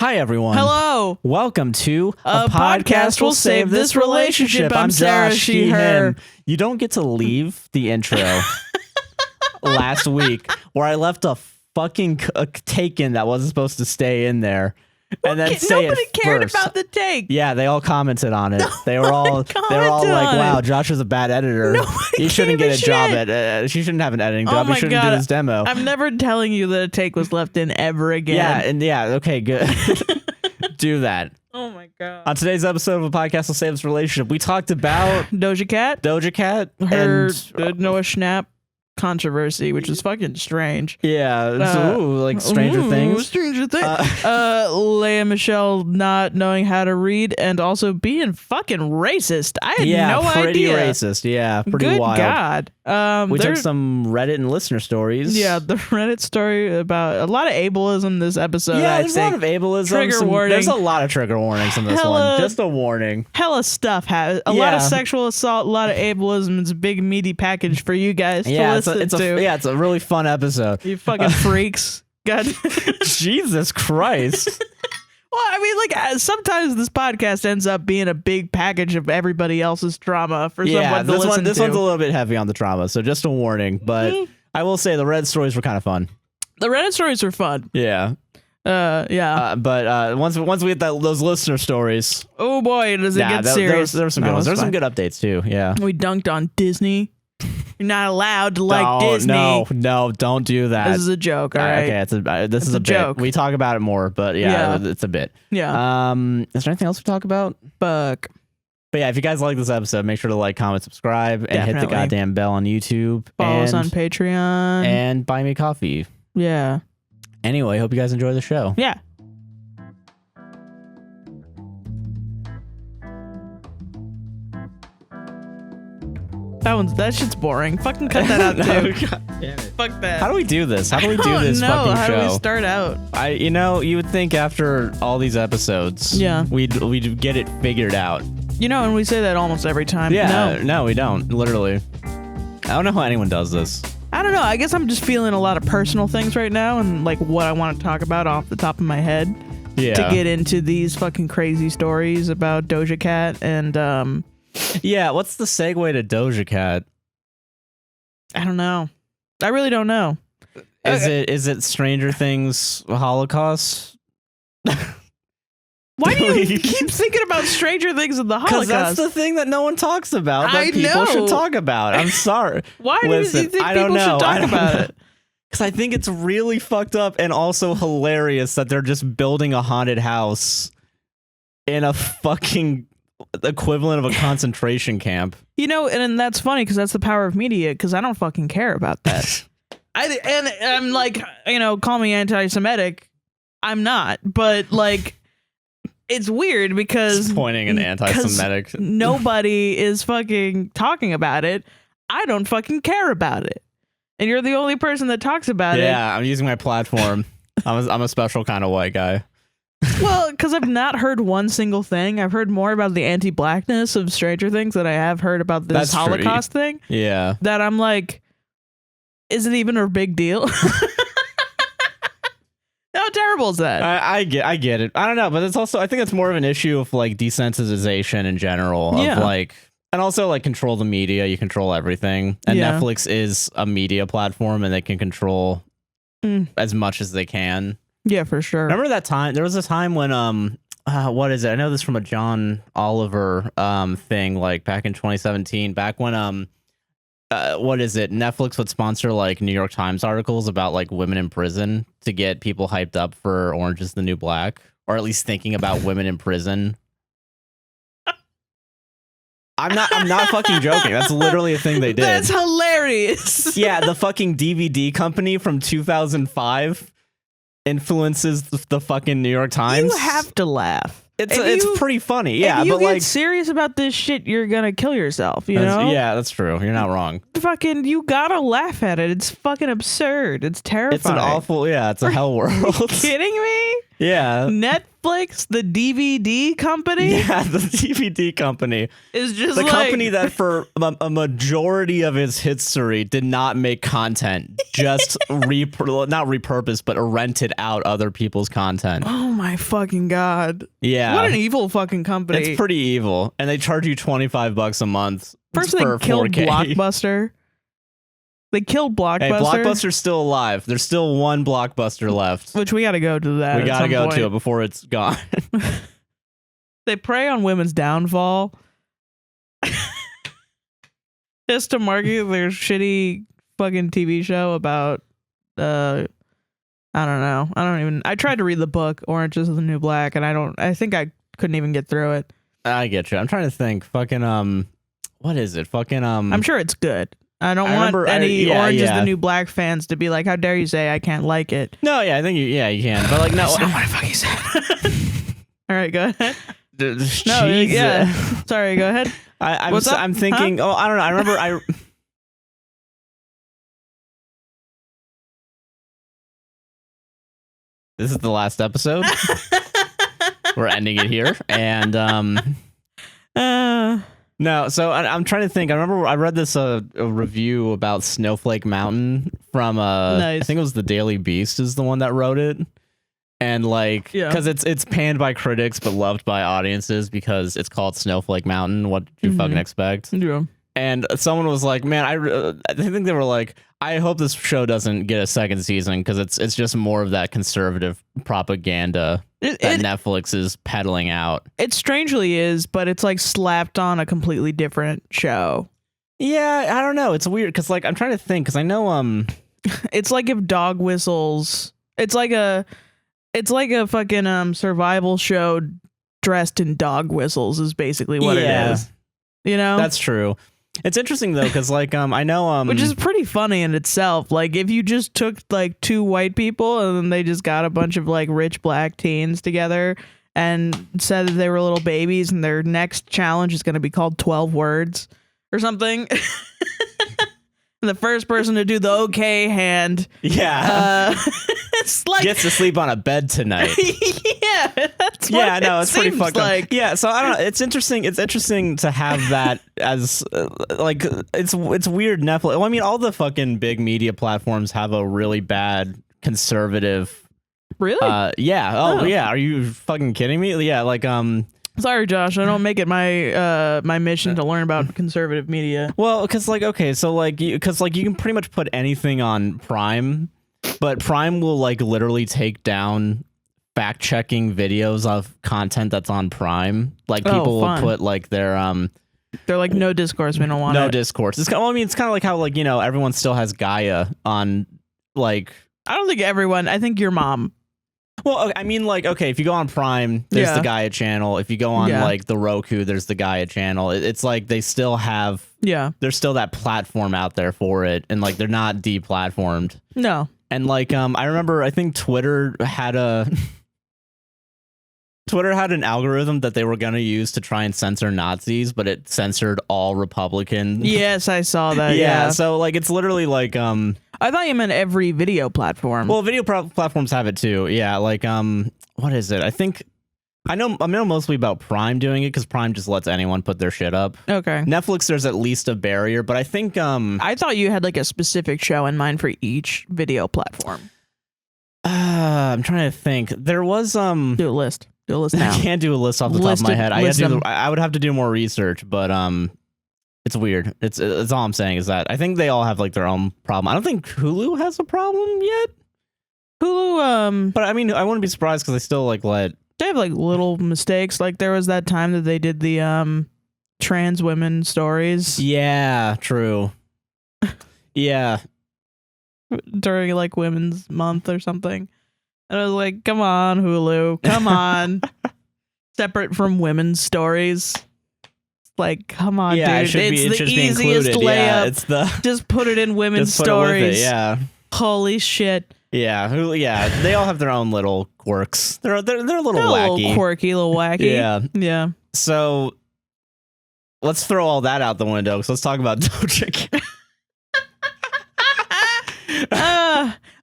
Hi, everyone. Hello. Welcome to A podcast will save this relationship. I'm Sarah, she, her. You don't get to leave the intro last week where I left a fucking take in that wasn't supposed to stay in there. And then say nobody it cared first. about the take. Yeah, they all commented on it. They were all like, on "Wow, it. Josh is a bad editor. He shouldn't get a job at. She shouldn't have an editing job. He shouldn't do this demo." I'm never telling you that a take was left in ever again. Okay, good. Do that. Oh my god. On today's episode of A Podcast Will Save This Relationship, we talked about Doja Cat, her Noah Schnapp controversy, which is fucking strange. Yeah, like Stranger Things. Stranger Things. Leia Michele not knowing how to read and also being fucking racist. I had no idea. Pretty racist. Yeah, pretty Good wild. God. We took some Reddit and listener stories. Yeah, the Reddit story about a lot of ableism this episode. Yeah, there's a lot of ableism. Trigger warning. There's a lot of trigger warnings in this one. Just a warning. Hella stuff. A lot of sexual assault, a lot of ableism. It's a big meaty package for you guys to listen to. It's a really fun episode. You fucking freaks. God. Jesus Christ. Well, I mean, like, sometimes this podcast ends up being a big package of everybody else's trauma for someone to listen to. This one's a little bit heavy on the trauma, so just a warning. But I will say the Reddit stories were kind of fun. The Reddit stories were fun. Yeah. But once we get those listener stories, oh boy, does it get serious. There were some good ones. There's some good updates too. Yeah. We dunked on Disney. You're not allowed to like Disney. No, don't do that. This is a joke, all right? Okay, this is a joke. Bit. We talk about it more, but yeah, it's a bit. Yeah. Is there anything else we talk about? Fuck. But yeah, if you guys like this episode, make sure to like, comment, subscribe, and hit the goddamn bell on YouTube. Follow us on Patreon. And buy me coffee. Yeah. Anyway, hope you guys enjoy the show. Yeah. That shit's boring. Fucking cut that out too. God damn it. Fuck that. How do we do this? How do we do this fucking show? How do we start out? You would think after all these episodes, we'd get it figured out. And we say that almost every time. Yeah, no, we don't. Literally. I don't know how anyone does this. I don't know. I guess I'm just feeling a lot of personal things right now and like what I want to talk about off the top of my head. Yeah. To get into these fucking crazy stories about Doja Cat and yeah, what's the segue to Doja Cat? I don't know. I really don't know. Is it Stranger Things Holocaust? Why do you keep thinking about Stranger Things and the Holocaust? Because that's the thing that no one talks about. That people should talk about. I'm sorry. Why do you think people should talk about it? Because I think it's really fucked up and also hilarious that they're just building a haunted house in a fucking equivalent of a concentration camp. And that's funny because that's the power of media, because I don't fucking care about that. I'm like, call me anti-Semitic. I'm not, but like, it's weird because just pointing an anti-Semitic. Nobody is fucking talking about it. I don't fucking care about it. And you're the only person that talks about it. Yeah, I'm using my platform. I'm a special kind of white guy. Well, because I've not heard one single thing. I've heard more about the anti-blackness of Stranger Things than I have heard about this Holocaust thing. Yeah. That I'm like, is it even a big deal? How terrible is that? I get it. I don't know, but it's also, I think it's more of an issue of like desensitization in general. Of like, and also like control the media. You control everything. And Netflix is a media platform and they can control as much as they can. Yeah, for sure. Remember that time? There was a time when what is it? I know this from a John Oliver thing, like back in 2017, back when what is it? Netflix would sponsor like New York Times articles about like women in prison to get people hyped up for Orange is the New Black, or at least thinking about women in prison. I'm not fucking joking. That's literally a thing they did. That's hilarious. Yeah, the fucking DVD company from 2005 influences the fucking New York Times. You have to laugh. it's pretty funny. Yeah, if you but get like serious about this shit, you're gonna kill yourself. You know? Yeah, that's true. You're not wrong. Fucking, you gotta laugh at it. It's fucking absurd. It's terrifying. It's an awful. Yeah, it's a hell world. Are you kidding me? Yeah. Netflix, the DVD company. Yeah, the DVD company is just the like, company that for a majority of its history did not make content, just not repurposed, but rented out other people's content. Oh my fucking god! Yeah, what an evil fucking company. It's pretty evil, and they charge you $25 a month. First, they killed 4K. Blockbuster. They killed Blockbuster. Hey, Blockbuster's still alive. There's still one Blockbuster left. Which we got to go to that. We got to go to it before it's gone. They prey on women's downfall just to market their shitty fucking TV show about I don't know. I tried to read the book Orange is the New Black, and I think I couldn't even get through it. I get you. I'm trying to think. Fucking what is it? Fucking I'm sure it's good. I don't want any Orange is the New Black fans to be like, how dare you say I can't like it? No, yeah, I think you can. But like, no. That's not what I fucking said. All right, go ahead. No, yeah. Sorry, go ahead. I'm thinking, huh? Oh, I don't know. I remember This is the last episode. We're ending it here. And no, so I'm trying to think. I remember I read this a review about Snowflake Mountain from nice. I think it was the Daily Beast is the one that wrote it, and like because it's panned by critics but loved by audiences because it's called Snowflake Mountain. What did you fucking expect? Yeah. And someone was like, "Man, I think they were like, I hope this show doesn't get a second season because it's just more of that conservative propaganda that Netflix is peddling out." It strangely is, but it's like slapped on a completely different show. Yeah, I don't know. It's weird because like I'm trying to think because I know it's like if dog whistles. It's like a fucking survival show dressed in dog whistles is basically what it is. You know, that's true. It's interesting though, because like I know which is pretty funny in itself. Like if you just took like two white people and then they just got a bunch of like rich black teens together and said that they were little babies and their next challenge is going to be called 12 words or something. And the first person to do the okay hand, it's like gets to sleep on a bed tonight. Yeah, that's what no, it's pretty fucked like. Up. Yeah, so I don't know. It's interesting. It's interesting to have that as like it's weird. Netflix. Well, I mean, all the fucking big media platforms have a really bad conservative. Really? Yeah. Oh, yeah. Are you fucking kidding me? Yeah. Like Sorry, Josh. I don't make it my my mission to learn about conservative media. Well, because like okay, so like because like you can pretty much put anything on Prime, but Prime will like literally take down fact-checking videos of content that's on Prime. Like people will put like their they're like no discourse. We don't want no discourse. It's I mean it's kind of like how like you know everyone still has Gaia on like. I don't think everyone. I think your mom. Well, I mean, like, okay, if you go on Prime, there's the Gaia channel. If you go on, like, the Roku, there's the Gaia channel. It's like they still have... Yeah. There's still that platform out there for it. And, like, they're not deplatformed. No. And, like, I remember, I think Twitter had an algorithm that they were going to use to try and censor Nazis, but it censored all Republicans. Yes, I saw that. Yeah. So, like, it's literally, like... I thought you meant every video platform. Well, video platforms have it too. Yeah, like what is it? I know mostly about Prime doing it because Prime just lets anyone put their shit up. Okay. Netflix, there's at least a barrier, but I think I thought you had like a specific show in mind for each video platform. I'm trying to think. There was do a list. Do a list now. I can't do a list off the top of my head. I would have to do more research, but it's weird. It's all I'm saying is that I think they all have like their own problem. I don't think Hulu has a problem yet. Hulu, but I mean, I wouldn't be surprised because they still like let. They have like little mistakes. Like there was that time that they did the trans women stories. Yeah, true. Yeah. During like Women's Month or something, and I was like, "Come on, Hulu, come on." Separate from women's stories. Like, come on, dude. It's the easiest layup. Yeah, it's the just put it in women's stories. Yeah. Holy shit. Yeah, they all have their own little quirks. They're a little They're wacky. a little quirky, a little wacky. Yeah. So let's throw all that out the window. So let's talk about Doja Cat.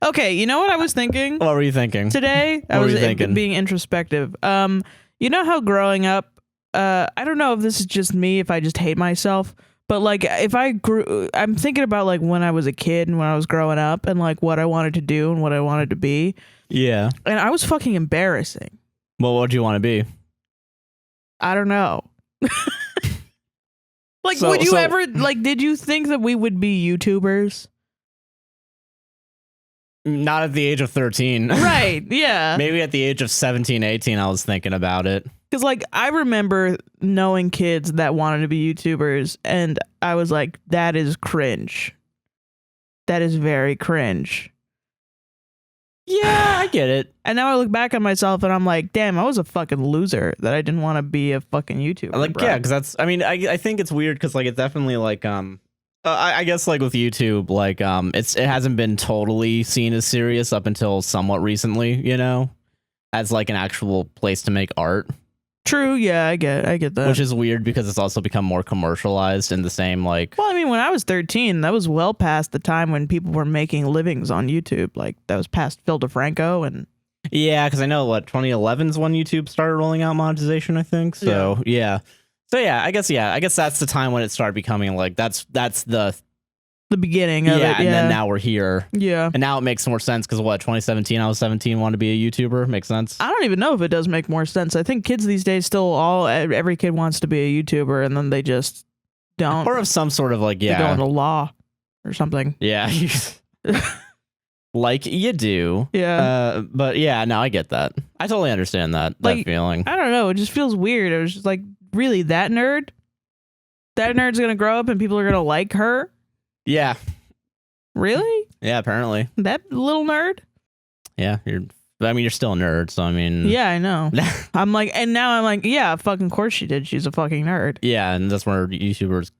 Okay, you know what I was thinking? What were you thinking? Today, I was being introspective. You know how growing up, I don't know if this is just me, if I just hate myself, but like if I'm thinking about like when I was a kid and when I was growing up and like what I wanted to do and what I wanted to be. Yeah. And I was fucking embarrassing. Well, what do you want to be? I don't know. Like, would you ever, like, did you think that we would be YouTubers? Not at the age of 13. Right, yeah. Maybe at the age of 17, 18, I was thinking about it. Because, like, I remember knowing kids that wanted to be YouTubers, and I was like, that is cringe. That is very cringe. Yeah, I get it. And now I look back at myself, and I'm like, damn, I was a fucking loser that I didn't want to be a fucking YouTuber. Like, bro. yeah, because that's, I mean, I think it's weird because, like, it's definitely, like, I guess, like, with YouTube, like, it hasn't been totally seen as serious up until somewhat recently, you know, as, like, an actual place to make art. True, yeah, I get that. Which is weird because it's also become more commercialized in the same, like... Well, I mean, when I was 13, that was well past the time when people were making livings on YouTube. Like, that was past Phil DeFranco and... Yeah, because I know, 2011 is when YouTube started rolling out monetization, I think. So, yeah. So, yeah, I guess that's the time when it started becoming, like, that's the beginning of it, yeah. And then now we're here. Yeah. And now it makes more sense because, 2017, I was 17, wanted to be a YouTuber. Makes sense. I don't even know if it does make more sense. I think kids these days every kid wants to be a YouTuber and then they just don't. Or of some sort of, like, yeah. They go into law or something. Yeah. Like you do. Yeah. But, yeah, no, I get that. I totally understand that feeling. I don't know. It just feels weird. It was just like, really, that nerd? That nerd's going to grow up and people are going to like her? Yeah. Really? Yeah, apparently. That little nerd? Yeah, you're still a nerd, so I mean... Yeah, I know. I'm like, yeah, fucking course she did. She's a fucking nerd. Yeah, and that's where YouTubers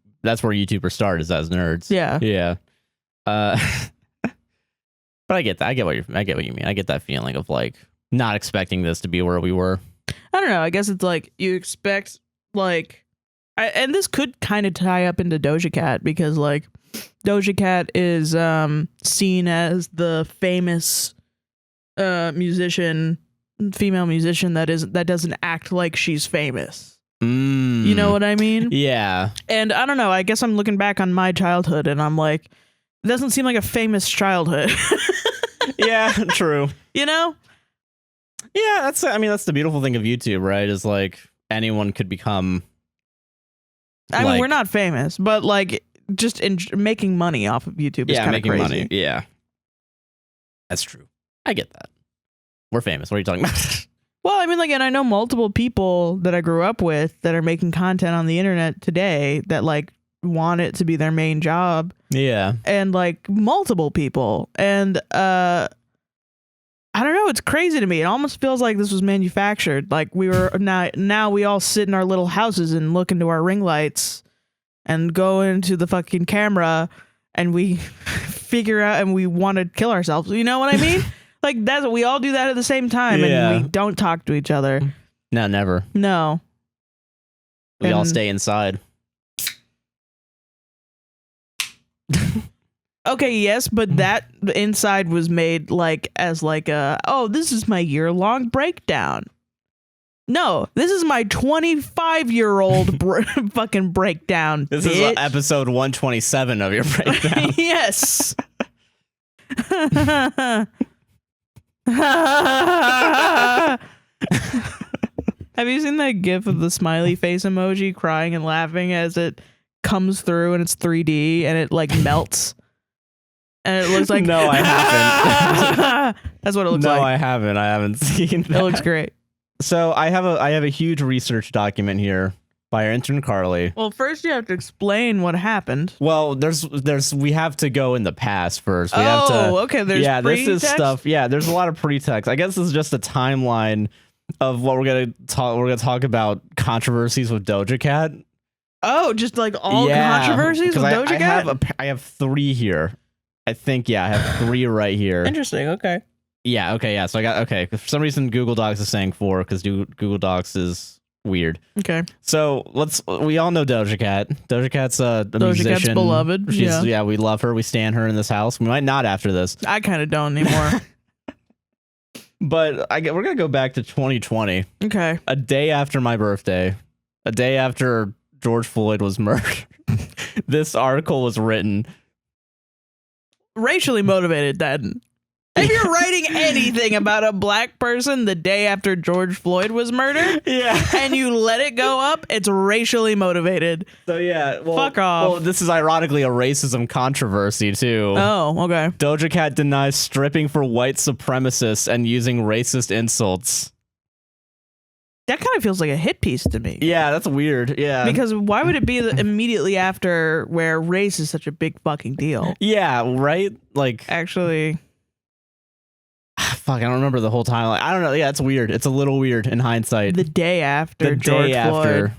start, is as nerds. Yeah. Yeah. But I get that. I get what you mean. I get that feeling of, like, not expecting this to be where we were. I don't know. I guess it's like, you expect, like... and this could kind of tie up into Doja Cat because, like, Doja Cat is seen as the famous female musician that doesn't act like she's famous. You know what I mean? Yeah. And I don't know. I guess I'm looking back on my childhood and I'm like, it doesn't seem like a famous childhood. Yeah, true. You know? Yeah, that's the beautiful thing of YouTube, right? Is like anyone could become. I mean, we're not famous, but like just making money off of YouTube is kind of crazy. Money. Yeah, that's true. I get that. We're famous. What are you talking about? Well, I mean, like, and I know multiple people that I grew up with that are making content on the internet today that like want it to be their main job. Yeah, and like multiple people, and I don't know. It's crazy to me. It almost feels like this was manufactured. Like we were now we all sit in our little houses and look into our ring lights and go into the fucking camera and we figure out and we want to kill ourselves. You know what I mean? Like that's we all do that at the same time and we don't talk to each other. No, never. No. We all stay inside. Okay, yes, but that inside was made like as like a, oh, this is my year-long breakdown. No, this is my 25-year-old fucking breakdown. This bitch. is episode 127 of your breakdown. Yes. Have you seen that gif of the smiley face emoji crying and laughing as it comes through and it's 3D and it like melts? And it looks like no, I haven't. That's what it looks like. No, I haven't seen that. It looks great. So I have a huge research document here by our intern Carly. Well, first you have to explain what happened. Well, we have to go in the past first. We have to, okay. There's this is stuff. Yeah, there's a lot of pretext. I guess this is just a timeline of what we're gonna talk. We're gonna talk about controversies with Doja Cat. Oh, just like all controversies with Doja Cat. I have 3 here. I think, yeah, I have 3 right here. Interesting. Okay. Yeah, okay, yeah. So I got, okay. For some reason, Google Docs is saying 4 because Google Docs is weird. Okay. So we all know Doja Cat. Doja Cat's a musician. Cat's beloved. Yeah, we love her. We stan her in this house. We might not after this. I kind of don't anymore. But we're going to go back to 2020. Okay. A day after my birthday, a day after George Floyd was murdered, this article was written. Racially motivated, then. If you're writing anything about a black person the day after George Floyd was murdered, and you let it go up, it's racially motivated. So yeah, well, fuck off. Well, this is ironically a racism controversy too. Oh, okay. Doja Cat denies stripping for white supremacists and using racist insults. That kind of feels like a hit piece to me. Yeah, that's weird. Yeah. Because why would it be immediately after where race is such a big fucking deal? Yeah, right? Like, actually, fuck, I don't remember the whole time. Like, I don't know. Yeah, it's weird. It's a little weird in hindsight. The day after George Floyd.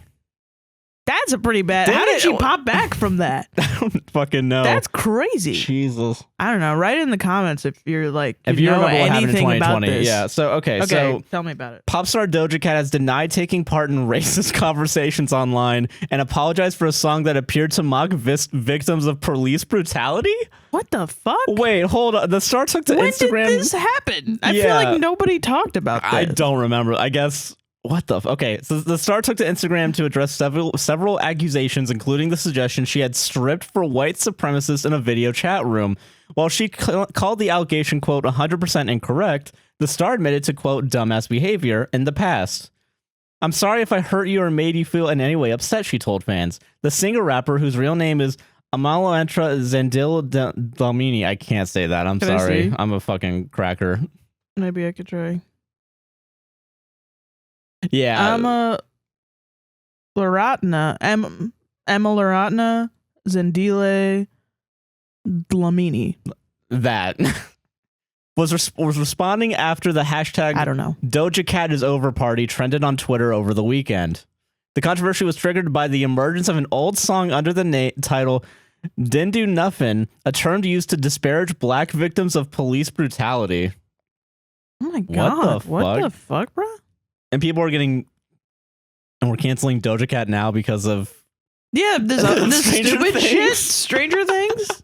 That's a pretty bad. How did she pop back from that? I don't fucking know. That's crazy. Jesus. I don't know. Write it in the comments if you're like, if you know remember what happened in anything 2020. about this. Yeah. So okay. So tell me about it. Pop star Doja Cat has denied taking part in racist conversations online and apologized for a song that appeared to mock victims of police brutality. What the fuck? Wait, hold on. The star took to Instagram. When did this happen? I feel like nobody talked about this. I don't remember. I guess. What the okay, so the star took to Instagram to address several accusations, including the suggestion she had stripped for white supremacists in a video chat room. While she called the allegation, quote, 100% incorrect, the star admitted to, quote, dumbass behavior in the past. I'm sorry if I hurt you or made you feel in any way upset, she told fans. The singer-rapper, whose real name is Amaloentra Zendil Dalmini, I can't say that, I'm sorry. I'm a fucking cracker. Maybe I could try. Yeah. Emma Loratna Zendile Dlamini. That was responding after the hashtag I don't know. Doja Cat is over party trended on Twitter over the weekend. The controversy was triggered by the emergence of an old song under the title Didn't Do Nuffin, a term used to disparage black victims of police brutality. Oh my god. What the fuck, bro? And people are getting, and we're canceling Doja Cat now because of this stupid shit. Stranger Things.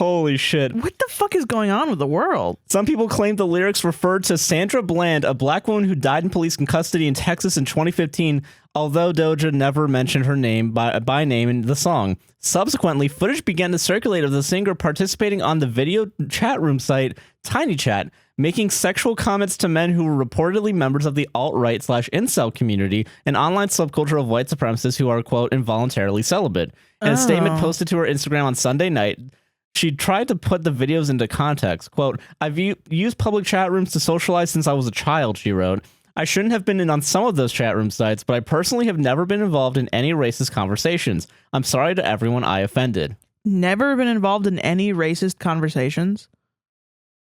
Holy shit! What the fuck is going on with the world? Some people claim the lyrics referred to Sandra Bland, a black woman who died in police custody in Texas in 2015. Although Doja never mentioned her name by name in the song. Subsequently, footage began to circulate of the singer participating on the video chat room site TinyChat, making sexual comments to men who were reportedly members of the alt-right / incel community, an online subculture of white supremacists who are, quote, involuntarily celibate. In a statement posted to her Instagram on Sunday night, she tried to put the videos into context. Quote, I've used public chat rooms to socialize since I was a child, she wrote. I shouldn't have been in on some of those chat room sites, but I personally have never been involved in any racist conversations. I'm sorry to everyone I offended. Never been involved in any racist conversations?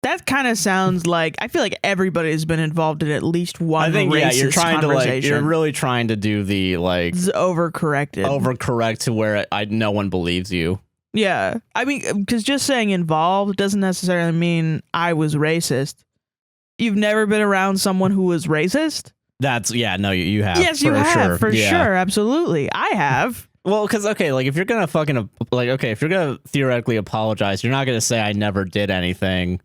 That kind of sounds like, I feel like everybody's been involved in at least one racist you're trying conversation. To you're really trying to do the overcorrect to where no one believes you. Yeah. I mean, because just saying involved doesn't necessarily mean I was racist. You've never been around someone who was racist? You have. Yes, you have, for sure, absolutely. I have. Well, because, okay, like, if you're going to if you're going to theoretically apologize, you're not going to say I never did anything.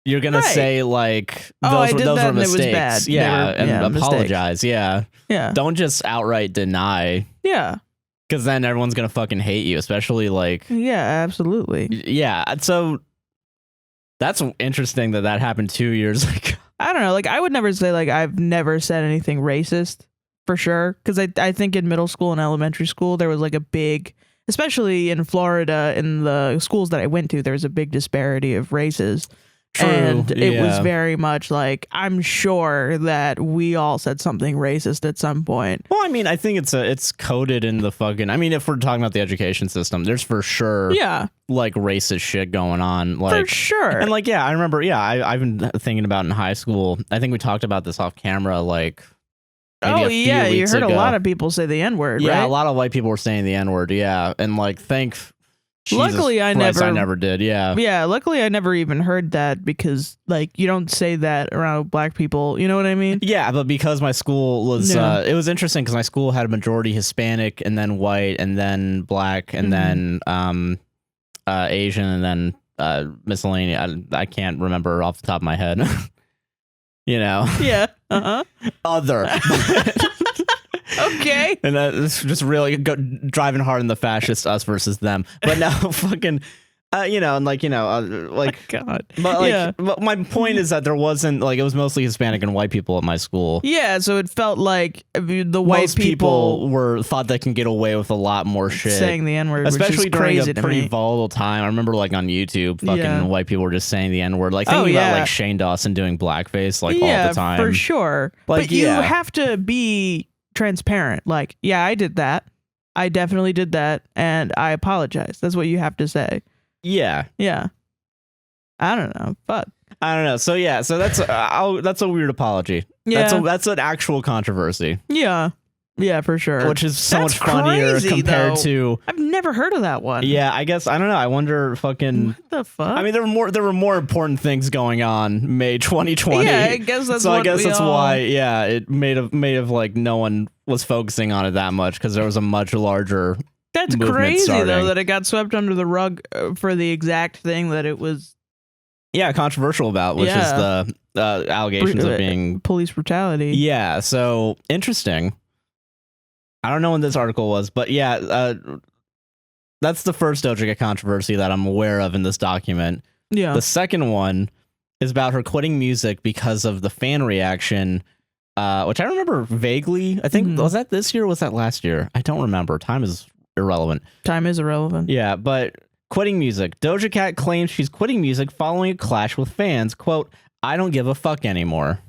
You're going to say, like, those were mistakes. It was bad. Yeah, and apologize. Yeah. Yeah. Don't just outright deny. Yeah. Because then everyone's going to fucking hate you, especially, like... Yeah, absolutely. Yeah, so that's interesting that happened 2 years ago. I don't know, like, I would never say, like, I've never said anything racist, for sure. Because I think in middle school and elementary school, there was, like, a big... Especially in Florida, in the schools that I went to, there was a big disparity of races. True, and it was very much like, I'm sure that we all said something racist at some point. Well, I mean, I think it's coded in the fucking, I mean, if we're talking about the education system, there's for sure, like, racist shit going on. Like, for sure. And, like, yeah, I remember, I've been thinking about in high school, I think we talked about this off camera, like, oh, yeah, you heard a lot of people say the N-word, right? Yeah, a lot of white people were saying the N-word, yeah. And, like, Luckily, I never did. Yeah. Yeah, luckily I never even heard that because like you don't say that around black people. You know what I mean? Yeah, but because my school was, No. it was interesting because my school had a majority Hispanic and then white and then black and then Asian and then miscellaneous. I can't remember off the top of my head. You know? Yeah. Uh-huh. Other. Okay. And it's just really driving hard in the fascist us versus them. But now fucking, you know, and like, you know, like, God. but like, Yeah. but my point is that there wasn't like, it was mostly Hispanic and white people at my school. Yeah, so it felt like the white Most people were thought they can get away with a lot more shit. saying the N-word, Especially which is during crazy a to pretty me. volatile time. I remember like on YouTube, fucking white people were just saying the N-word. Like thinking about like Shane Dawson doing blackface like all the time. For sure. Like, but you have to be transparent. Like, yeah, I did that. I definitely did that, and I apologize. That's what you have to say. Yeah. Yeah. I don't know. Fuck. I don't know. So yeah, so that's a weird apology. Yeah. That's an actual controversy. Yeah. Yeah, for sure. Which is so That's much funnier crazy, compared though. to. I've never heard of that one. Yeah, I guess I don't know. I wonder fucking. What the fuck? I mean, there were more important things going on May 2020. Yeah, I guess that's. So what I guess we that's all... why. Yeah, it made of like no one was focusing on it that much because there was a much larger. That's movement crazy starting. though that it got swept under the rug for the exact thing that it was. Yeah, controversial about, which is the allegations of being police brutality. Yeah, so interesting. I don't know when this article was, but yeah, that's the first Doja Cat controversy that I'm aware of in this document. Yeah. The second one is about her quitting music because of the fan reaction, which I remember vaguely. I think, was that this year or was that last year? I don't remember. Time is irrelevant. Time is irrelevant. Yeah, but quitting music. Doja Cat claims she's quitting music following a clash with fans. Quote, I don't give a fuck anymore.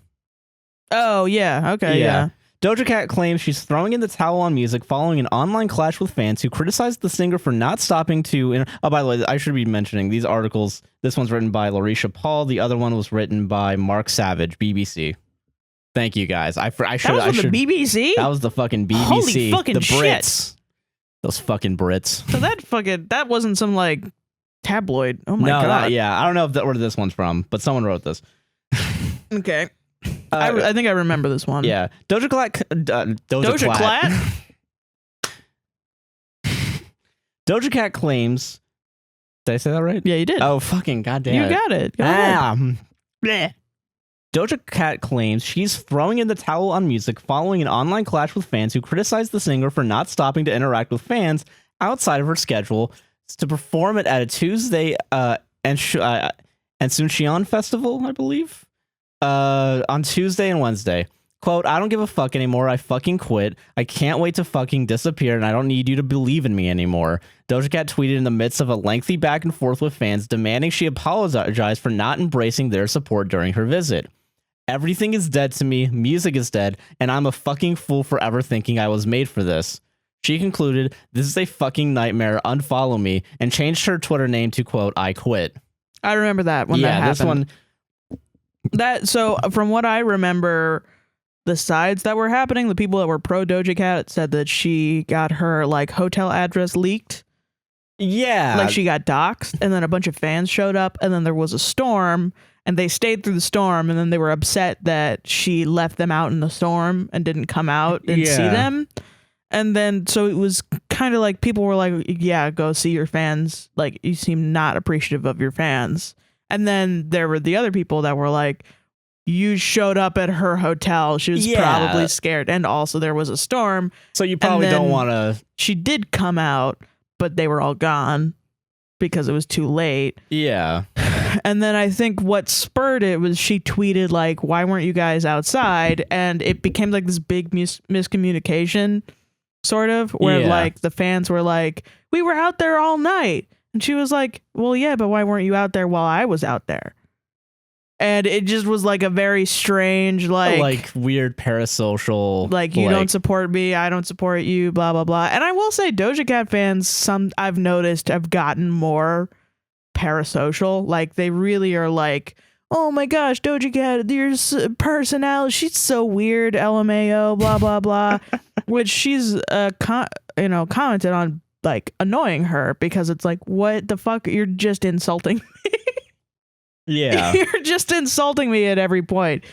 Oh, yeah. Okay, yeah. Doja Cat claims she's throwing in the towel on music following an online clash with fans who criticized the singer for not stopping to... Oh, by the way, I should be mentioning these articles. This one's written by Larisha Paul. The other one was written by Mark Savage, BBC. Thank you, guys. I should. That was the BBC? That was the fucking BBC. Holy fucking the Brits. shit. Those fucking Brits. So that wasn't some like tabloid. Oh my god. Yeah, I don't know where this one's from, but someone wrote this. Okay. I think I remember this one. Yeah. Doja Cat claims. Did I say that right? Yeah, you did. Oh, fucking goddamn. You got it. Go ahead. Doja Cat claims she's throwing in the towel on music following an online clash with fans who criticized the singer for not stopping to interact with fans outside of her schedule to perform it at a Tuesday and Suncheon Festival, I believe, on Tuesday and Wednesday. Quote, I don't give a fuck anymore. I fucking quit. I can't wait to fucking disappear, and I don't need you to believe in me anymore. Doja Cat tweeted in the midst of a lengthy back and forth with fans, demanding she apologize for not embracing their support during her visit. Everything is dead to me, music is dead, and I'm a fucking fool for ever thinking I was made for this. She concluded, this is a fucking nightmare, unfollow me, and changed her Twitter name to, quote, I quit. I remember that when that happened. This one... So from what I remember, the sides that were happening, the people that were pro Doja Cat said that she got her like hotel address leaked. Yeah. Like she got doxxed, and then a bunch of fans showed up, and then there was a storm, and they stayed through the storm, and then they were upset that she left them out in the storm and didn't come out and see them. And then so it was kind of like people were like, yeah, go see your fans. Like you seem not appreciative of your fans. And then there were the other people that were like, you showed up at her hotel. She was probably scared. And also there was a storm. So you probably don't want to. She did come out, but they were all gone because it was too late. Yeah. And then I think what spurred it was she tweeted like, why weren't you guys outside? And it became like this big miscommunication sort of where like the fans were like, we were out there all night. And she was like, well, yeah, but why weren't you out there while I was out there? And it just was like a very strange, like weird parasocial, like you don't support me, I don't support you, blah, blah, blah. And I will say Doja Cat fans, I've noticed have gotten more parasocial. Like they really are like, oh my gosh, Doja Cat, your personality, she's so weird, LMAO, blah, blah, blah. Which she's, commented on like annoying her because it's like, what the fuck? You're just insulting me. Yeah. You're just insulting me at every point.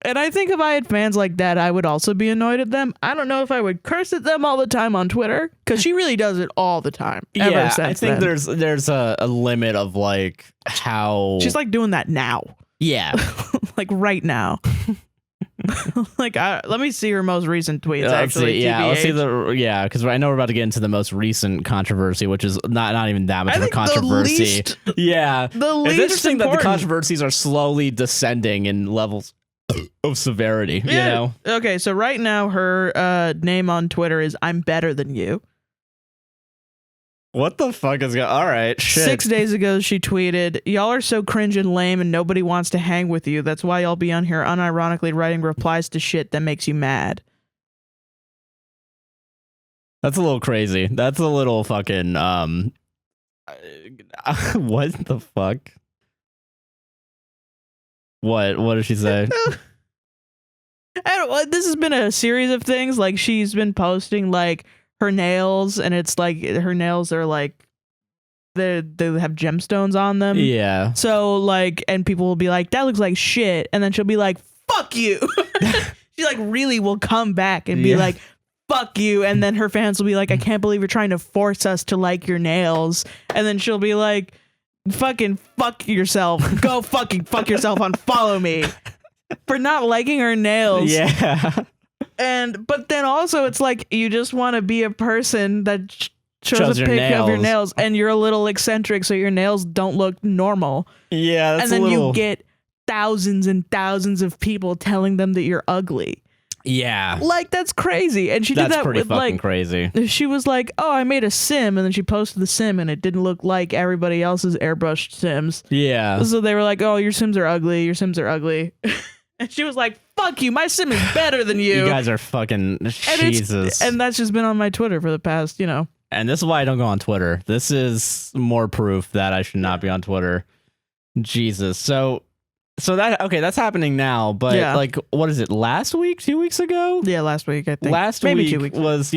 And I think if I had fans like that, I would also be annoyed at them. I don't know if I would curse at them all the time on Twitter, because she really does it all the time. Yeah, I think there's a limit of like how she's like doing that now. Yeah. Like right now. Like let me see her most recent tweets. Let's see TBH. because I know we're about to get into the most recent controversy, which is not even that much of a controversy. It's interesting that the controversies are slowly descending in levels of severity. Yeah. You know. Okay, so right now her name on Twitter is "I'm better than you." What the fuck is going? All right, shit. 6 days ago, she tweeted, "Y'all are so cringe and lame, and nobody wants to hang with you. That's why y'all be on here unironically writing replies to shit that makes you mad." That's a little crazy. That's a little fucking what the fuck? What did she say? This has been a series of things. Like she's been posting like her nails, and it's like her nails are like they have gemstones on them. Yeah. So like, and people will be like, "That looks like shit," and then she'll be like, "Fuck you." She like really will come back and be like, "Fuck you," and then her fans will be like, "I can't believe you're trying to force us to like your nails," and then she'll be like, "Fucking fuck yourself. Go fucking fuck yourself. Unfollow me for not liking her nails." Yeah. But then also it's like you just want to be a person that shows a pic of your nails, and you're a little eccentric, so your nails don't look normal. Yeah, that's and then you get thousands and thousands of people telling them that you're ugly. Yeah, like that's crazy. And she did that pretty with fucking like crazy. She was like, "Oh, I made a sim," and then she posted the sim, and it didn't look like everybody else's airbrushed sims. Yeah, so they were like, "Oh, your sims are ugly. Your sims are ugly." And she was like, "Fuck you, my sim is better than you." You guys are fucking Jesus. And that's just been on my Twitter for the past, you know. And this is why I don't go on Twitter. This is more proof that I should not be on Twitter. Jesus. So that's happening now, but like, what is it? Last week, 2 weeks ago? Yeah, last week, I think. Maybe 2 weeks was,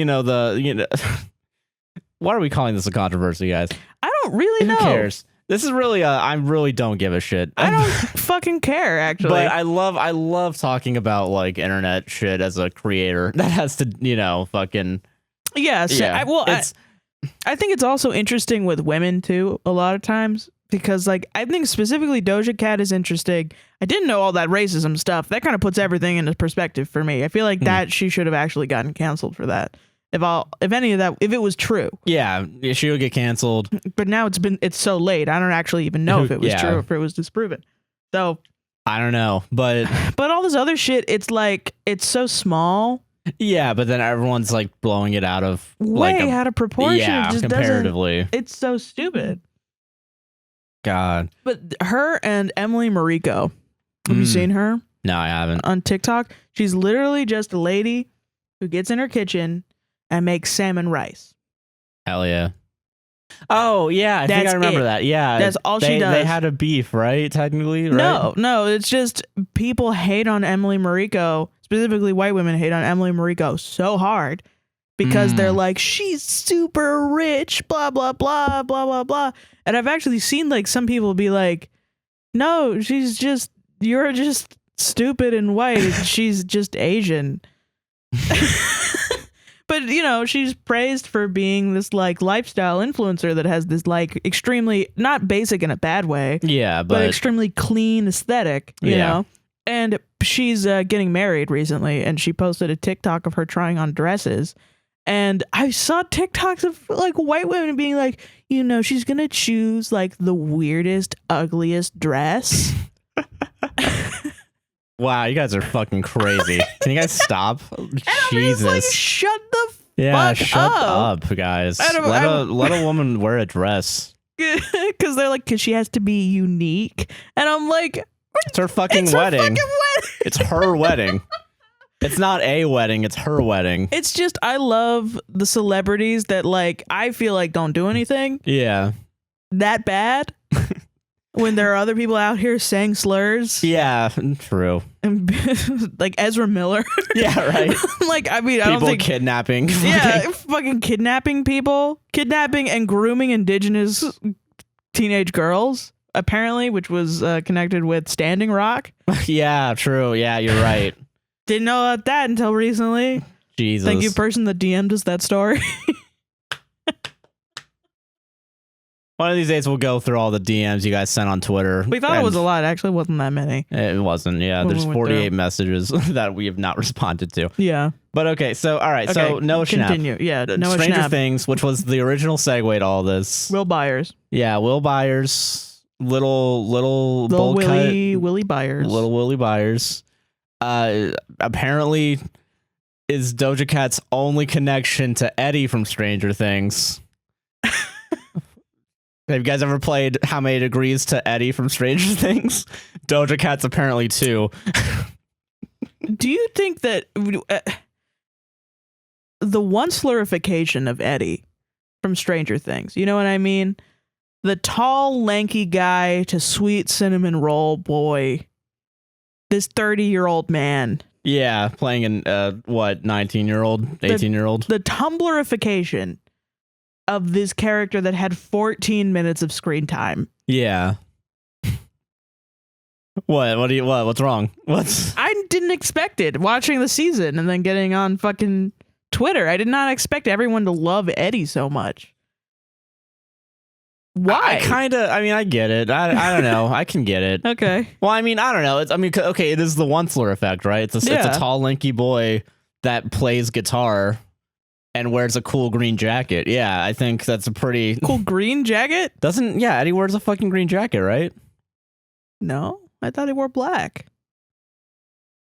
why are we calling this a controversy, guys? I don't really know. Who cares? This is really I really don't give a shit. I don't fucking care, actually. But I love talking about like internet shit as a creator that has to, fucking. Yes. Yeah. I think it's also interesting with women too, a lot of times, because like I think specifically Doja Cat is interesting. I didn't know all that racism stuff. That kind of puts everything into perspective for me. I feel like that she should have actually gotten canceled for that. If any of that, if it was true. Yeah, she would get canceled. But now it's so late. I don't actually even know if it was true or if it was disproven. So I don't know, but all this other shit, it's like it's so small. Yeah, but then everyone's like blowing it out of way out of proportion. Yeah, it just comparatively, it's so stupid. God. But her and Emily Mariko, have you seen her? No, I haven't. On TikTok, she's literally just a lady who gets in her kitchen and makes salmon rice. Hell yeah. Oh, yeah. I think I remember that. Yeah. That's all she does. They had a beef, right? Technically, right? No. It's just people hate on Emily Mariko. Specifically, white women hate on Emily Mariko so hard because they're like, she's super rich, blah, blah, blah, blah, blah, blah. And I've actually seen like some people be like, no, you're just stupid and white. She's just Asian. But, she's praised for being this like lifestyle influencer that has this like extremely, not basic in a bad way. Yeah, but extremely clean aesthetic, you know? And she's getting married recently, and she posted a TikTok of her trying on dresses. And I saw TikToks of like white women being like, she's going to choose like the weirdest, ugliest dress. Wow, you guys are fucking crazy. Can you guys stop? Jesus. Like, shut the fuck up, guys. Let a woman wear a dress. Because they're like, because she has to be unique. And I'm like, it's her fucking wedding. It's her wedding. It's not a wedding. It's her wedding. It's just, I love the celebrities that like, I feel like don't do anything. Yeah. That bad. When there are other people out here saying slurs. Yeah, true. And like Ezra Miller. Yeah, right. Like, I mean, people I don't think kidnapping. Yeah, fucking kidnapping people, kidnapping and grooming indigenous teenage girls, apparently, which was connected with Standing Rock. Yeah, true. Yeah, you're right. Didn't know about that until recently. Jesus. Thank you, person that DM'd us that story. One of these days we'll go through all the DMs you guys sent on Twitter. We thought it was a lot. Actually, it wasn't that many. It wasn't. Yeah, When there's we went 48 through. messages that we have not responded to. Yeah. But okay, so all right, so Noah Schnapp. Continue. Yeah, Noah Stranger Schnapp. Things, which was the original segue to all this. Will Byers. Yeah, Will Byers, little bowl Willie Byers. Little Willie Byers. Apparently is Doja Cat's only connection to Eddie from Stranger Things. Have you guys ever played How Many Degrees to Eddie from Stranger Things? Doja Cat's apparently 2. Do you think that the one slurification of Eddie from Stranger Things, you know what I mean? The tall, lanky guy to sweet cinnamon roll boy, this 30-year-old man. Yeah, playing an 19-year-old, 18-year-old. The Tumblrification of this character that had 14 minutes of screen time. Yeah. What's wrong? I didn't expect it watching the season and then getting on fucking Twitter. I did not expect everyone to love Eddie so much. Why? I get it. I don't know. I can get it. Okay. Well, I don't know. Okay, it is the Onceler effect, right? It's a tall, lanky boy that plays guitar and wears a cool green jacket. Yeah, I think that's a pretty cool green jacket. Eddie wears a fucking green jacket, right? No, I thought he wore black.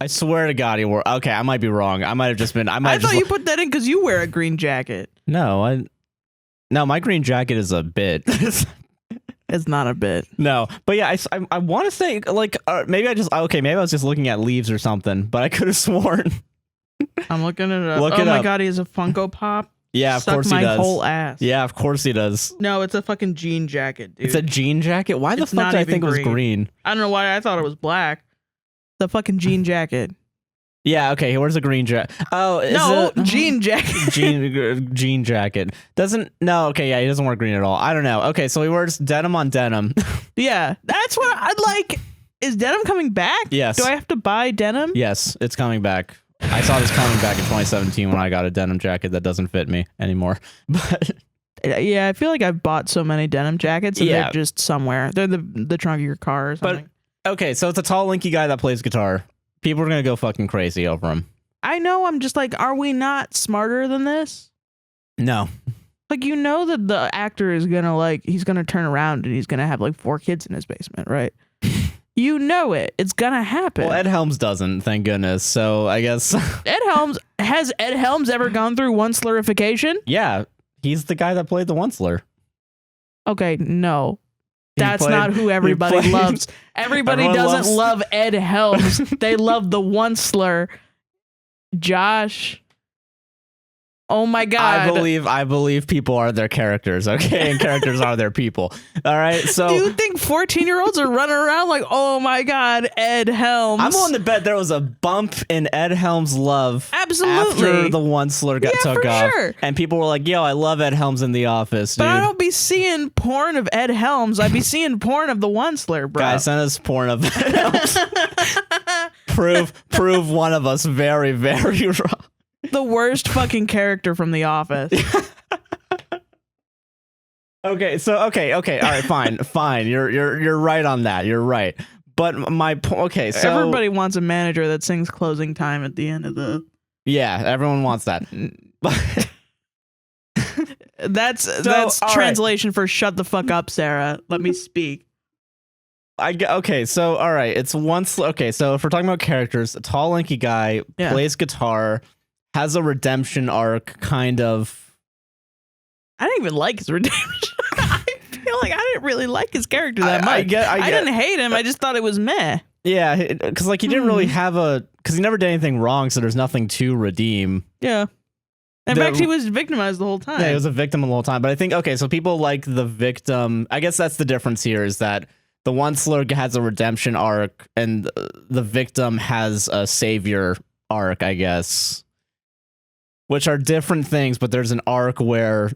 I swear to God, he wore. Okay, I might be wrong. I might have just been. I thought you put that in because you wear a green jacket. No, my green jacket is a bit. It's not a bit. No, but yeah, I want to say like maybe I was just looking at leaves or something, but I could have sworn. I'm looking it up. Look oh it my up. God, he has a Funko Pop. Yeah, of course he Suck does. my whole ass. Yeah, of course he does. No, it's a fucking jean jacket, dude. It's a jean jacket? Why the fuck did I think it was green? I don't know why I thought it was black. The fucking jean jacket. Yeah, okay, he wears a green jacket. Oh, jean jacket. Jean jacket. Okay, yeah, he doesn't wear green at all. I don't know. Okay, so he wears denim on denim. Yeah, that's what I'd like. Is denim coming back? Yes. Do I have to buy denim? Yes, it's coming back. I saw this coming back in 2017 when I got a denim jacket that doesn't fit me anymore. But yeah, I feel like I've bought so many denim jackets and they're just somewhere. They're the trunk of your car or something. But okay, so it's a tall, lanky guy that plays guitar. People are gonna go fucking crazy over him. I know. I'm just like, are we not smarter than this? No. Like, you know that the actor is gonna he's gonna turn around and he's gonna have 4 kids in his basement, right? You know it. It's gonna happen. Well, Ed Helms doesn't, thank goodness. So I guess has Ed Helms ever gone through one slurification? Yeah, he's the guy that played the Onceler. Okay, no. That's not who everybody loves. Everybody doesn't love Ed Helms. They love the Onceler. Josh. Oh my God. I believe people are their characters, okay? And characters are their people. All right. So do you think 14-year-olds are running around like, oh my God, Ed Helms? I'm willing to bet there was a bump in Ed Helms' love. Absolutely. After the Onceler took off. Sure. And people were like, yo, I love Ed Helms in The Office, dude. But I don't be seeing porn of Ed Helms. I be seeing porn of the Onceler, bro. Guys, send us porn of Ed Helms. prove one of us very, very wrong. The worst fucking character from The Office. Okay, all right, fine. You're right on that. You're right. But my point. Okay, so everybody wants a manager that sings closing time at the end of the. Yeah, everyone wants that. That's translation for shut the fuck up, Sarah. Let me speak. Okay, so all right, it's once. Okay, so if we're talking about characters, a tall, lanky guy plays guitar. Has a redemption arc, kind of. I didn't even like his redemption. I feel like I didn't really like his character that much. I didn't hate him. I just thought it was meh. Yeah, because he didn't really have because he never did anything wrong, so there's nothing to redeem. Yeah. In fact, he was victimized the whole time. Yeah, he was a victim the whole time. But I think, okay, so people like the victim. I guess that's the difference here is that the Onceler has a redemption arc, and the victim has a savior arc, I guess, which are different things. But there's an arc where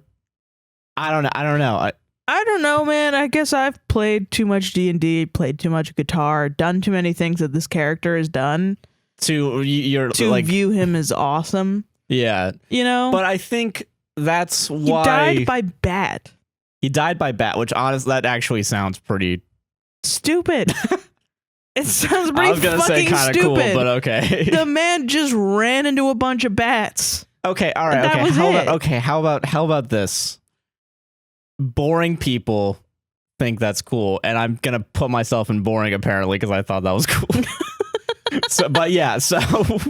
I don't know. I don't know, man. I guess I've played too much D&D, played too much guitar, done too many things that this character has done to like view him as awesome. Yeah, you know. But I think that's why he died by bat. He died by bat, which honestly, that actually sounds pretty stupid. It sounds pretty I was gonna say fucking cool, stupid. but okay. The man just ran into a bunch of bats. Okay, all right. Okay, how about this? Boring people think that's cool, and I'm gonna put myself in boring apparently because I thought that was cool.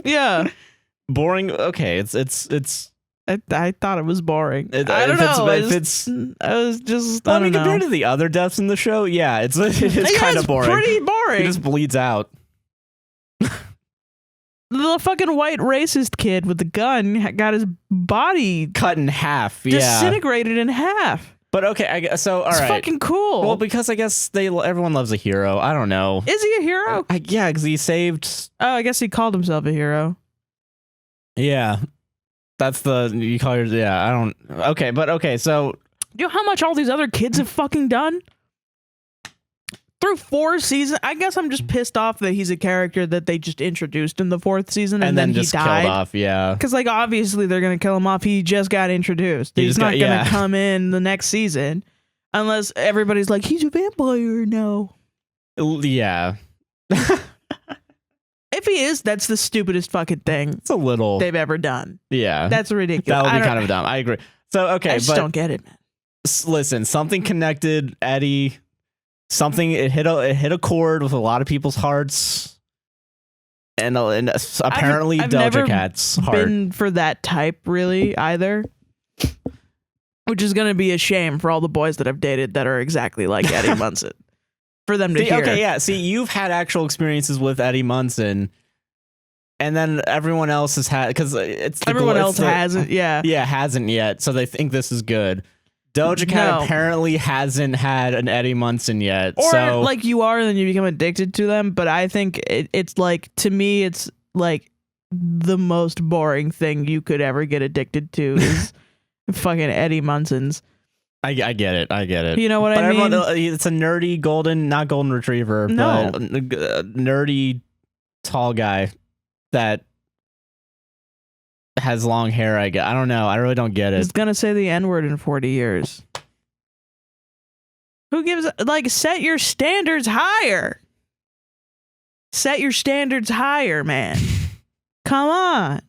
Yeah. Boring. Okay, it's. I thought it was boring. I don't know. If it's, I was just. Well, I mean, compared to the other deaths in the show, yeah, it is kind of boring. Pretty boring. He just bleeds out. The fucking white racist kid with the gun got his body cut in half. Disintegrated in half. But okay, so all right, it's fucking cool. Well, because I guess everyone loves a hero. I don't know. Is he a hero? Yeah, because he saved. Oh, I guess he called himself a hero. Yeah, that's you call your. Yeah, I don't. Okay, but okay, so you know how much all these other kids have fucking done through 4 seasons. I guess I'm just pissed off that he's a character that they just introduced in the 4th season and then just he died. Killed off. Yeah, because like obviously they're gonna kill him off. He just got introduced. He's not gonna come in the next season unless everybody's like he's a vampire now. Yeah. If he is, that's the stupidest fucking thing it's a little they've ever done. Yeah, that's ridiculous. That would be kind of dumb. I agree. So okay, I just don't get it, man. Listen, something connected Eddie. Something it hit a chord with a lot of people's hearts, and apparently I've Doja never Cat's heart. Been for that type really either, which is going to be a shame for all the boys that I've dated that are exactly like Eddie Munson. For them to hear. Okay, yeah. See, you've had actual experiences with Eddie Munson, and then everyone else has had because everyone else hasn't. Yeah, hasn't yet. So they think this is good. Doja Cat apparently hasn't had an Eddie Munson yet. Or so like you are, and then you become addicted to them. But I think it's like, to me, it's like the most boring thing you could ever get addicted to is fucking Eddie Munson's. I get it. You know what I mean? It's a nerdy not golden retriever, but nerdy tall guy that has long hair. I don't know. I really don't get it. He's gonna say the N-word in 40 years. Who gives set your standards higher? Set your standards higher, man. Come on.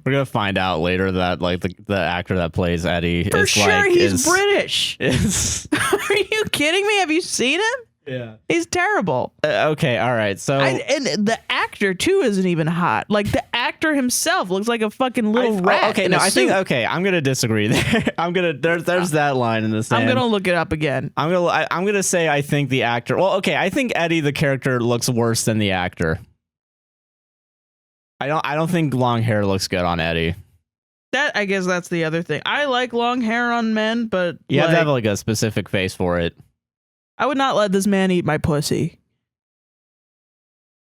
We're gonna find out later that the actor that plays Eddie for sure he's British. Are you kidding me? Have you seen him? Yeah, he's terrible. Okay, all right. So and the actor too isn't even hot. Like the actor himself looks like a fucking little rat. Okay, no, I think I'm gonna disagree there. There's that line in the sand. I'm gonna look it up again. I'm gonna say I think the actor. Well, okay, I think Eddie the character looks worse than the actor. I don't think long hair looks good on Eddie. I guess that's the other thing. I like long hair on men, but you have to have a specific face for it. I would not let this man eat my pussy.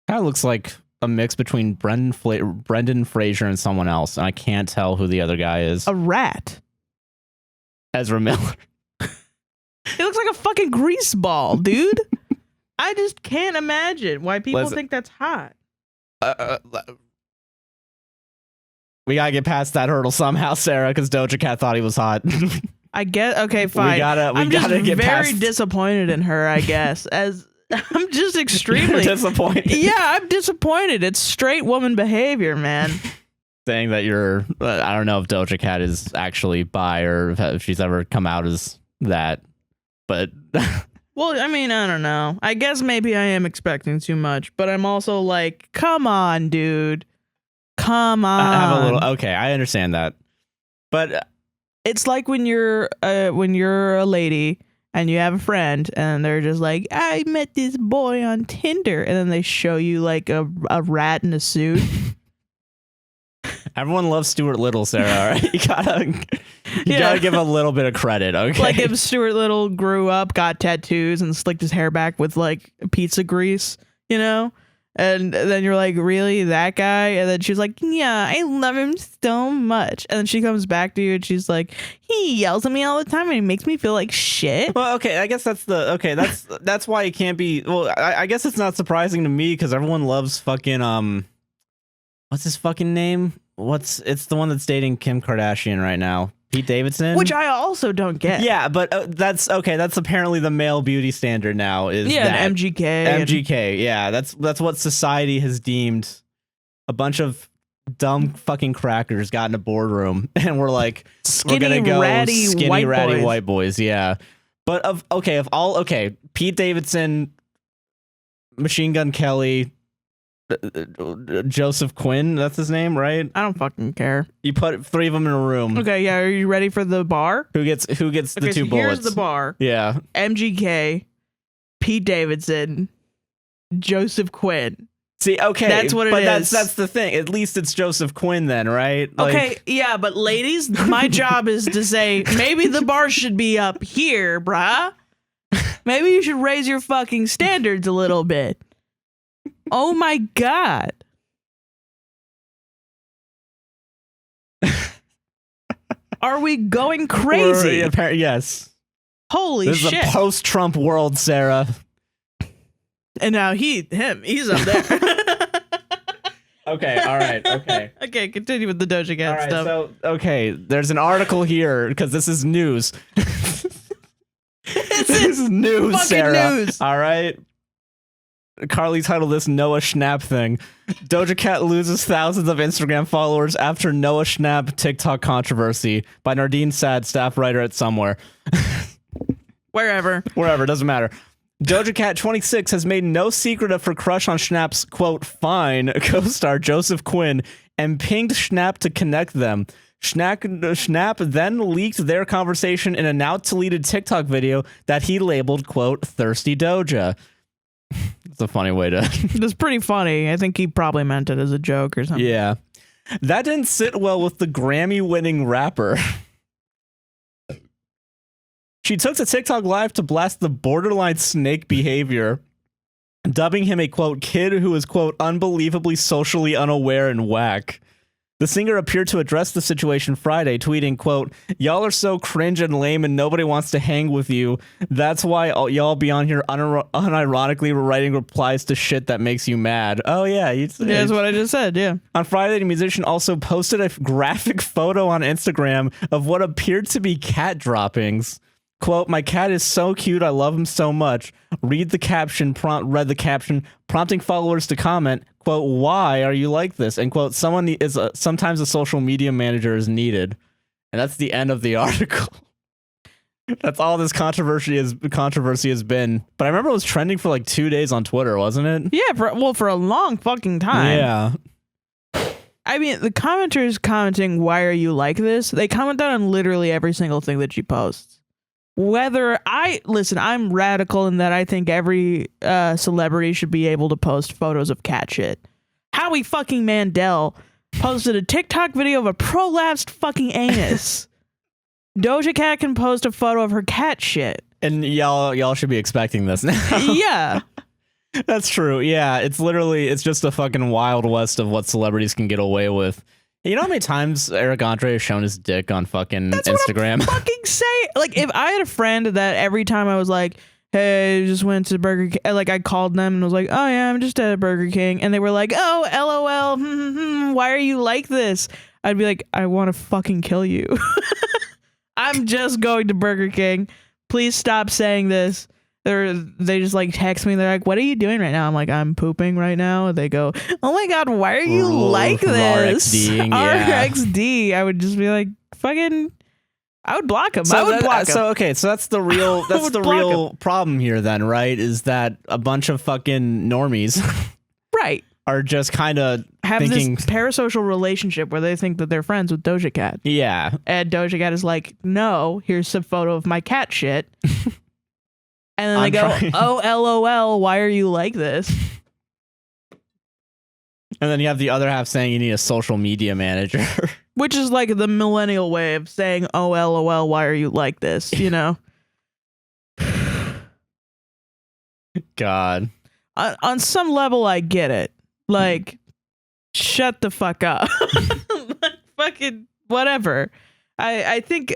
Kind of looks like a mix between Brendan Fraser and someone else, and I can't tell who the other guy is. A rat. Ezra Miller. He looks like a fucking grease ball, dude. I just can't imagine why people think that's hot. We gotta get past that hurdle somehow, Sarah, because Doja Cat thought he was hot. I get okay, fine. I'm just very disappointed in her. I guess as I'm just extremely disappointed. Yeah, I'm disappointed. It's straight woman behavior, man. Saying that you're, I don't know if Doja Cat is actually bi or if she's ever come out as that, but. Well, I mean, I don't know. I guess maybe I am expecting too much, but I'm also like, come on, dude. Come on. Okay, I understand that, but. It's like when you're a lady and you have a friend and they're just like, I met this boy on Tinder, and then they show you like a rat in a suit. Everyone loves Stuart Little, Sarah. All right? You gotta give a little bit of credit, okay? Like if Stuart Little grew up, got tattoos, and slicked his hair back with like pizza grease, you know? And then you're like, really, that guy? And then she's like, yeah, I love him so much. And then she comes back to you and she's like, he yells at me all the time and he makes me feel like shit. Well, okay, I guess that's why it can't be. Well, I guess it's not surprising to me because everyone loves fucking what's his fucking name? It's the one that's dating Kim Kardashian right now. Pete Davidson, which I also don't get. Yeah, but that's okay. That's apparently the male beauty standard now. Is MGK. MGK. Yeah, that's what society has deemed a bunch of dumb fucking crackers got in a boardroom, and we're like, we're gonna go ratty white boys. Yeah, but Pete Davidson, Machine Gun Kelly. Joseph Quinn, that's his name, right? I don't fucking care. You put 3 of them in a room. Okay, yeah. Are you ready for the bar? Who gets the 2 bullets? Here's the bar. Yeah. MGK, Pete Davidson, Joseph Quinn. See, okay, that's what it is. But that's the thing. At least it's Joseph Quinn then, right? Okay, yeah, but ladies, my job is to say maybe the bar should be up here, bruh. Maybe you should raise your fucking standards a little bit. Oh my God. Are we going crazy? Yes. Holy shit. This is a post-Trump world, Sarah. And now he's up there. Okay, all right, okay. Okay, continue with the Doja Cat all right, stuff. So, okay, there's an article here, because this is news. This is news, Sarah. News. All right? Carly titled this Noah Schnapp thing. Doja Cat loses thousands of Instagram followers after Noah Schnapp TikTok controversy by Nardine Sad, staff writer at Somewhere. Wherever, doesn't matter. Doja Cat 26 has made no secret of her crush on Schnapp's, quote, fine co-star Joseph Quinn and pinged Schnapp to connect them. Schnapp then leaked their conversation in a now-deleted TikTok video that he labeled, quote, thirsty Doja. It's a funny way to... It's pretty funny. I think he probably meant it as a joke or something. Yeah. That didn't sit well with the Grammy-winning rapper. She took to TikTok Live to blast the borderline snake behavior, dubbing him a, quote, kid who is, quote, unbelievably socially unaware and whack. The singer appeared to address the situation Friday, tweeting, quote, y'all are so cringe and lame and nobody wants to hang with you. That's why y'all be on here unironically writing replies to shit that makes you mad. Oh, yeah. That's what I just said, yeah. On Friday, the musician also posted a graphic photo on Instagram of what appeared to be cat droppings. Quote, my cat is so cute. I love him so much. Read the caption, prompting followers to comment, quote, why are you like this? And quote, sometimes a social media manager is needed. And that's the end of the article. That's all this controversy has been. But I remember it was trending for like 2 days on Twitter, wasn't it? Yeah, for a long fucking time. Yeah. I mean, the commenters commenting, why are you like this? They comment on literally every single thing that she posts. I'm radical in that I think every celebrity should be able to post photos of cat shit. Howie fucking Mandel posted a TikTok video of a prolapsed fucking anus. Doja Cat can post a photo of her cat shit. And y'all should be expecting this now. Yeah. That's true. Yeah, it's just a fucking wild west of what celebrities can get away with. You know how many times Eric Andre has shown his dick on fucking Instagram? What I'm fucking say. Like, if I had a friend that every time I was like, hey, I just went to Burger King, like I called them and was like, oh yeah, I'm just at Burger King, and they were like, oh, LOL, why are you like this? I'd be like, I want to fucking kill you. I'm just going to Burger King. Please stop saying this. They just like text me. They're like, what are you doing right now? I'm like, I'm pooping right now. They go, oh my God, why are you like this? RXD. I would just be like, fucking, I would block him. I would block him. So, okay. So that's the real problem here then, right? Is that a bunch of fucking normies. Right. Are just kind of thinking this parasocial relationship where they think that they're friends with Doja Cat. Yeah. And Doja Cat is like, no, here's a photo of my cat shit. And then they go, oh, LOL, why are you like this? And then you have the other half saying you need a social media manager. Which is like the millennial way of saying, oh, LOL, why are you like this? You know? God. On some level, I get it. Like, shut the fuck up. Fucking whatever. I think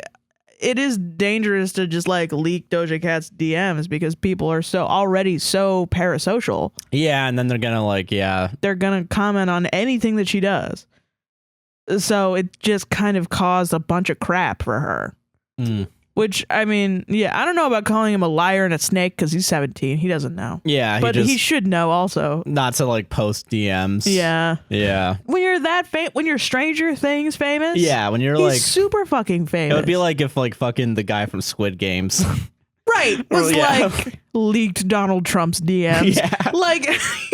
it is dangerous to just like leak Doja Cat's DMs because people are already so parasocial. Yeah, and then they're gonna they're gonna comment on anything that she does. So it just kind of caused a bunch of crap for her. Which, I mean, yeah, I don't know about calling him a liar and a snake because he's 17. He doesn't know. Yeah, but he should know also. Not to like post DMs. Yeah. Yeah. When you're when you're Stranger Things famous. Yeah, when you're he's like super fucking famous. It would be like if like fucking the guy from Squid Games. Right. Was like leaked Donald Trump's DMs. Yeah. Like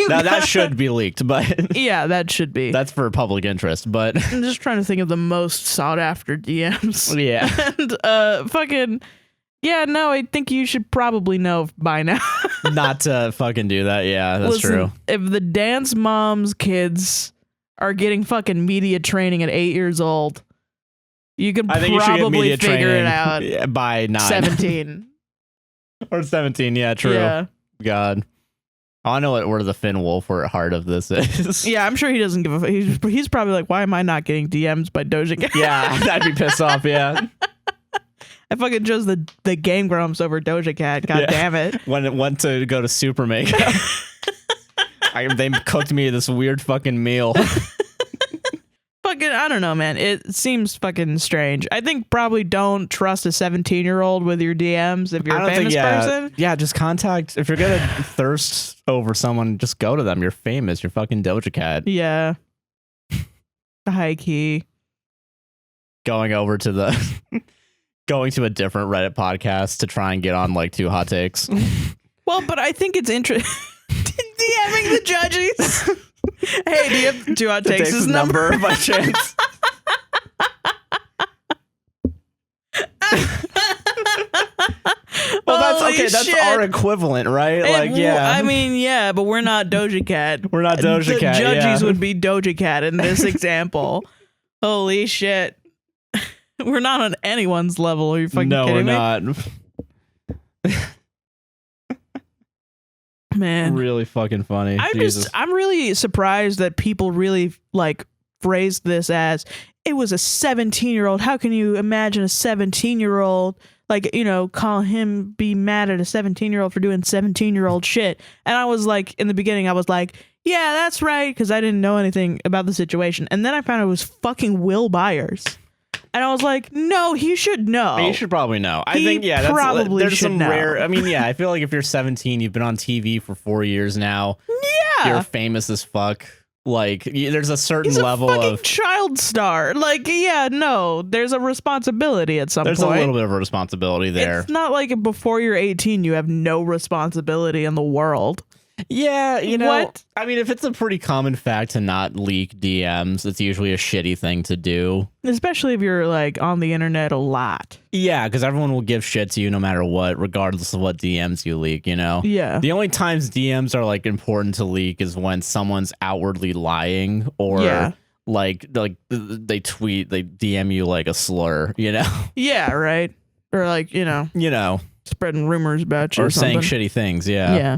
now that should be leaked, but yeah, that should be. That's for public interest, but I'm just trying to think of the most sought after DMs. Yeah. And fucking yeah, no, I think you should probably know by now. Not to fucking do that. Yeah, that's true. If the dance mom's kids are getting fucking media training at 8 years old, you can probably figure it out by 9. 17. Or 17, yeah, true. Yeah. God. I know where the Finn Wolfhard heart of this is. Yeah, I'm sure he doesn't give a fuck. He's probably like, why am I not getting DMs by Doja Cat? Yeah, I'd be pissed off, yeah. I fucking chose the Game Grumps over Doja Cat. God damn it. When it went to go to Super Makeup, they cooked me this weird fucking meal. Fucking, I don't know, man. It seems fucking strange. I think probably don't trust a 17-year-old with your DMs if you're a famous person. Yeah, just contact. If you're gonna thirst over someone, just go to them. You're famous. You're fucking Doja Cat. Yeah. High key. Going to a different Reddit podcast to try and get on like 2 hot takes. Well, but I think it's interesting. DMing the judges. Hey, do you have 2 hot takes his number by chance? Well, that's okay. That's our equivalent, right? Like, yeah. I mean, yeah, but we're not Doja Cat. We're not Doja Cat. The judges would be Doja Cat in this example. Holy shit. We're not on anyone's level. Are you fucking kidding me? No, we're not. Man, really fucking funny. I'm really surprised that people really like phrased this as it was a 17-year-old. How can you imagine a 17-year-old like, you know, call him be mad at a 17-year-old for doing 17-year-old shit? And I was like, in the beginning, I was like, yeah, that's right, because I didn't know anything about the situation. And then I found it was fucking Will Byers. And I was like, no, he should know. He should probably know. I think, yeah, there's some know. rare. I mean, yeah, I feel like if you're 17, you've been on TV for 4 years now. Yeah. You're famous as fuck. Like, there's a certain He's a level fucking of child star. Like, yeah, no, there's a responsibility at some point. There's a little bit of a responsibility there. It's not like before you're 18, you have no responsibility in the world. Yeah, you know, what? I mean, if it's a pretty common fact to not leak DMs, it's usually a shitty thing to do. Especially if you're like on the internet a lot. Yeah, because everyone will give shit to you no matter what, regardless of what DMs you leak, you know? Yeah. The only times DMs are like important to leak is when someone's outwardly lying or like they DM you like a slur, you know? Yeah, right. Or like, you know, spreading rumors about you or saying shitty things. Yeah. Yeah.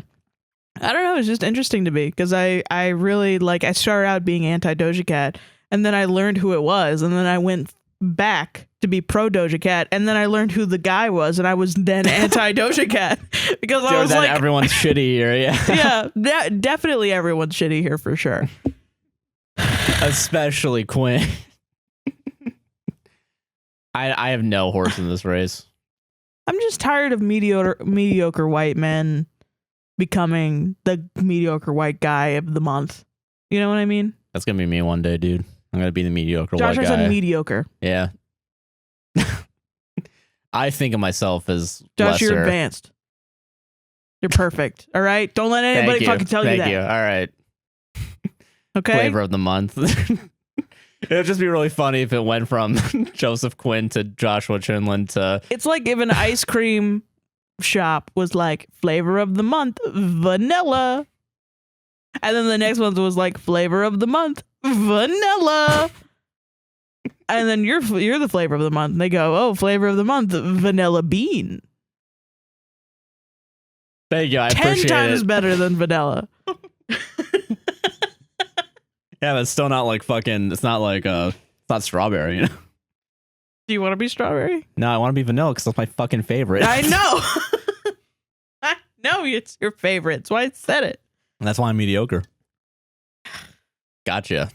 I don't know. It's just interesting to me because I really like I started out being anti Doja Cat and then I learned who it was and then I went back to be pro Doja Cat and then I learned who the guy was and I was then anti Doja Cat because I was like everyone's shitty here. Yeah. Yeah, definitely everyone's shitty here for sure. Especially Quinn. I have no horse in this race. I'm just tired of mediocre white men becoming the mediocre white guy of the month. You know what I mean? That's gonna be me one day, dude. I'm gonna be the mediocre white guy. Josh said mediocre. Yeah. I think of myself as Josh, lesser. you're advanced. You're perfect. All right? Don't let anybody fucking tell you that. Thank you. All right. Okay. Flavor of the month. It would just be really funny if it went from Joseph Quinn to Joshua Chinlund to... It's like if an ice cream shop was like flavor of the month, vanilla. And then the next one was like flavor of the month, vanilla. And then you're the flavor of the month. And they go, oh, flavor of the month, vanilla bean. Thank you. I 10 appreciate times it. better than vanilla. Yeah, but it's still not like fucking. It's not like it's not strawberry. You know? Do you want to be strawberry? No, I want to be vanilla because that's my fucking favorite. I know. I know it's your favorite. That's why I said it. That's why I'm mediocre. Gotcha.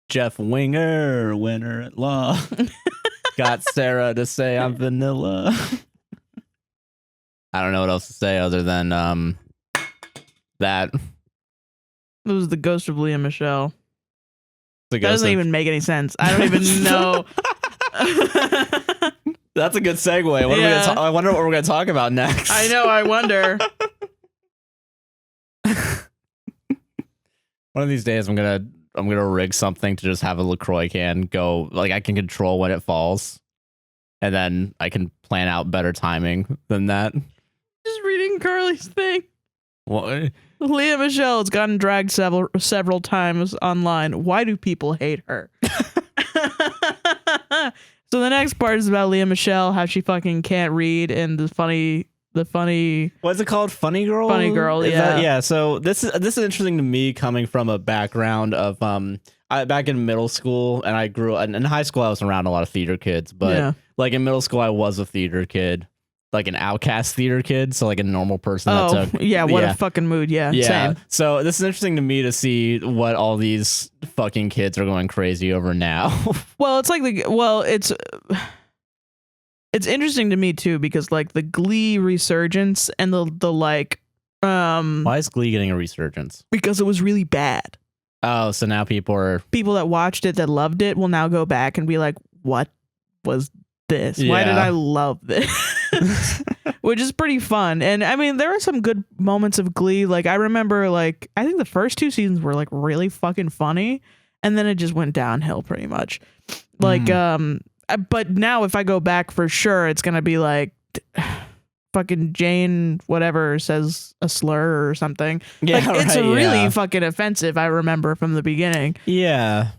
Jeff Winger, winner at law. Got Sarah to say I'm vanilla. I don't know what else to say other than that. It was the ghost of Leah Michele. That doesn't even make any sense. I don't even know. That's a good segue. What are we gonna I wonder what we're going to talk about next. I know. I wonder. One of these days, I'm gonna rig something to just have a LaCroix can go. Like I can control when it falls, and then I can plan out better timing than that. Just reading Carly's thing. What? Leah Michele has gotten dragged several times online. Why do people hate her? So the next part is about Leah Michele, how she fucking can't read, and the funny. What's it called? Funny girl. Funny girl. Yeah. So this is interesting to me, coming from a background of back in middle school, and I grew in high school. I was around a lot of theater kids, but like in middle school, I was a theater kid. Like an outcast theater kid, so like a normal person. What a fucking mood. Yeah, same. So this is interesting to me to see what all these fucking kids are going crazy over now. Well, it's like it's interesting to me too, because like the Glee resurgence and the like. Why is Glee getting a resurgence? Because it was really bad. Oh, so now people that watched it, that loved it, will now go back and be like, "What was this? Why did I love this?" Which is pretty fun. And I mean, there are some good moments of Glee. Like I remember, like I think the first 2 seasons were like really fucking funny, and then it just went downhill pretty much. Like but now if I go back, for sure it's gonna be like fucking Jane whatever says a slur or something. Yeah, like, it's really fucking offensive. I remember from the beginning. Yeah.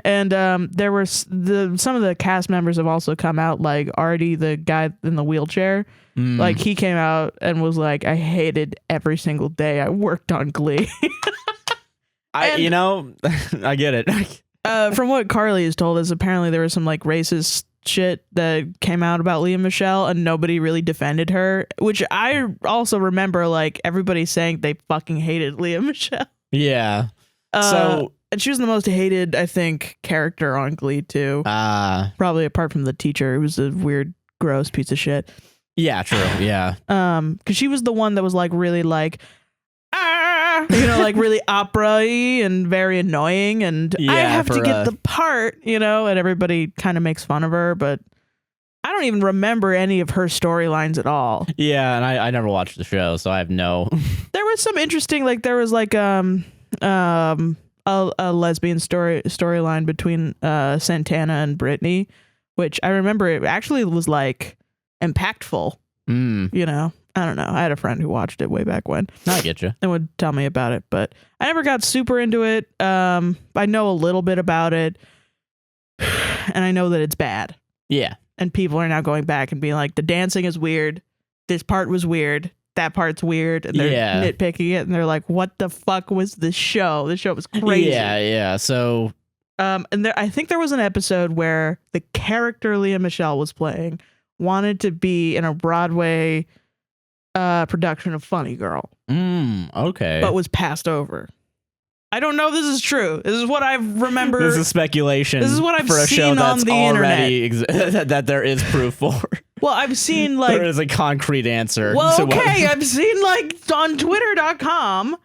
And there were some of the cast members have also come out, like Artie, the guy in the wheelchair. Like he came out and was like, I hated every single day I worked on Glee. I get it. From what Carly has told us, apparently there was some like racist shit that came out about Leah Michele, and nobody really defended her, which I also remember like everybody saying they fucking hated Leah Michele. Yeah. And she was the most hated, I think, character on Glee too. Probably apart from the teacher, who was a weird, gross piece of shit. Yeah, true. Yeah. Because she was the one that was like really like, like really opera-y and very annoying, and I have to get the part, and everybody kind of makes fun of her, but I don't even remember any of her storylines at all. Yeah, and I never watched the show, so I have no. There was some interesting, like there was like a lesbian storyline between Santana and Brittany, which I remember it actually was like impactful. I don't know. I had a friend who watched it way back when. I get you. And would tell me about it, but I never got super into it. I know a little bit about it, and I know that it's bad. Yeah. And people are now going back and being like, the dancing is weird. This part was weird. That part's weird. And they're nitpicking it, and they're like, what the fuck was this show? This show was crazy. Yeah. So and I think there was an episode where the character Leah Michele was playing wanted to be in a Broadway production of Funny Girl. Okay. But was passed over. I don't know if this is true. This is what I remember. This is speculation. This is what I've for a seen show that's on the already internet. That there is proof for. Well, I've seen like there is a concrete answer. Well, okay, I've seen like on Twitter.com.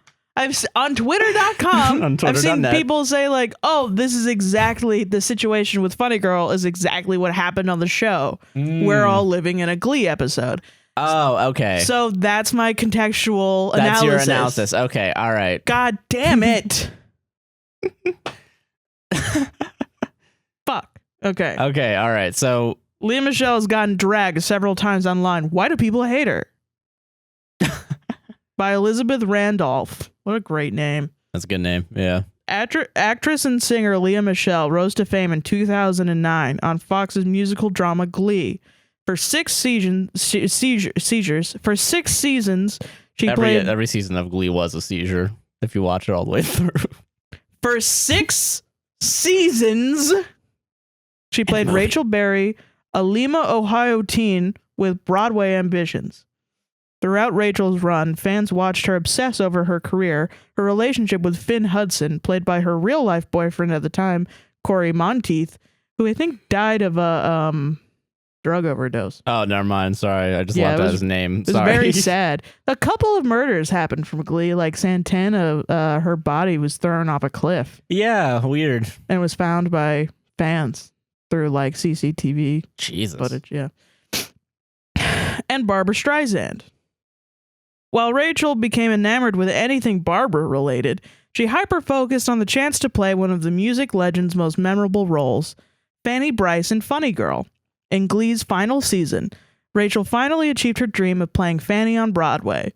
On Twitter.com. I've seen people say like, "Oh, this is exactly the situation with Funny Girl is exactly what happened on the show. We're all living in a Glee episode." Oh, okay. So that's my contextual analysis. That's your analysis. Okay, all right. God damn it. Fuck. Okay. Okay, all right. So Leah Michele has gotten dragged several times online. Why do people hate her? by Elizabeth Randolph. What a great name. That's a good name. Yeah. Actress and singer Lea Michele rose to fame in 2009 on Fox's musical drama Glee. For 6 seasons, she played... Every season of Glee was a seizure, if you watch it all the way through. For 6 seasons, she played Rachel Berry, a Lima, Ohio teen with Broadway ambitions. Throughout Rachel's run, fans watched her obsess over her career, her relationship with Finn Hudson, played by her real-life boyfriend at the time, Corey Monteith, who I think died of a drug overdose. Oh, never mind. Sorry. I just left out his name. It was very sad. A couple of murders happened from Glee, like Santana, her body was thrown off a cliff. Yeah, weird. And was found by fans through like CCTV footage. Yeah. And Barbra Streisand. While Rachel became enamored with anything Barbra related, she hyper-focused on the chance to play one of the music legend's most memorable roles, Fanny Brice in Funny Girl. In Glee's final season, Rachel finally achieved her dream of playing Fanny on Broadway.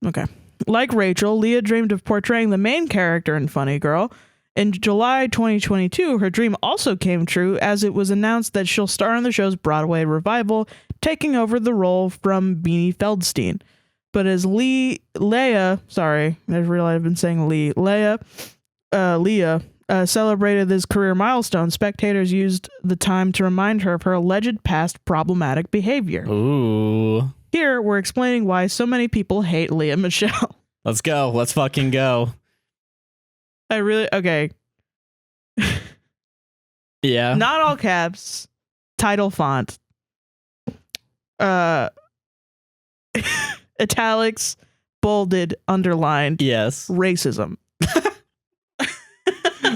Okay. Like Rachel, Lea dreamed of portraying the main character in Funny Girl. In July 2022, her dream also came true as it was announced that she'll star in the show's Broadway revival, taking over the role from Beanie Feldstein. But as Leah celebrated this career milestone, spectators used the time to remind her of her alleged past problematic behavior. Ooh. Here, we're explaining why so many people hate Lea Michele. Let's go. Let's fucking go. Okay. Yeah. Not all caps. Title font. Italics, bolded, underlined. Yes. Racism.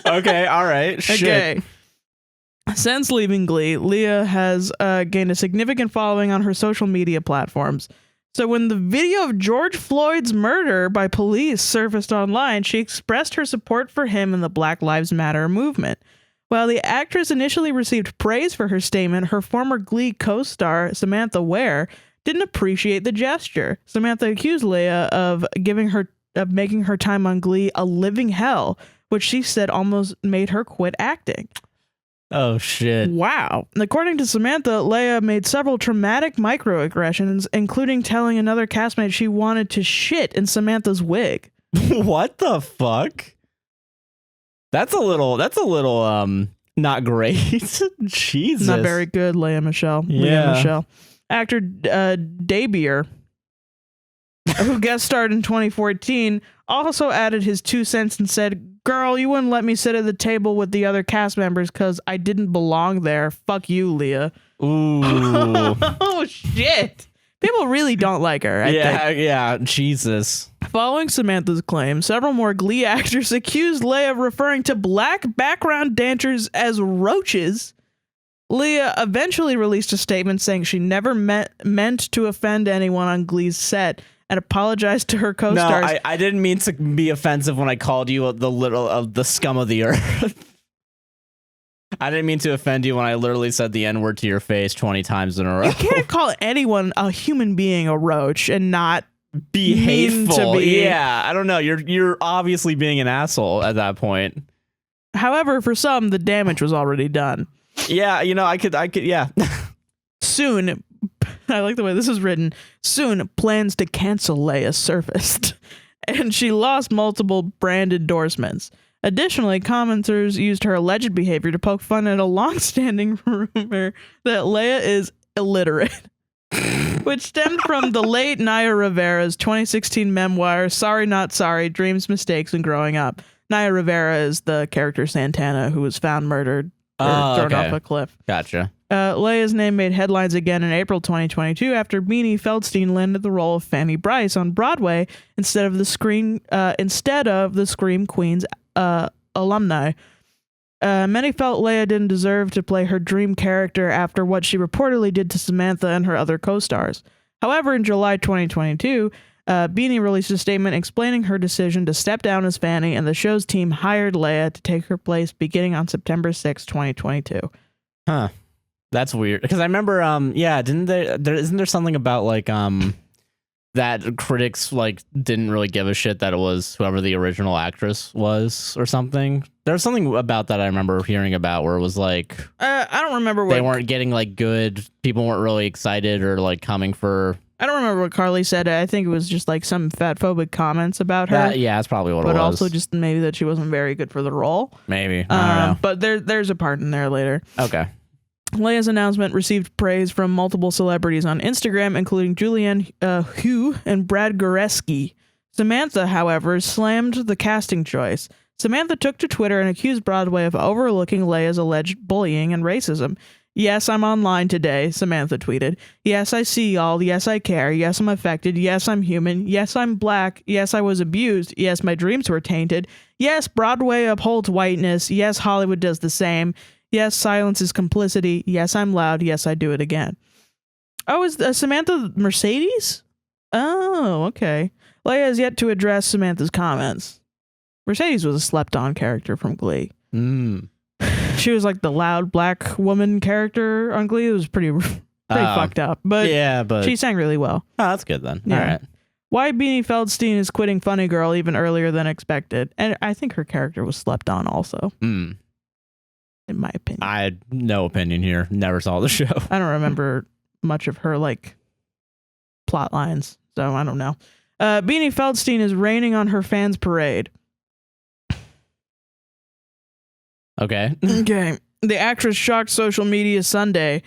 Okay, all right. Shit. Okay. Since leaving Glee, Lea has gained a significant following on her social media platforms. So when the video of George Floyd's murder by police surfaced online, she expressed her support for him and the Black Lives Matter movement. While the actress initially received praise for her statement, her former Glee co-star, Samantha Ware, didn't appreciate the gesture. Samantha accused Lea of making her time on Glee a living hell, which she said almost made her quit acting. Oh, shit. Wow. According to Samantha, Lea made several traumatic microaggressions, including telling another castmate she wanted to shit in Samantha's wig. What the fuck? That's a little not great. Jesus. Not very good, Lea Michele. Yeah. Lea Michele. Actor Dabier, who guest starred in 2014, also added his 2 cents and said, "Girl, you wouldn't let me sit at the table with the other cast members because I didn't belong there. Fuck you, Lea." Ooh. Oh, shit. People really don't like her. I think. Yeah. Jesus. Following Samantha's claim, several more Glee actors accused Lea of referring to black background dancers as roaches. Lea eventually released a statement saying she never meant to offend anyone on Glee's set and apologized to her co-stars. No, I didn't mean to be offensive when I called you the scum of the earth. I didn't mean to offend you when I literally said the N-word to your face 20 times in a row. You can't call anyone, a human being, a roach and not be hateful. To be. Yeah, I don't know. You're obviously being an asshole at that point. However, for some, the damage was already done. Yeah, I could, yeah. Soon, I like the way this is written, soon plans to cancel Lea surfaced, and she lost multiple brand endorsements. Additionally, commenters used her alleged behavior to poke fun at a long-standing rumor that Lea is illiterate, which stemmed from the late Naya Rivera's 2016 memoir, Sorry Not Sorry, Dreams, Mistakes, and Growing Up. Naya Rivera is the character Santana who was found murdered or thrown off a cliff. Gotcha. Lea's name made headlines again in April 2022 after Beanie Feldstein landed the role of Fanny Brice on Broadway instead of the Scream Queens alumni. Many felt Lea didn't deserve to play her dream character after what she reportedly did to Samantha and her other co-stars. However, in July 2022, Beanie released a statement explaining her decision to step down as Fanny, and the show's team hired Lea to take her place beginning on September 6, 2022. Huh. That's weird. Because I remember, isn't there something about like, that critics like didn't really give a shit that it was whoever the original actress was or something. There's something about that I remember hearing about where it was like I don't remember what they weren't getting like good. People weren't really excited or like coming for. I don't remember what Carly said. I think it was just like some fatphobic comments about her. Yeah, that's probably what it was. But also just maybe that she wasn't very good for the role. Maybe. I don't know. But there's a part in there later. Okay. Leia's announcement received praise from multiple celebrities on Instagram, including Julianne Hough and Brad Goreski. Samantha, however, slammed the casting choice. Samantha took to Twitter and accused Broadway of overlooking Leia's alleged bullying and racism. Yes, I'm online today, Samantha tweeted. Yes, I see y'all. Yes, I care. Yes, I'm affected. Yes, I'm human. Yes, I'm black. Yes, I was abused. Yes, my dreams were tainted. Yes, Broadway upholds whiteness. Yes, Hollywood does the same. Yes, silence is complicity. Yes, I'm loud. Yes, I do it again. Oh, is Samantha Mercedes? Oh, okay. Leia has yet to address Samantha's comments. Mercedes was a slept-on character from Glee. She was like the loud black woman character on Glee. It was pretty fucked up. But yeah, but she sang really well. Oh, that's good then. Yeah. All right. Why Beanie Feldstein is quitting Funny Girl even earlier than expected. And I think her character was slept on also. In my opinion. I had no opinion here. Never saw the show. I don't remember much of her like plot lines, so I don't know. Beanie Feldstein is raining on her fans' parade. Okay. Okay. The actress shocked social media Sunday.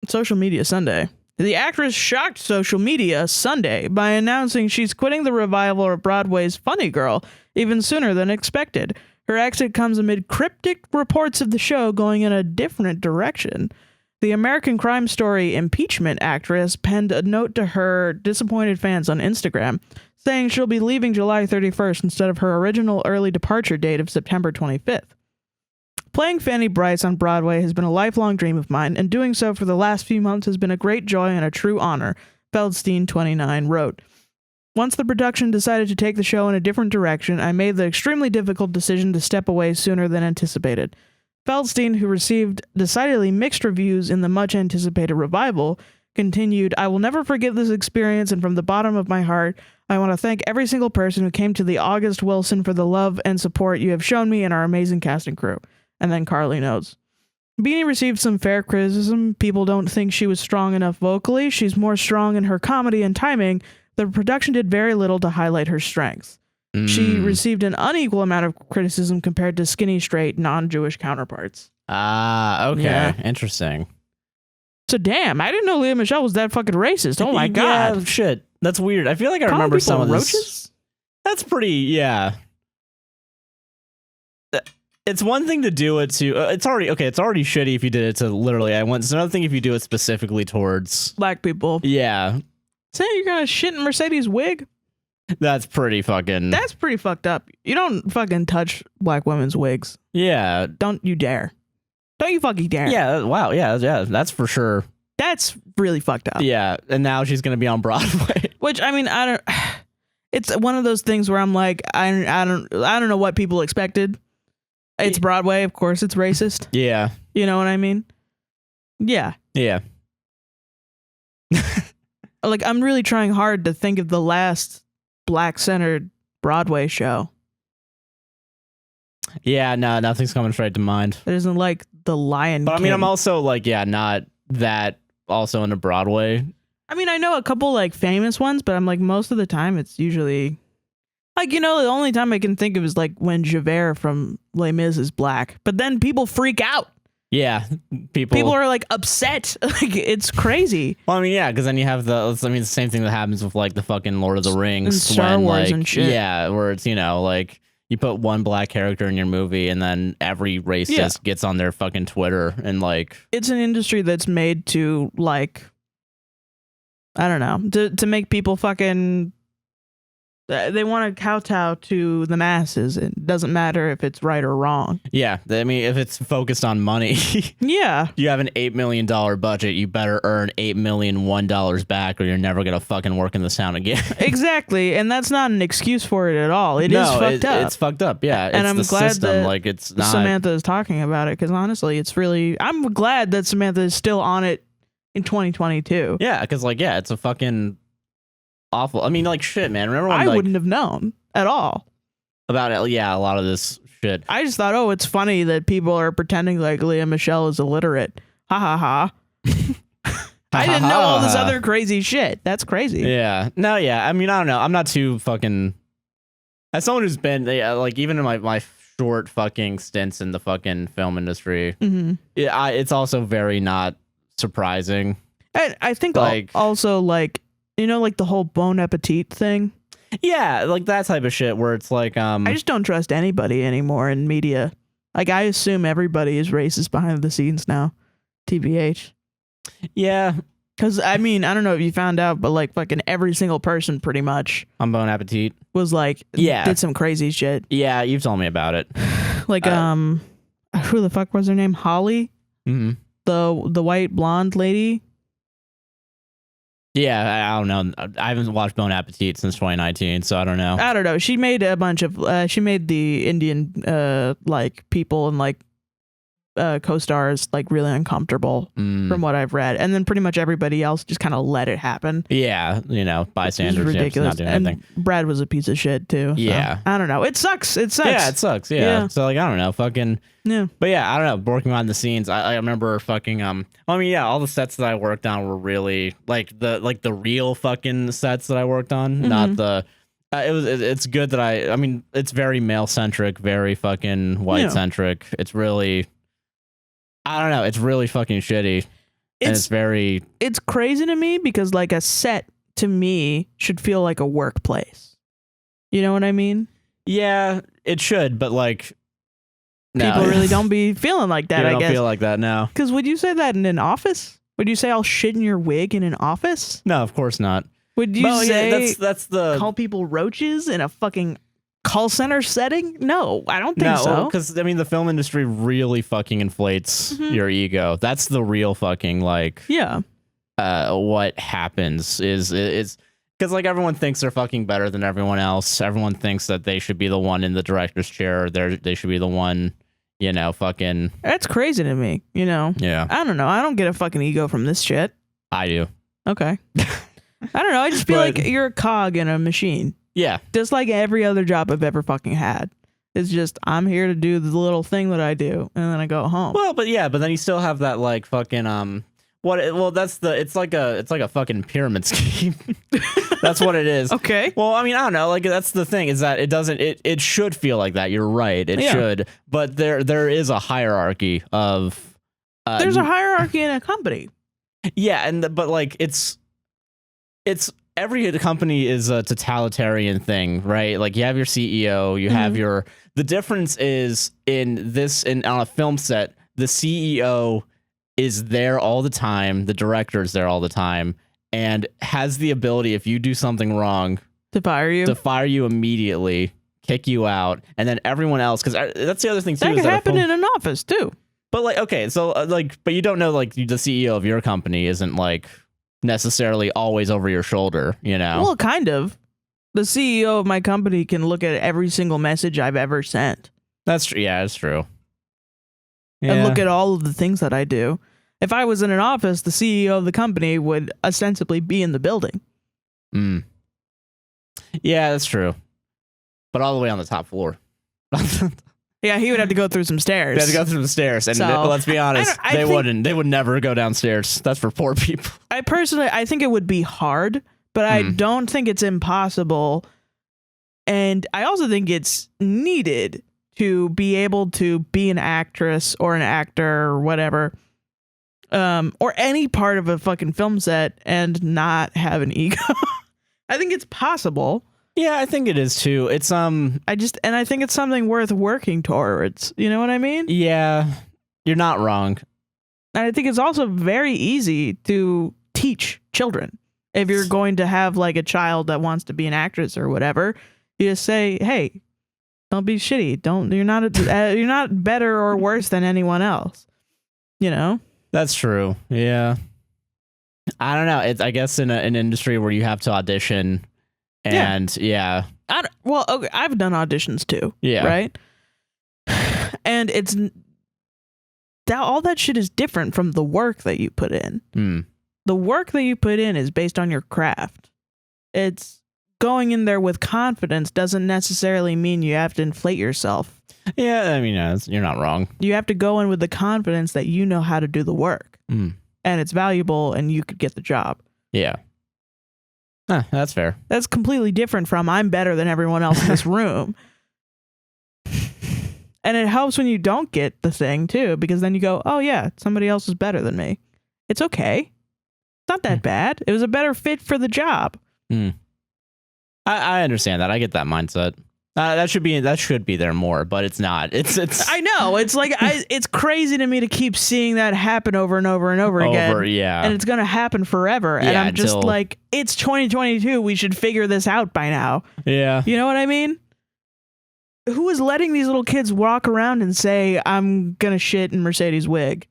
The actress shocked social media Sunday by announcing she's quitting the revival of Broadway's Funny Girl even sooner than expected. Her exit comes amid cryptic reports of the show going in a different direction. The American Crime Story impeachment actress penned a note to her disappointed fans on Instagram, saying she'll be leaving July 31st instead of her original early departure date of September 25th. Playing Fanny Brice on Broadway has been a lifelong dream of mine, and doing so for the last few months has been a great joy and a true honor, Feldstein, 29, wrote. Once the production decided to take the show in a different direction, I made the extremely difficult decision to step away sooner than anticipated. Feldstein, who received decidedly mixed reviews in the much-anticipated revival, continued, I will never forget this experience, and from the bottom of my heart, I want to thank every single person who came to the August Wilson for the love and support you have shown me and our amazing cast and crew. And then Carly notes. Beanie received some fair criticism. People don't think she was strong enough vocally. She's more strong in her comedy and timing. The production did very little to highlight her strengths. She received an unequal amount of criticism compared to skinny, straight, non-Jewish counterparts. Okay. Yeah. Interesting. So damn, I didn't know Lea Michele was that fucking racist. Oh my god. Yeah, shit. That's weird. I feel like I remember some of this. Roaches? That's pretty, yeah. It's one thing to do it to, it's already shitty if you did it to literally, it's another thing if you do it specifically towards black people. Yeah. Saying you're gonna shit in Mercedes' wig? That's pretty fucked up. You don't fucking touch black women's wigs. Yeah. Don't you dare. Don't you fucking dare. Yeah, wow, yeah, that's for sure. That's really fucked up. Yeah, and now she's gonna be on Broadway. Which, I mean, it's one of those things where I'm like, I don't know what people expected. It's Broadway, of course it's racist. Yeah. You know what I mean? Yeah. Yeah. Like, I'm really trying hard to think of the last black-centered Broadway show. Yeah, no, nothing's coming straight to mind. It isn't like The Lion King. But I mean, I'm also like, yeah, not that also into Broadway. I mean, I know a couple like famous ones, but I'm like, most of the time it's usually... Like, you know, the only time I can think of is like when Javert from Les Mis is black. But then people freak out. Yeah, people are like upset. Like, it's crazy. Well, I mean, yeah, because then you have the same thing that happens with like the fucking Lord of the Rings and Star Wars and shit. Yeah, where it's, you know, like you put one black character in your movie and then every racist gets on their fucking Twitter and like. It's an industry that's made to like, I don't know, to make people fucking. They want to kowtow to the masses. It doesn't matter if it's right or wrong. Yeah, I mean, if it's focused on money. Yeah. You have an $8 million budget, you better earn $8 million $1 back or you're never going to fucking work in this town again. Exactly, and that's not an excuse for it at all. It is fucked up. It's fucked up, yeah. And I'm glad that like, it's not... Samantha is talking about it, because honestly, it's really... I'm glad that Samantha is still on it in 2022. Yeah, because like, yeah, it's a fucking... awful. I mean, like, shit, man. Remember when I like, wouldn't have known at all. about it? Yeah, a lot of this shit. I just thought, oh, it's funny that people are pretending like Leah Michele is illiterate. Ha ha ha. I didn't know all this other crazy shit. That's crazy. Yeah. No, yeah. I mean, I don't know. I'm not too fucking... As someone who's been, like, even in my short fucking stints in the fucking film industry, it's also very not surprising. I think Like- also, like, you know, like the whole Bon Appetit thing. Yeah, like that type of shit where it's like... I just don't trust anybody anymore in media. Like, I assume everybody is racist behind the scenes now. TBH. Yeah. Because, I mean, I don't know if you found out, but, like, fucking every single person pretty much I'm Bon Appetit. was, like, Yeah. did some crazy shit. Yeah, you've told me about it. Like, who the fuck was her name? Holly? Mm-hmm. The white blonde lady? Yeah, I don't know. I haven't watched Bon Appetit since 2019, so I don't know. I don't know. She made a bunch of, she made the Indian, like, people and, like, co-stars, like, really uncomfortable from what I've read. And then pretty much everybody else just kind of let it happen. Yeah, you know, bystanders. It was ridiculous. Not doing anything. And Brad was a piece of shit, too. So, Yeah. I don't know. It sucks. It sucks. Yeah, it sucks. Yeah. Yeah. So, like, I don't know. Fucking... Yeah. But yeah, I don't know. Working behind the scenes, I remember fucking I mean, yeah, all the sets that I worked on were really like the real fucking sets that I worked on, not the. It's good that I mean, it's very male centric, very fucking white centric. It's really, I don't know. It's really fucking shitty. And it's very. It's crazy to me because like a set to me should feel like a workplace. You know what I mean? Yeah, it should, but like. No. People really don't be feeling like that, I guess. Don't feel like that, no. Because would you say that in an office? Would you say I'll shit in your wig in an office? No, of course not. Would you say that's the call people roaches in a fucking call center setting? No, I don't think so. Because I mean, the film industry really fucking inflates your ego. That's the real fucking like. Yeah. What happens is because like everyone thinks they're fucking better than everyone else. Everyone thinks that they should be the one in the director's chair. They should be the one. You know, fucking... That's crazy to me, you know? Yeah. I don't know. I don't get a fucking ego from this shit. I do. Okay. I don't know. I just feel like you're a cog in a machine. Yeah. Just like every other job I've ever fucking had. It's just, I'm here to do the little thing that I do, and then I go home. Well, but then you still have that, like, fucking, it's like a fucking pyramid scheme. That's what it is. Okay. Well, I mean, I don't know. Like, that's the thing is that it should feel like that. You're right. It should. But there is a hierarchy of. There's a hierarchy in a company. Yeah, but like it's every company is a totalitarian thing, right? Like you have your CEO, you have your. The difference is on a film set, the CEO is there all the time, the director's there all the time, and has the ability, if you do something wrong, to fire you immediately, kick you out, and then everyone else, because that's the other thing too. That could happen in an office too. But like, okay, so but you don't know, like the CEO of your company isn't like necessarily always over your shoulder, you know? Well, kind of. The CEO of my company can look at every single message I've ever sent. That's true. Yeah, that's true. And look at all of the things that I do. If I was in an office, the CEO of the company would ostensibly be in the building. Yeah, that's true. But all the way on the top floor. Yeah, he would have to go through some stairs. He had to go through the stairs. And let's be honest, they wouldn't. They would never go downstairs. That's for poor people. I think it would be hard, but I don't think it's impossible. And I also think it's needed to be able to be an actress or an actor or whatever, or any part of a fucking film set and not have an ego. I think it's possible. Yeah, I think it is too. It's I think it's something worth working towards. You know what I mean? Yeah, you're not wrong. And I think it's also very easy to teach children. If you're going to have like a child that wants to be an actress or whatever, you just say, "Hey, don't be shitty. You're not better or worse than anyone else." You know? That's true. Yeah. I don't know. It's I guess in an industry where you have to audition. And okay, I've done auditions too. Yeah. Right. And it's all that shit is different from the work that you put in. The work that you put in is based on your craft. it's going in there with confidence doesn't necessarily mean you have to inflate yourself. Yeah, I mean, you're not wrong. You have to go in with the confidence that you know how to do the work. And it's valuable and you could get the job. Yeah. That's fair. That's completely different from I'm better than everyone else in this room. And it helps when you don't get the thing too, because then you go, oh yeah, somebody else is better than me. It's okay. It's not that bad. It was a better fit for the job. I understand that. I get that mindset. That should be there more, but it's not. It's. I know. It's like it's crazy to me to keep seeing that happen over and over and over again. Yeah. And it's gonna happen forever. And I'm just like, it's 2022. We should figure this out by now. Yeah. You know what I mean? Who is letting these little kids walk around and say, I'm gonna shit in Mercedes' wig?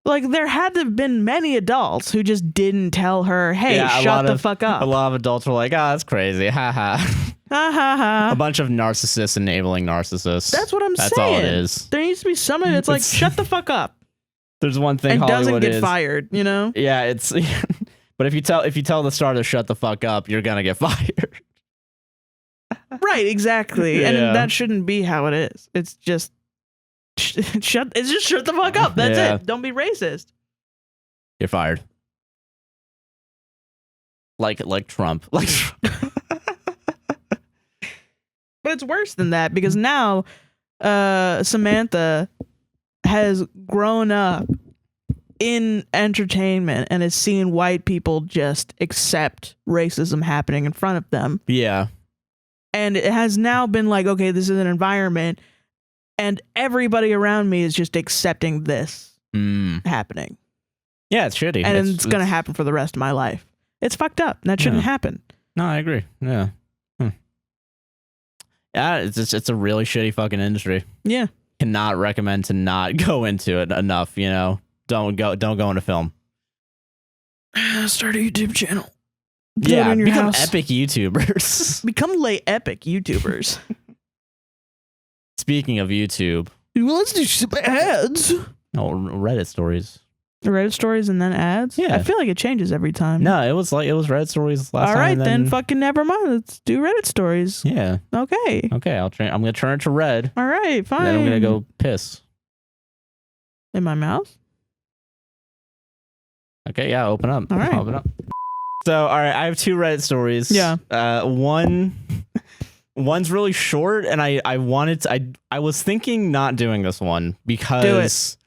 Like, there had to have been many adults who just didn't tell her, hey, shut the fuck up. A lot of adults were like, that's crazy. Ha ha. Ha ha ha. A bunch of narcissists enabling narcissists. That's what I'm saying. That's all it is. There needs to be somebody that's like, shut the fuck up. There's one thing and Hollywood doesn't get fired, you know? Yeah, it's... But if you tell the star to shut the fuck up, you're gonna get fired. Right, exactly. Yeah. And that shouldn't be how it is. It's just shut the fuck up. That's it. Don't be racist. You're fired. Like Trump. Like But it's worse than that because now Samantha has grown up in entertainment and has seen white people just accept racism happening in front of them. Yeah. And it has now been like, okay, this is an environment and everybody around me is just accepting this happening. Yeah, it's shitty. And it's going to happen for the rest of my life. It's fucked up. That shouldn't happen. No, I agree. Yeah. Yeah, it's a really shitty fucking industry. Yeah. Cannot recommend to not go into it enough, you know. Don't go into film. Start a YouTube channel. Yeah, become epic YouTubers. Become epic YouTubers. Speaking of YouTube. Well, let's do some ads. Oh, Reddit stories. Reddit stories and then ads? Yeah. I feel like it changes every time. No, it was Reddit stories last time. All right, then fucking never mind. Let's do Reddit stories. Yeah. Okay. Okay, I'm going to turn it to red. All right, fine. And then I'm going to go piss. In my mouth? Okay, yeah, open up. All right. Open up. So, all right, I have two Reddit stories. Yeah. One's really short, and I was thinking not doing this one because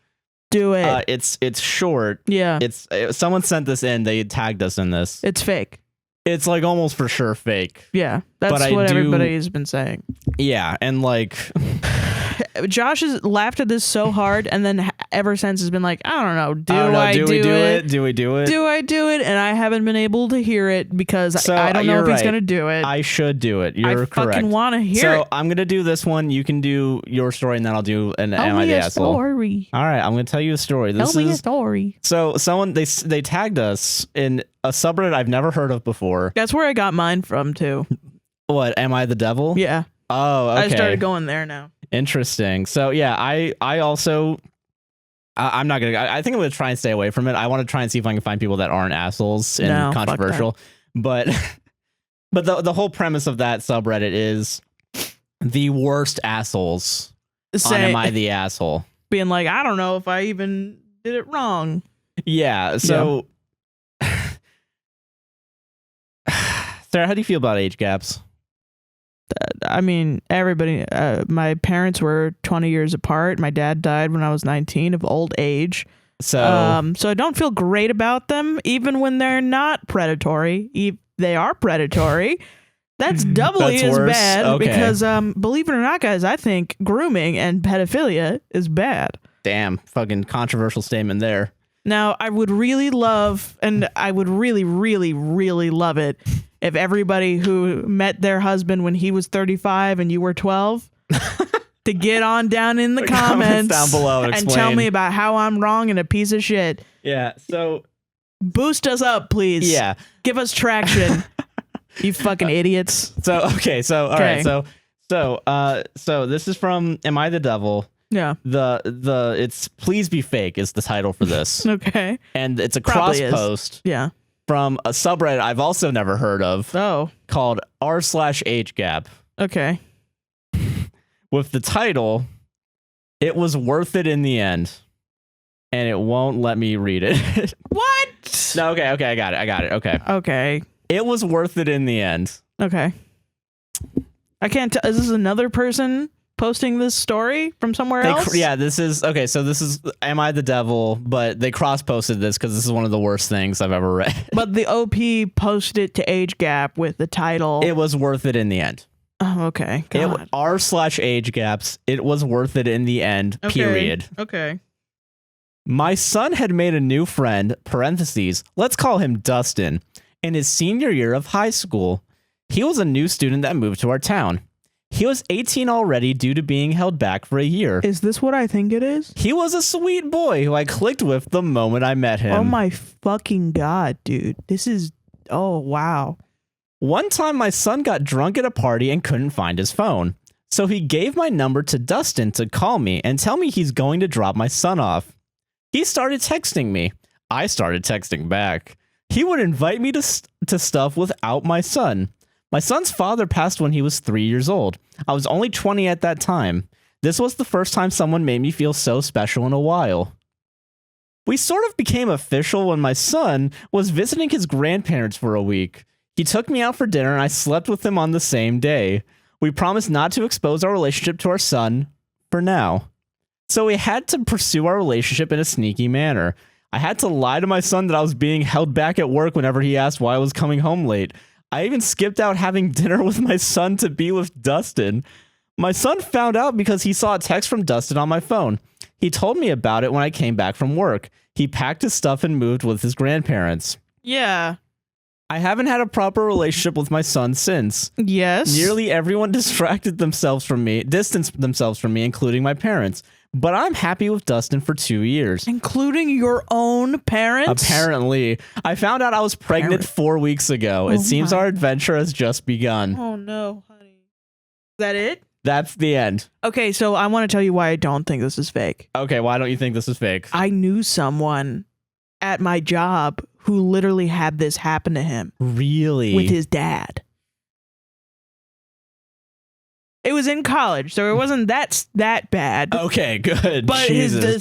Do it. It's short. Yeah. It's someone sent this in. They tagged us in this. It's fake. It's like almost for sure fake. Yeah, that's what everybody's been saying. Yeah, and like Josh has laughed at this so hard, and then ever since has been like, I don't know, do we do it? Do we do it? Do I do it? And I haven't been able to hear it because I don't know if he's gonna do it. I should do it. You're correct. I fucking want to hear it. So I'm gonna do this one. You can do your story, and then I'll do an Tell me a story. All right, I'm gonna tell you a story. Tell me a story. So someone they tagged us in a subreddit I've never heard of before. That's where I got mine from too. What? Am I the devil? Yeah. Oh, okay. I started going there now. Interesting. So yeah, I also I'm not gonna. I think I'm gonna try and stay away from it. I want to try and see if I can find people that aren't assholes and controversial. But the whole premise of that subreddit is the worst assholes. On Am I the Asshole? Being like, I don't know if I even did it wrong. Yeah. So, Sarah, how do you feel about age gaps? I mean, everybody, my parents were 20 years apart. My dad died when I was 19 of old age. So I don't feel great about them, even when they're not predatory. They are predatory. That's doubly as bad because, believe it or not, guys, I think grooming and pedophilia is bad. Damn, fucking controversial statement there. Now, I would really love, and I would really, really, really love it if everybody who met their husband when he was 35 and you were 12 to get on down in the comments down below and tell me about how I'm wrong and a piece of shit. Yeah, so boost us up, please. Yeah. Give us traction. You fucking idiots. So, okay, so all right, so this is from Am I the Devil? Yeah. It's Please Be Fake is the title for this. Okay. And it's a cross post. Yeah. from a subreddit I've also never heard of Oh, called r/age gap okay. with the title, "It was worth it in the end." And it won't let me read it. What? No, okay, I got it. Okay. Okay. It was worth it in the end. Okay. I can't tell. Is this another person posting this story from somewhere else? Yeah, this is okay. So this is Am I the Devil? But they cross-posted this because this is one of the worst things I've ever read. But the OP posted it to Age Gap with the title. It was worth it in the end. Oh, okay. God. R/age gaps. It was worth it in the end. Okay. Period. Okay. My son had made a new friend, parentheses, let's call him Dustin, in his senior year of high school. He was a new student that moved to our town. He was 18 already due to being held back for a year. Is this what I think it is? He was a sweet boy who I clicked with the moment I met him. Oh my fucking God, dude. This is, oh wow. One time my son got drunk at a party and couldn't find his phone. So he gave my number to Dustin to call me and tell me he's going to drop my son off. He started texting me. I started texting back. He would invite me to stuff without my son. My son's father passed when he was 3 years old. I was only 20 at that time. This was the first time someone made me feel so special in a while. We sort of became official when my son was visiting his grandparents for a week. He took me out for dinner and I slept with him on the same day. We promised not to expose our relationship to our son for now. So we had to pursue our relationship in a sneaky manner. I had to lie to my son that I was being held back at work whenever he asked why I was coming home late. I even skipped out having dinner with my son to be with Dustin. My son found out because he saw a text from Dustin on my phone. He told me about it when I came back from work. He packed his stuff and moved with his grandparents. Yeah. I haven't had a proper relationship with my son since. Yes. Nearly everyone distanced themselves from me, including my parents. But I'm happy with Dustin for 2 years. Including your own parents? Apparently. I found out I was pregnant 4 weeks ago. It seems our adventure has just begun. Oh no, honey. Is that it? That's the end. Okay, so I want to tell you why I don't think this is fake. Okay, why don't you think this is fake? I knew someone at my job who literally had this happen to him. Really? With his dad. It was in college, so it wasn't that bad. Okay, good. But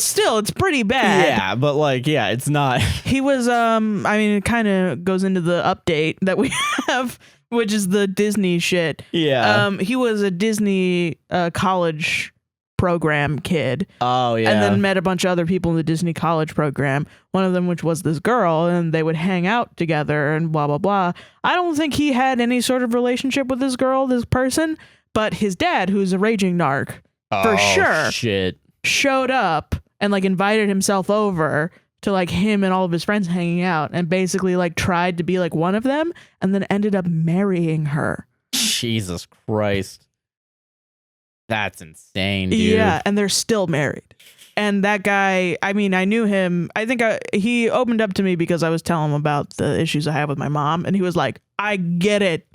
still, it's pretty bad. Yeah, but like, yeah, it's not. He was, I mean, it kind of goes into the update that we have, which is the Disney shit. Yeah. He was a Disney college program kid. Oh, yeah. And then met a bunch of other people in the Disney college program. One of them, which was this girl, and they would hang out together and blah, blah, blah. I don't think he had any sort of relationship with this girl, this person. But his dad, who's a raging narc, for sure, showed up and like invited himself over to like him and all of his friends hanging out and basically like tried to be like one of them and then ended up marrying her. Jesus Christ. That's insane, dude. Yeah, and they're still married. And that guy, I mean, I knew him. I think he opened up to me because I was telling him about the issues I have with my mom. And he was like, I get it.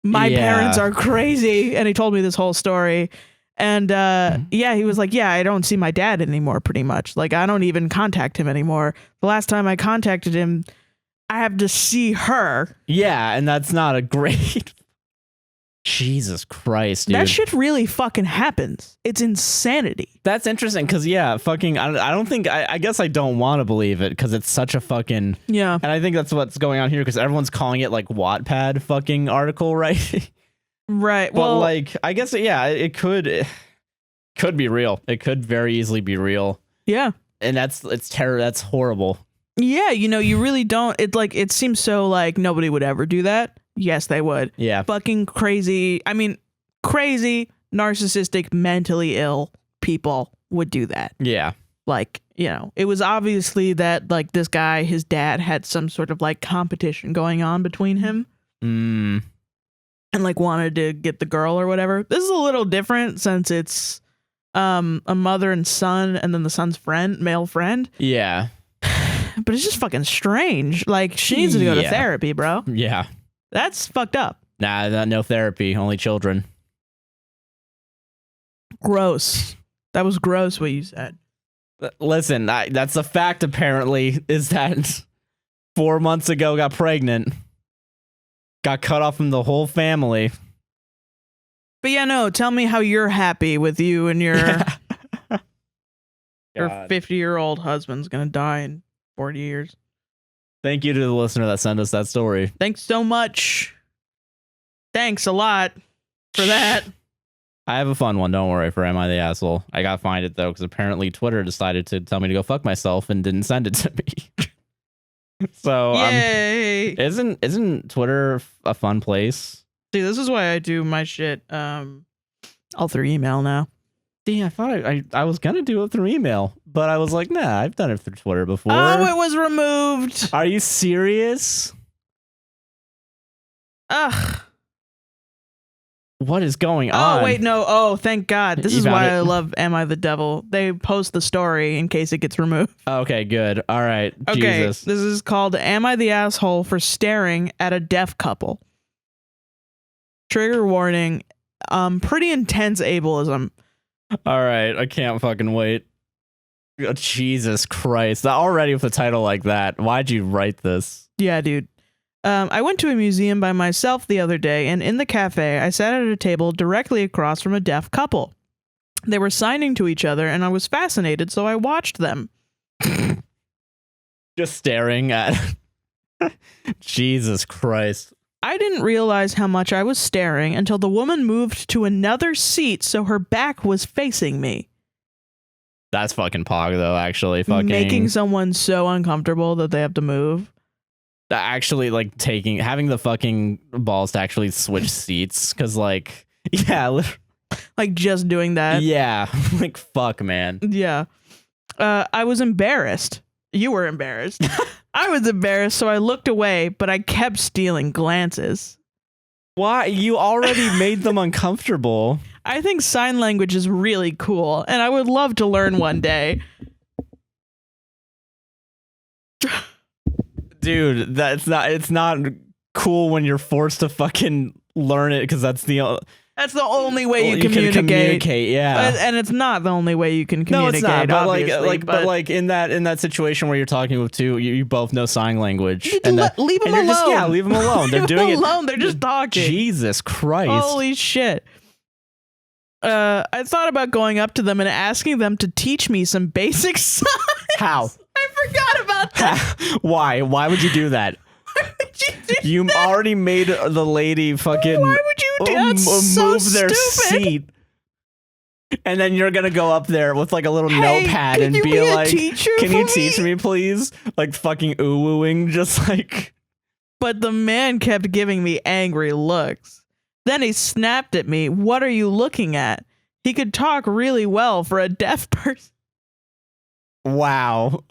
My parents are crazy. And he told me this whole story. And yeah, he was like, yeah, I don't see my dad anymore, pretty much. Like, I don't even contact him anymore. The last time I contacted him, I have to see her. Yeah, and that's not a great... Jesus Christ, dude. That shit really fucking happens. It's insanity. That's interesting because, yeah, fucking, I don't think, I guess I don't want to believe it because it's such a fucking... Yeah. And I think that's what's going on here because everyone's calling it like Wattpad fucking article, right? Right. But well, like, I guess, yeah, it could be real. It could very easily be real. Yeah. And it's terror. That's horrible. Yeah. You know, you really don't. It like, it seems so like nobody would ever do that. Yes, they would. Yeah. Fucking crazy. I mean, crazy, narcissistic, mentally ill people would do that. Yeah. Like, you know, it was obviously that like this guy, his dad had some sort of like competition going on between him. And like wanted to get the girl or whatever. This is a little different since it's a mother and son and then the son's male friend. Yeah. But it's just fucking strange. Like she needs to go to therapy, bro. Yeah. That's fucked up. Nah, no therapy, only children. Gross. That was gross what you said. Listen, that's a fact apparently, is that 4 months ago, got pregnant. Got cut off from the whole family. But yeah, no, tell me how you're happy with you and your 50-year-old husband's gonna die in 40 years. Thank you to the listener that sent us that story. Thanks so much. Thanks a lot for that. I have a fun one. Don't worry for Am I the Asshole. I got to find it, though, because apparently Twitter decided to tell me to go fuck myself and didn't send it to me. So, yay! Isn't Twitter a fun place? See, this is why I do my shit all through email now. See, I thought I was going to do it through email, but I was like, nah, I've done it through Twitter before. Oh, it was removed. Are you serious? Ugh. What is going on? Oh, wait, no. Oh, thank God. This is why it. I love Am I the Devil. They post the story in case it gets removed. Okay, good. All right. Okay, Jesus. this is called Am I the Asshole for Staring at a Deaf Couple? Trigger warning. Pretty intense ableism. All right. I can't fucking wait. Oh, Jesus Christ. Already with a title like that, why'd you write this? Yeah, dude. I went to a museum by myself the other day, and in the cafe, I sat at a table directly across from a deaf couple. They were signing to each other, and I was fascinated, so I watched them. Just staring at... Jesus Christ. I didn't realize how much I was staring until the woman moved to another seat so her back was facing me. That's fucking pog, though, actually. Fucking... Making someone so uncomfortable that they have to move. Actually, like, having the fucking balls to actually switch seats, because, like, yeah. Like, just doing that. Yeah. Like, fuck, man. Yeah. I was embarrassed. You were embarrassed. I was embarrassed, so I looked away, but I kept stealing glances. Why? You already made them uncomfortable. I think sign language is really cool, and I would love to learn one day. Dude, it's not cool when you're forced to fucking learn it, because that's the only way you can communicate. Yeah, and it's not the only way you can communicate. No, it's not. But But in that situation where you're talking with two, you both know sign language. Leave them alone. Leave them alone. They're doing it alone. They're just talking. Jesus Christ! Holy shit! I thought about going up to them and asking them to teach me some basic signs. How? I forgot about that. Why? Why would you do that? Why would you do You that? already made the lady fucking Why would you do that? So move their stupid. seat. And then you're gonna go up there with like a little notepad and can be you like, "Can you for teach me, please?" Like fucking ooh-wooing, just like. But the man kept giving me angry looks. Then he snapped at me. "What are you looking at?" He could talk really well for a deaf person. Wow.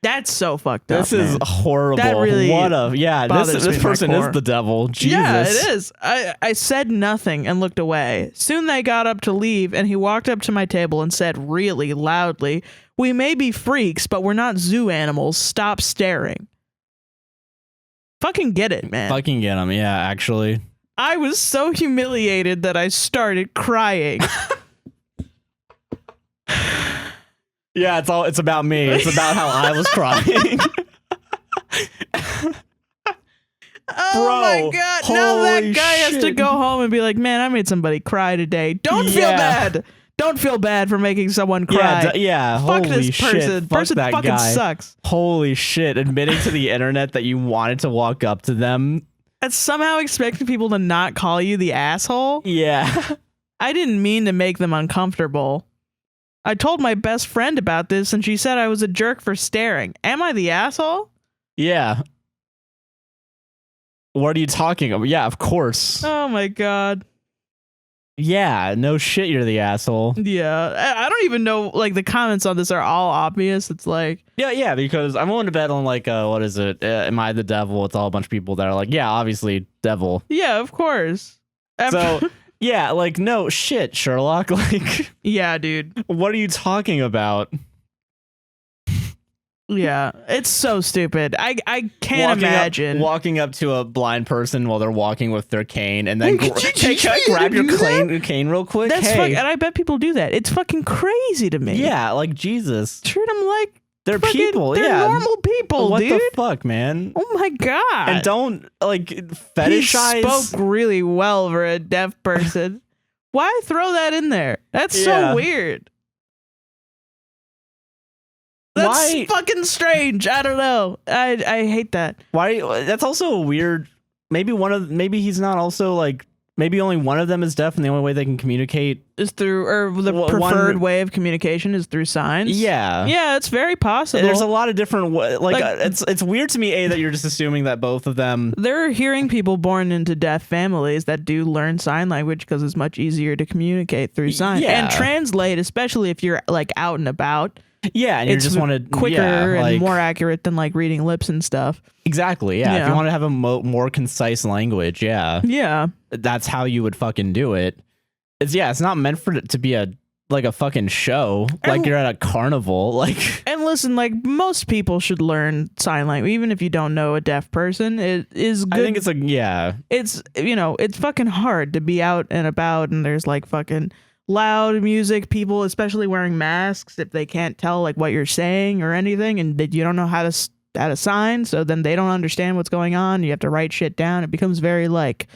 That's so fucked up. This is horrible. That really this person is the devil. Jesus. Yeah, it is. I said nothing and looked away. Soon they got up to leave, and he walked up to my table and said really loudly, "We may be freaks, but we're not zoo animals. Stop staring." Fucking get it, man. Fucking get him. Yeah, actually. I was so humiliated that I started crying. Yeah, it's about me. It's about how I was crying. Oh my god. Now that guy has to go home and be like, "Man, I made somebody cry today." Don't feel bad. Don't feel bad for making someone cry. Fuck this shit. person. Fuck Person that fucking guy. sucks. Holy shit. Admitting to the internet that you wanted to walk up to them. And somehow expecting people to not call you the asshole. Yeah. I didn't mean to make them uncomfortable. I told my best friend about this, and she said I was a jerk for staring. Am I the asshole? Yeah. What are you talking about? Yeah, of course. Oh my god. Yeah, no shit, you're the asshole. Yeah, I don't even know, like, the comments on this are all obvious. It's like... Yeah, because I'm willing to bet on, like, what is it? Am I the devil? It's all a bunch of people that are like, yeah, obviously, devil. Yeah, of course. So... Yeah, like, no shit, Sherlock. Like, yeah, dude. What are you talking about? Yeah, it's so stupid. I can't imagine walking up to a blind person while they're walking with their cane, and then can I grab your cane real quick. That's and I bet people do that. It's fucking crazy to me. Yeah, like Jesus. Treat them like They're people. They're yeah. normal people, What dude. the fuck, man? Oh my god. And don't like fetishize. He spoke really well for a deaf person. Why throw that in there? That's Yeah. so weird. That's Why- fucking strange. I don't know. I hate that. Why? That's also a weird. Maybe he's not also like. Maybe only one of them is deaf, and the only way they can communicate Is through, or the preferred way of communication is through signs. Yeah. Yeah, it's very possible. There's a lot of different it's weird to me that you're just assuming that both of them. There are hearing people born into deaf families that do learn sign language because it's much easier to communicate through sign and translate, especially if you're like out and about. Yeah, and you just want to quicker and more accurate than like reading lips and stuff. Exactly. Yeah. If you want to have a more concise language, yeah, that's how you would fucking do it. It's not meant for it to be a fucking show, like you're at a carnival, like. And listen, like most people should learn sign language, even if you don't know a deaf person. It is good. I think it's It's it's fucking hard to be out and about, and there's like fucking loud music, people especially wearing masks if they can't tell like what you're saying or anything, and that you don't know how to sign, so then they don't understand what's going on. You have to write shit down. It becomes very like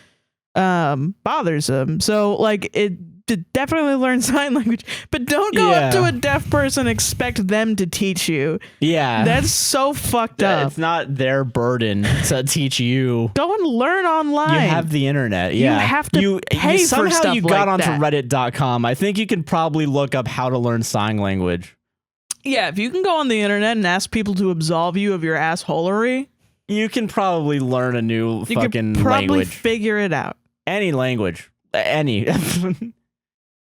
bothersome. So like it definitely learn sign language, but don't go up to a deaf person, expect them to teach you. Yeah, that's so fucked up. It's not their burden to teach you. Go and learn online. You have the internet. Yeah, you have to pay for somehow stuff you got like onto that. reddit.com. I think you can probably look up how to learn sign language. Yeah, if you can go on the internet and ask people to absolve you of your assholery, you can probably learn a new fucking can probably language. Figure it out. Any language. Any.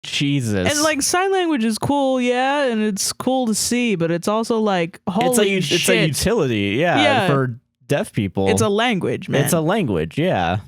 Jesus. And like sign language is cool, yeah, and it's cool to see, but it's also like holy shit. It's a utility, for deaf people. It's a language, man. It's a language, yeah.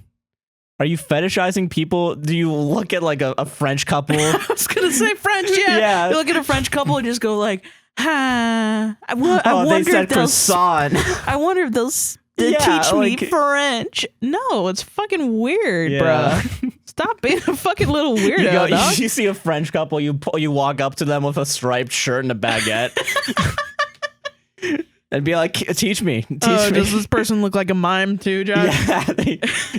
Are you fetishizing people? Do you look at like a French couple? I was gonna say French, yeah. You look at a French couple and just go like, I wonder they said if they'll croissant. I wonder if they'll teach me French. No, it's fucking weird, bro. Stop being a fucking little weirdo, dog. You see a French couple, you walk up to them with a striped shirt and a baguette. And be like, teach me. Does this person look like a mime too, John?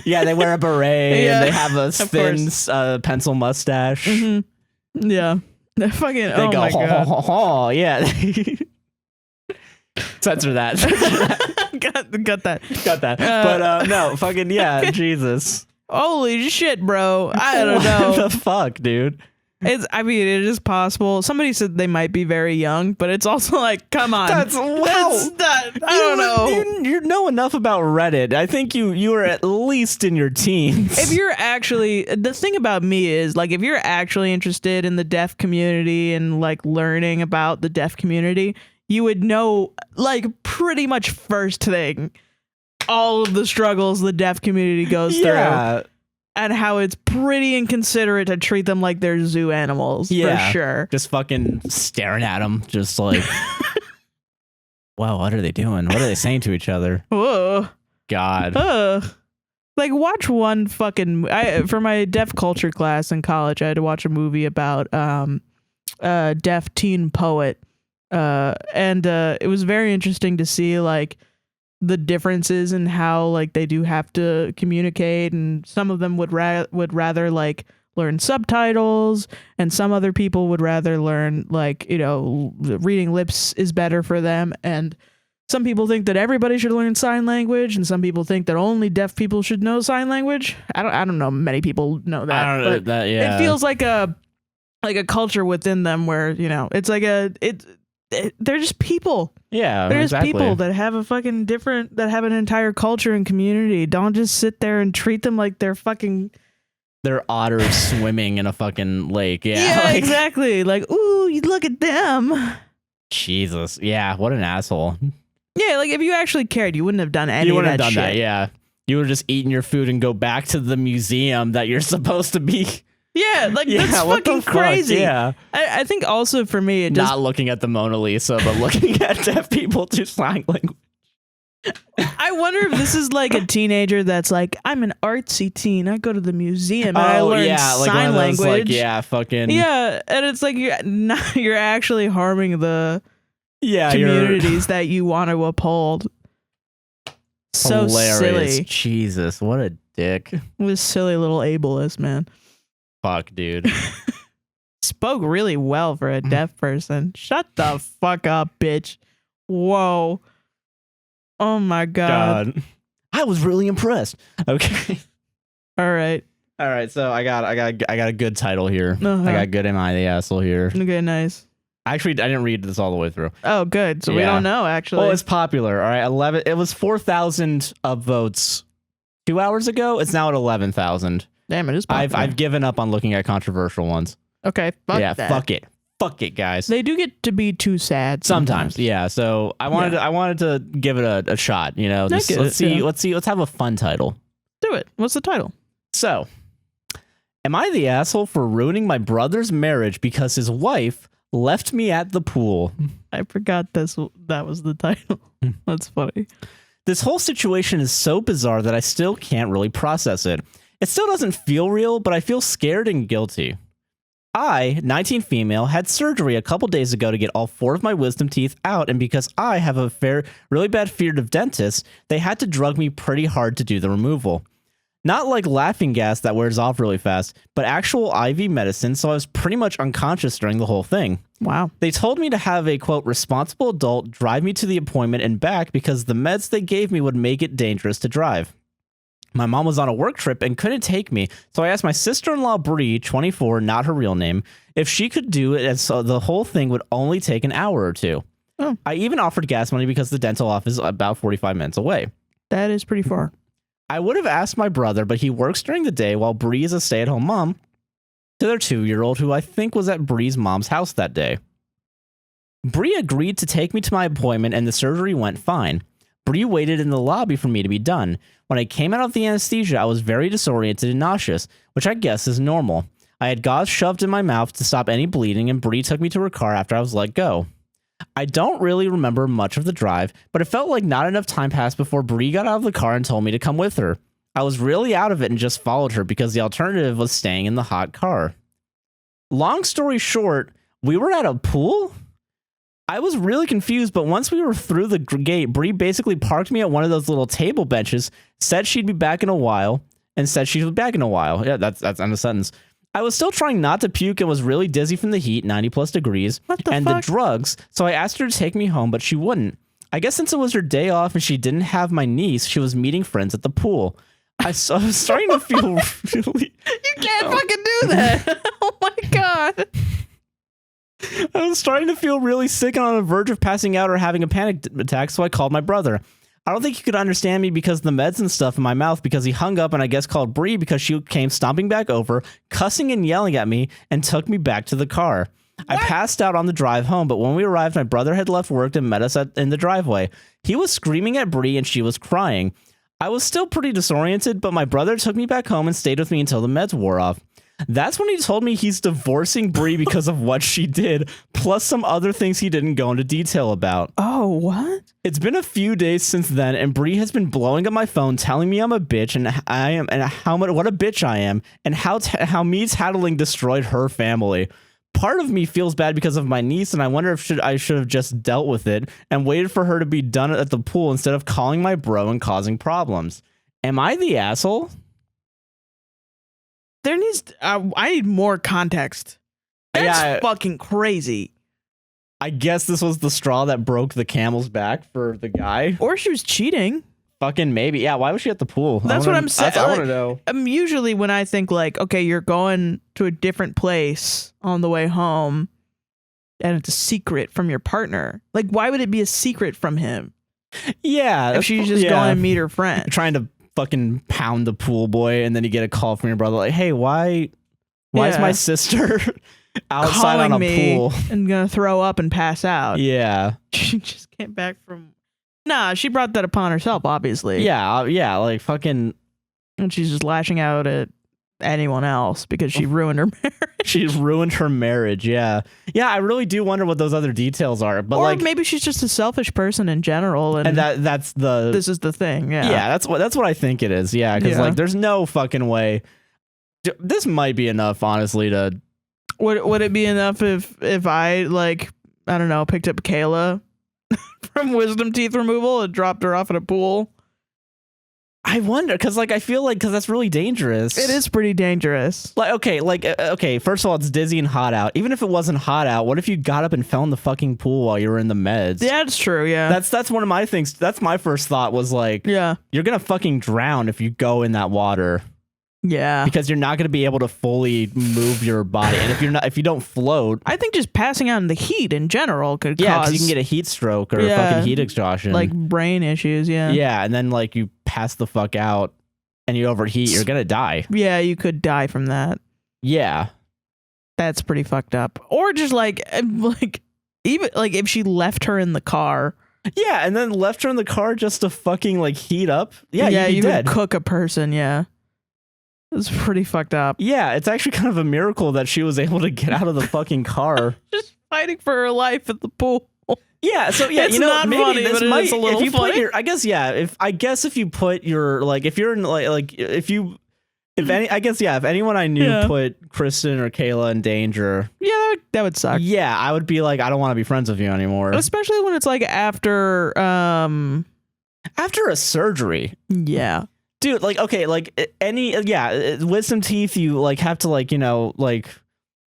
Yeah, they wear a beret and they have a thin pencil mustache. Mm-hmm. Yeah. They're fucking, they go, my God. Yeah. Censor that. Got that. But no, fucking yeah, Jesus. Holy shit, bro. I don't know. What the fuck, dude? It is possible. Somebody said they might be very young, but it's also like, come on. I don't know. You know enough about Reddit. I think you are at least in your teens. If you're actually, the thing about me is like, if you're actually interested in the deaf community and like learning about the deaf community, you would know like pretty much first thing all of the struggles the deaf community goes through. And how it's pretty inconsiderate to treat them like they're zoo animals, for sure. Just fucking staring at them, just like, wow, what are they doing? What are they saying to each other? Whoa. God. Like, watch one fucking... for my deaf culture class in college, I had to watch a movie about a deaf teen poet. And it was very interesting to see, like, the differences in how like they do have to communicate, and some of them would rather like learn subtitles, and some other people would rather learn like, you know, reading lips is better for them, and some people think that everybody should learn sign language, and some people think that only deaf people should know sign language. I don't know many people know that. I don't know that, yeah. It feels like a culture within them where, you know, it's like they're just people. Yeah, there's people that have a fucking different, that have an entire culture and community. Don't just sit there and treat them like they're otters swimming in a fucking lake. Yeah, like, exactly. Like, ooh, you look at them. Jesus, yeah, what an asshole. Yeah, like if you actually cared, you wouldn't have done any. You wouldn't have done that. Yeah, you would have just eaten your food and go back to the museum that you're supposed to be. Yeah, like that's fucking crazy. Yeah, I think also for me, it not looking at the Mona Lisa, but looking at deaf people do sign language. I wonder if this is like a teenager that's like, I'm an artsy teen. I go to the museum and I learn sign language. Like, fucking and it's like you're actually harming the Yeah, communities that you want to uphold. So hilarious. silly. Jesus, what a dick. This silly little ableist, man. Fuck, dude. Spoke really well for a deaf person. Shut the fuck up, bitch. Whoa. Oh my God. I was really impressed. Okay. All right. All right, so I got a good title here. Uh-huh. I got good Am I the Asshole here. Okay, nice. Actually, I didn't read this all the way through. Oh, good. So we don't know, actually. Well, it's popular. All right, 11. It was 4,000 upvotes 2 hours ago. It's now at 11,000. Damn, it is popular. I've given up on looking at controversial ones. Okay, fuck that. Fuck it, guys. They do get to be too sad Sometimes. Yeah. So I wanted to give it a shot. You know, let's see. Let's have a fun title. Do it. What's the title? So, am I the asshole for ruining my brother's marriage because his wife left me at the pool? I forgot that was the title. That's funny. This whole situation is so bizarre that I still can't really process it. It still doesn't feel real, but I feel scared and guilty. I, 19 female, had surgery a couple days ago to get all 4 of my wisdom teeth out, and because I have a really bad fear of dentists, they had to drug me pretty hard to do the removal. Not like laughing gas that wears off really fast, but actual IV medicine, so I was pretty much unconscious during the whole thing. Wow. They told me to have a, quote, responsible adult drive me to the appointment and back because the meds they gave me would make it dangerous to drive. My mom was on a work trip and couldn't take me, so I asked my sister-in-law, Britt, 24, not her real name, if she could do it, and so the whole thing would only take an hour or 2. Oh. I even offered gas money because the dental office is about 45 minutes away. That is pretty far. I would have asked my brother, but he works during the day while Bree is a stay-at-home mom to their 2-year-old, who I think was at Bree's mom's house that day. Bree agreed to take me to my appointment, and the surgery went fine. Bree waited in the lobby for me to be done. When I came out of the anesthesia, I was very disoriented and nauseous, which I guess is normal. I had gauze shoved in my mouth to stop any bleeding, and Bree took me to her car after I was let go. I don't really remember much of the drive, but it felt like not enough time passed before Bree got out of the car and told me to come with her. I was really out of it and just followed her because the alternative was staying in the hot car. Long story short, we were at a pool? I was really confused, but once we were through the gate, Bree basically parked me at one of those little table benches, said she'd be back in a while, and said she'd be back in a while. Yeah, that's end of sentence. I was still trying not to puke and was really dizzy from the heat, 90 plus degrees, and the drugs, so I asked her to take me home, but she wouldn't. I guess since it was her day off and she didn't have my niece, she was meeting friends at the pool. I was starting to feel really... You can't fucking do that! Oh my God! I was starting to feel really sick and on the verge of passing out or having a panic attack, so I called my brother. I don't think he could understand me because of the meds and stuff in my mouth, because he hung up and I guess called Bree because she came stomping back over, cussing and yelling at me, and took me back to the car. What? I passed out on the drive home, but when we arrived, my brother had left work and met us in the driveway. He was screaming at Bree and she was crying. I was still pretty disoriented, but my brother took me back home and stayed with me until the meds wore off. That's when he told me he's divorcing Bree because of what she did, plus some other things he didn't go into detail about. Oh, what? It's been a few days since then, and Bree has been blowing up my phone, telling me I'm a bitch, and what a bitch I am, and how me tattling destroyed her family. Part of me feels bad because of my niece, and I wonder if I should have just dealt with it and waited for her to be done at the pool instead of calling my bro and causing problems. Am I the asshole? There needs... I need more context. That's fucking crazy. I guess this was the straw that broke the camel's back for the guy. Or she was cheating. Fucking maybe. Yeah, why was she at the pool? That's what I'm saying. I want to know. Usually when I think like, okay, you're going to a different place on the way home and it's a secret from your partner. Like, why would it be a secret from him? Yeah. If she's just going to meet her friend. Trying to fucking pound the pool boy, and then you get a call from your brother like, hey, why is my sister outside on a pool and gonna throw up and pass out? Yeah. She just came back from... Nah, she brought that upon herself, obviously. Yeah, like fucking... And she's just lashing out at anyone else because she ruined her marriage. She's ruined her marriage, yeah. Yeah, I really do wonder what those other details are. But or maybe she's just a selfish person in general. And that's the... This is the thing, yeah. Yeah, that's what I think it is, yeah. Because like, there's no fucking way... This might be enough, honestly, to... Would it be enough if I, like, I don't know, picked up Kayla from wisdom teeth removal and dropped her off in a pool. I wonder, because like I feel like because that's really dangerous. It is pretty dangerous. Like okay, first of all, it's dizzy and hot out. Even if it wasn't hot out, what if you got up and fell in the fucking pool while you were in the meds? Yeah, that's true. Yeah, that's one of my things. That's my first thought was like, yeah, you're gonna fucking drown if you go in that water. Yeah, because you're not going to be able to fully move your body, and if you don't float, I think just passing out in the heat in general could yeah, cause because you can get a heat stroke or fucking heat exhaustion, like brain issues. Yeah, yeah, and then like you pass the fuck out and you overheat, you're gonna die. Yeah, you could die from that. Yeah, that's pretty fucked up. Or just like even like if she left her in the car. Yeah, and then left her in the car just to fucking like heat up. Yeah, yeah, you'd be you dead. could cook a person. Yeah. It's pretty fucked up. Yeah, it's actually kind of a miracle that she was able to get out of the fucking car. Just fighting for her life at the pool. Yeah, so yeah, it's you know, not maybe funny, this but might, it's a little if you funny. put your, I guess, yeah, if you put your, like, if you're in, if anyone I knew put Kristen or Kayla in danger. Yeah, that would suck. Yeah, I would be like, I don't want to be friends with you anymore. Especially when it's like after a surgery. Yeah. Dude, like, okay, like wisdom teeth, you like have to like, you know, like if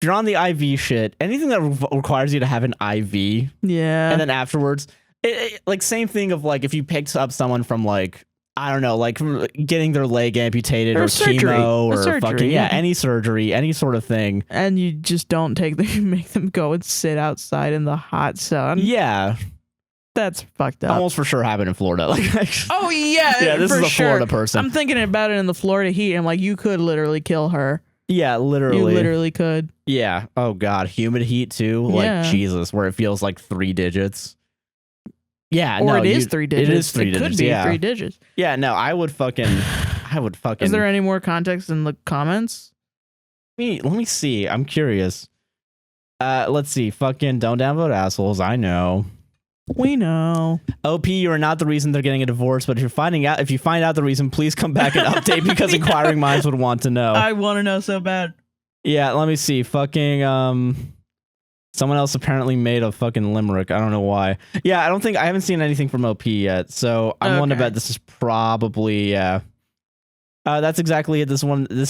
you're on the IV shit, anything that requires you to have an IV. Yeah. And then afterwards, like same thing of like if you picked up someone from like, I don't know, like getting their leg amputated or chemo or surgery, fucking, any surgery, any sort of thing. And you just don't you make them go and sit outside in the hot sun. Yeah. That's fucked up. Almost for sure happened in Florida. Like, oh yeah, yeah. This is a Florida person. I'm thinking about it in the Florida heat. I'm like, you could literally kill her. Yeah, literally. You literally could. Yeah. Oh god, humid heat too. Like Jesus, where it feels like 3 digits. Yeah. Or it is 3 digits. It is 3 digits. It could be 3 digits. Yeah. No, I would fucking. Is there any more context in the comments? Let me see. I'm curious. Let's see. Fucking don't downvote assholes. I know. We know. OP, you are not the reason they're getting a divorce, but if you find out the reason, please come back and update because inquiring minds would want to know. I want to know so bad. Yeah, let me see. Fucking someone else apparently made a fucking limerick. I don't know why. Yeah, I haven't seen anything from OP yet, so I'm willing to bet this is probably that's exactly it. This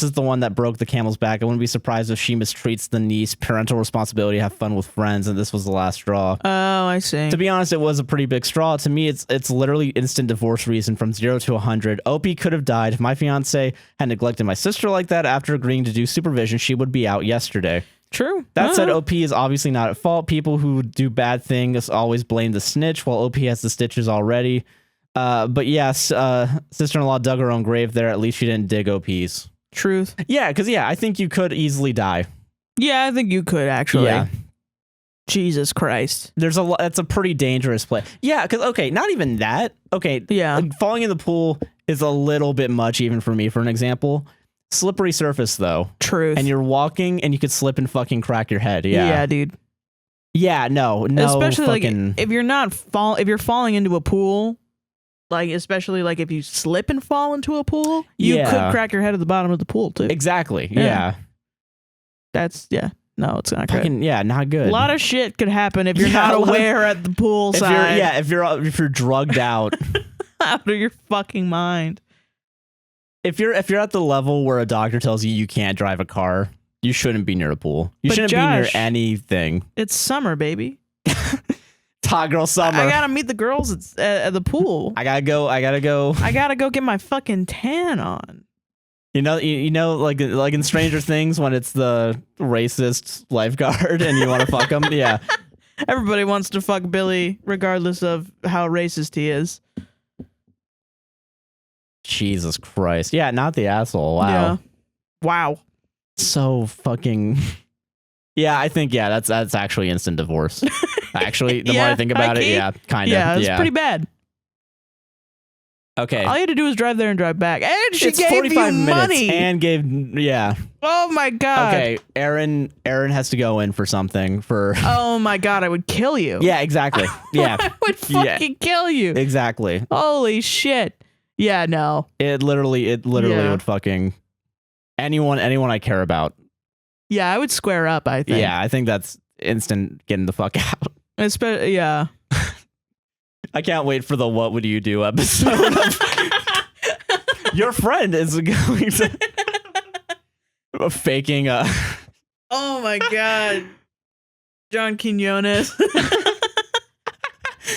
is the one that broke the camel's back. I wouldn't be surprised if she mistreats the niece. Parental responsibility, have fun with friends, and this was the last straw. Oh, I see. To be honest, it was a pretty big straw. To me, it's literally instant divorce reason from 0 to 100. OP could have died. If my fiance had neglected my sister like that after agreeing to do supervision, she would be out yesterday. True. That said, OP is obviously not at fault. People who do bad things always blame the snitch, while OP has the stitches already. But yes, sister-in-law dug her own grave there. At least she didn't dig OP's. Truth. Yeah, because I think you could easily die. Yeah, I think you could actually. Yeah. Jesus Christ. That's a pretty dangerous play. Yeah, because okay, not even that. Okay, yeah, like, falling in the pool is a little bit much even for me. For an example, slippery surface though. Truth. And you're walking and you could slip and fucking crack your head. Yeah. Yeah, dude. Yeah, no. Especially fucking... like if you're falling into a pool. Like, especially like if you slip and fall into a pool, you could crack your head at the bottom of the pool too. Exactly. Yeah. No, it's not good. Yeah, not good. A lot of shit could happen if you're not aware at the pool side. If you're drugged out. Out of your fucking mind. If you're at the level where a doctor tells you can't drive a car, you shouldn't be near a pool. You shouldn't be near anything. It's summer, baby. Hot girl summer. I gotta meet the girls at the pool. I gotta go. I gotta go get my fucking tan on. You know, like in Stranger Things when it's the racist lifeguard and you want to fuck him. Yeah. Everybody wants to fuck Billy, regardless of how racist he is. Jesus Christ. Yeah, not the asshole. Wow. Yeah. Wow. So fucking. Yeah, I think that's actually instant divorce. Actually, the more I think about it, kind of. Yeah, it's pretty bad. Okay. All you had to do was drive there and drive back. And she gave 45 you money. And gave, Oh my God. Okay, Aaron has to go in for something for. Oh my God, I would kill you. Yeah, exactly. Yeah. I would fucking kill you. Exactly. Holy shit. Yeah, no. It literally would fucking anyone I care about. Yeah, I would square up, I think. Yeah, I think that's instant getting the fuck out. Yeah. I can't wait for the What Would You Do episode. Your friend is going to faking Oh my god. John Quinones.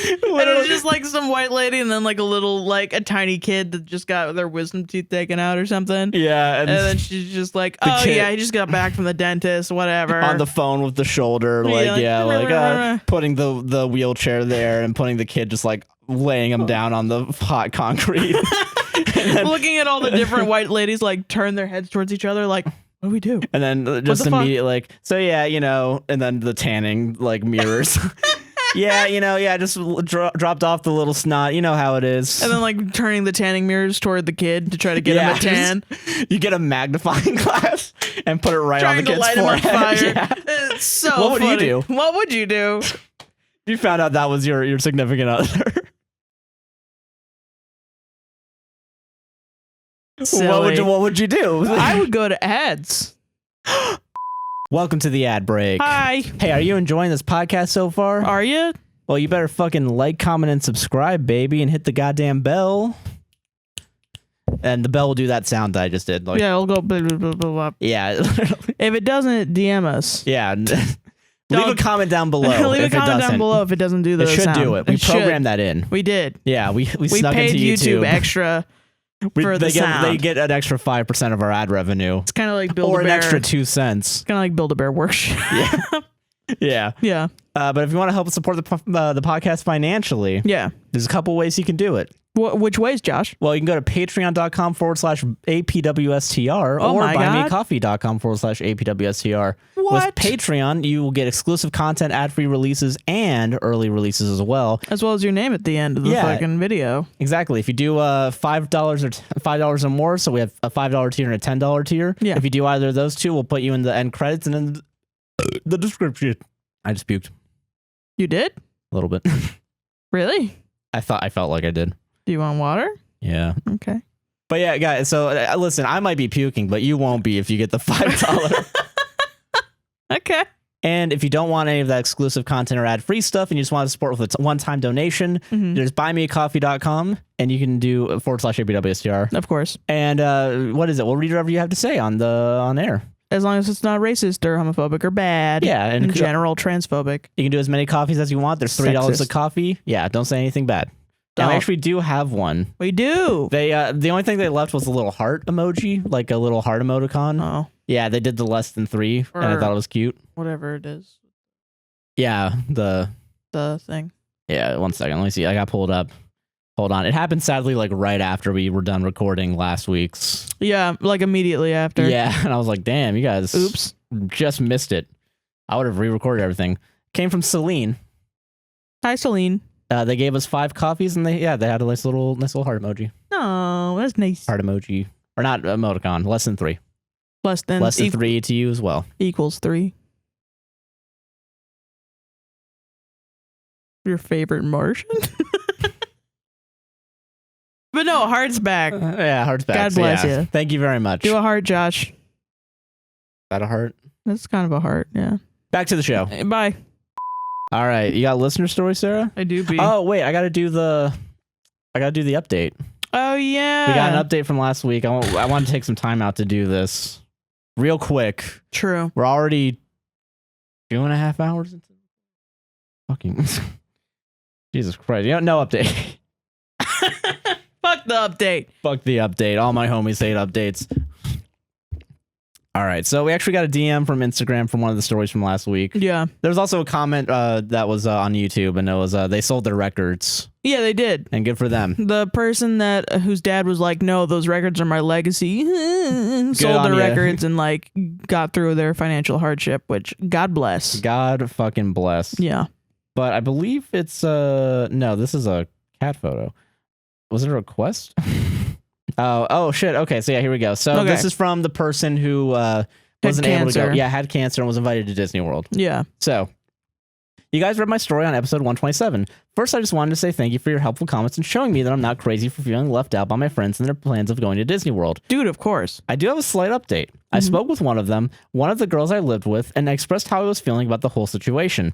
And it was just like some white lady and then like a little like a tiny kid that just got their wisdom tooth taken out or something. Yeah. And then she's just like, oh yeah, he just got back from the dentist, whatever. On the phone with the shoulder, putting the wheelchair there and putting the kid just like laying him down on the hot concrete. Then, looking at all the different white ladies like turn their heads towards each other like, what do we do? And then just immediately like, so yeah, you know, and then the tanning like mirrors. Yeah, you know, yeah, just dropped off the little snot. You know how it is. And then, like, turning the tanning mirrors toward the kid to try to get him a tan. You get a magnifying glass and put it right on the kid's forehead. Him on fire. Yeah. It's so What would funny. you do? What would you do? If you found out that was your significant other. Silly. What would you do? I would go to ads. Welcome to the ad break. Hi. Hey, are you enjoying this podcast so far? Are you? Well, you better fucking like, comment, and subscribe, baby, and hit the goddamn bell. And the bell will do that sound that I just did. Like, yeah, it'll go blah, blah, blah, blah, blah. Yeah. If it doesn't, DM us. Yeah. Leave a comment down below. Leave a comment down below if it doesn't do the sound. It should do it. We programmed that in. We did. Yeah, we snuck paid into YouTube extra for the sound. They get an extra 5% of our ad revenue. It's kind of like Build-A-Bear. Or an extra 2 cents. It's kind of like Build-A-Bear workshop. Yeah. Yeah. Yeah. But if you want to help us support the podcast financially, there's a couple ways you can do it. Which ways, Josh? Well, you can go to patreon.com/APWSTR or buymeacoffee.com/APWSTR. What? With Patreon, you will get exclusive content, ad-free releases, and early releases as well. As well as your name at the end of the fucking video. Exactly. If you do $5 or more, so we have a $5 tier and a $10 tier. Yeah. If you do either of those two, we'll put you in the end credits and in the description. I just puked. You did? A little bit. Really? I felt like I did. Do you want water? Yeah. Okay. But yeah, guys, so listen, I might be puking, but you won't be if you get the $5. Okay. And if you don't want any of that exclusive content or ad-free stuff and you just want to support with a one-time donation, there's buymeacoffee.com and you can do /APWSTR. Of course. And what is it? We'll read whatever you have to say on air. As long as it's not racist or homophobic or bad. Yeah. And in general, transphobic. You can do as many coffees as you want. There's $3 a coffee. Yeah, don't say anything bad. And we actually do have one. We do. They the only thing they left was a little heart emoji, like a little heart emoticon. Oh. Yeah, they did the less than 3, and I thought it was cute. Whatever it is. Yeah, the thing. Yeah, 1 second. Let me see. I got pulled up. Hold on. It happened sadly like right after we were done recording last week's. Yeah, like immediately after. Yeah, and I was like, damn, you guys just missed it. I would have re-recorded everything. Came from Celine. Hi, Celine. They gave us 5 coffees, and they had a nice little heart emoji. Oh, that's nice. Heart emoji, or not emoticon. Less than 3. Less than 3 to you as well. Equals 3. Your favorite Martian? But no, heart's back. Yeah, heart's back. God bless you. Thank you very much. Do a heart, Josh. Is that a heart? That's kind of a heart, yeah. Back to the show. Bye. All right, you got a listener story, Sarah? I do. Oh wait, I gotta do the update. Oh yeah. We got an update from last week. I want to take some time out to do this real quick. True. We're already 2.5 hours into fucking Jesus Christ. No update. Fuck the update. Fuck the update. All my homies hate updates. All right, so we actually got a DM from Instagram from one of the stories from last week. Yeah. There was also a comment that was on YouTube, and it was they sold their records. Yeah, they did. And good for them. The person whose dad was like, no, those records are my legacy, sold their records and like got through their financial hardship, which God bless. God fucking bless. Yeah. But I believe it's no, this is a cat photo. Was it a request? Oh shit. Okay, so yeah, here we go. So this is from the person who wasn't able to go. Yeah, had cancer and was invited to Disney World. Yeah. So you guys read my story on episode 127. First, I just wanted to say thank you for your helpful comments and showing me that I'm not crazy for feeling left out by my friends and their plans of going to Disney World. Dude, of course. I do have a slight update. I spoke with one of them, one of the girls I lived with, and I expressed how I was feeling about the whole situation.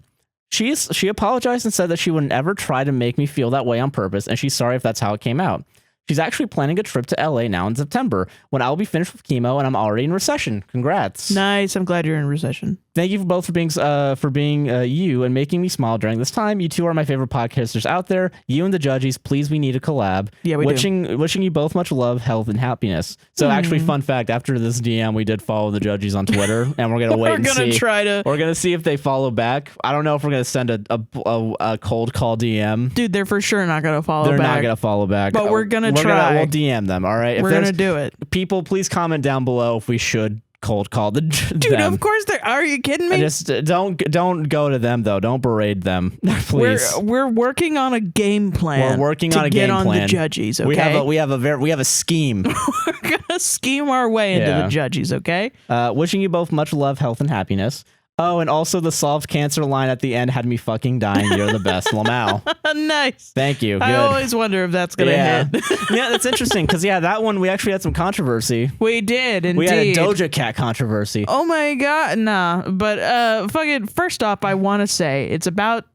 She apologized and said that she would never try to make me feel that way on purpose, and she's sorry if that's how it came out. She's actually planning a trip to LA now in September when I'll be finished with chemo and I'm already in recession. Congrats. Nice. I'm glad you're in recession. Thank you both for being you and making me smile during this time. You two are my favorite podcasters out there. You and the Judgies, please, we need a collab. Yeah, we do. Wishing you both much love, health, and happiness. So actually, fun fact, after this DM, we did follow the Judgies on Twitter, and we're going to wait and see. We're going to see if they follow back. I don't know if we're going to send a cold call DM. Dude, they're for sure not going to follow back. They're not going to follow back. But we're going to try. We'll DM them, all right? We're going to do it. People, please comment down below if we should cold call the dude them. Of course they are. You kidding me? Just don't go to them though. Don't berate them, please. We're working on a game plan. We're working on a game plan to get on the Judgies. Okay, we have a scheme. We're gonna scheme our way into the Judgies. Okay. Wishing you both much love, health, and happiness. Oh, and also the solved cancer line at the end had me fucking dying. You're the best, Lamau. Nice. Thank you. Good. I always wonder if that's gonna hit. Yeah, that's interesting because that one we actually had some controversy. We did, indeed. We had a Doja Cat controversy. Oh my god, nah. But fucking first off, I want to say it's about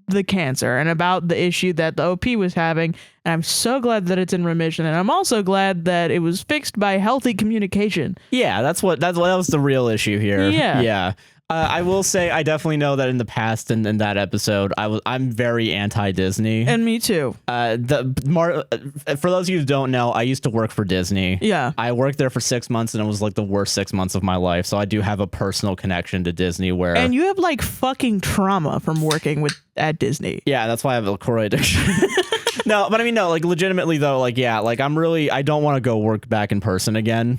the cancer and about the issue that the OP was having, and I'm so glad that it's in remission, and I'm also glad that it was fixed by healthy communication. Yeah, that was the real issue here. Yeah. I will say I definitely know that in the past and in that episode I'm very anti-Disney. And me too. For those of you who don't know, I used to work for Disney. Yeah. I worked there for 6 months and it was like the worst 6 months of my life. So I do have a personal connection to Disney where and you have like fucking trauma from working at Disney. Yeah, that's why I have a Corey addiction. No, but I mean like legitimately though, like I don't want to go work back in person again.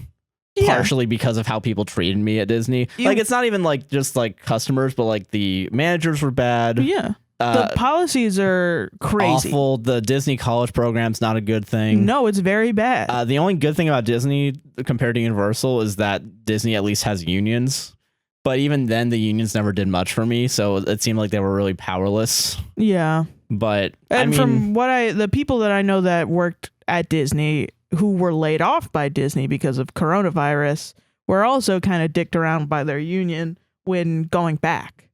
Yeah. Partially because of how people treated me at Disney. Like, it's not even like just like customers, but like the managers were bad. Yeah. The policies are crazy. Awful. The Disney college program's not a good thing. No, it's very bad. The only good thing about Disney compared to Universal is that Disney at least has unions. But even then, the unions never did much for me. So it seemed like they were really powerless. Yeah. But from the people that I know that worked at Disney who were laid off by Disney because of coronavirus were also kind of dicked around by their union when going back.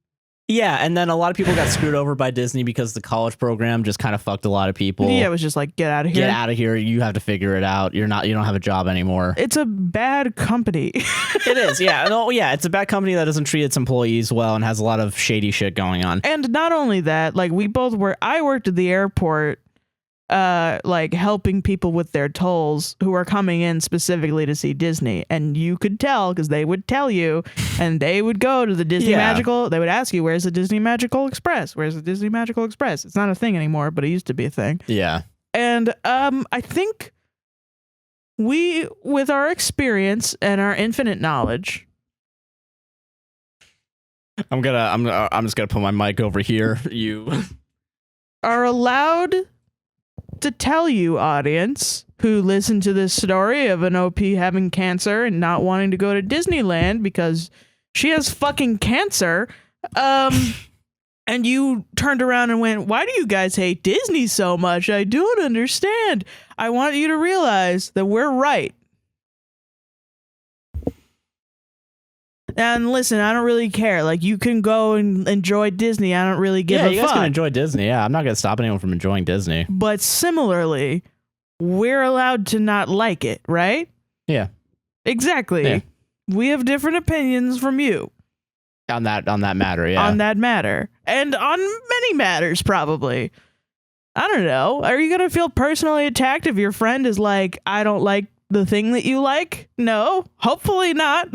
Yeah, and then a lot of people got screwed over by Disney because the college program just kind of fucked a lot of people. Yeah, it was just like, get out of here. Get out of here. You have to figure it out. You don't have a job anymore. It's a bad company. It is, yeah. No, yeah, it's a bad company that doesn't treat its employees well and has a lot of shady shit going on. And not only that, like I worked at the airport like helping people with their tolls who are coming in specifically to see Disney, and you could tell because they would tell you, and they would go to the Disney Magical. They would ask you, "Where's the Disney Magical Express? Where's the Disney Magical Express?" It's not a thing anymore, but it used to be a thing. Yeah, and I think we, with our experience and our infinite knowledge, I'm just gonna put my mic over here. You are allowed to tell you, audience, who listen to this story of an OP having cancer and not wanting to go to Disneyland because she has fucking cancer, and you turned around and went, "Why do you guys hate Disney so much? I don't understand." I want you to realize that we're right. And listen, I don't really care. Like, you can go and enjoy Disney. I don't really give a fuck. Yeah, you guys can enjoy Disney. Yeah, I'm not going to stop anyone from enjoying Disney. But similarly, we're allowed to not like it, right? Yeah. Exactly. Yeah. We have different opinions from you. On that matter, yeah. On that matter. And on many matters, probably. I don't know. Are you going to feel personally attacked if your friend is like, "I don't like the thing that you like"? No, hopefully not.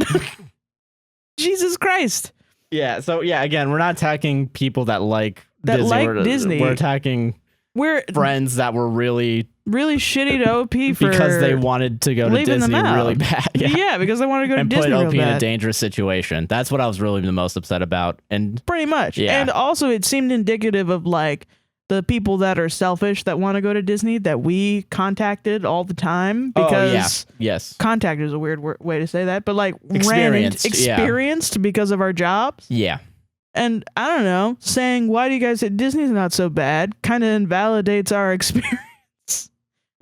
Jesus Christ. Yeah, so yeah, again, we're not attacking people that like Disney. We're attacking friends that were really shitty to OP for because they wanted to go to Disney really bad. Yeah, because they wanted to go to Disney and put OP real bad. in a dangerous situation. That's what I was really the most upset about. And pretty much. Yeah. And also it seemed indicative of like the people that are selfish that want to go to Disney that we contacted all the time because contact is a weird way to say that, but like experienced because of our jobs. Yeah. And I don't know, saying, "Why do you guys say Disney's not so bad?" kind of invalidates our experience.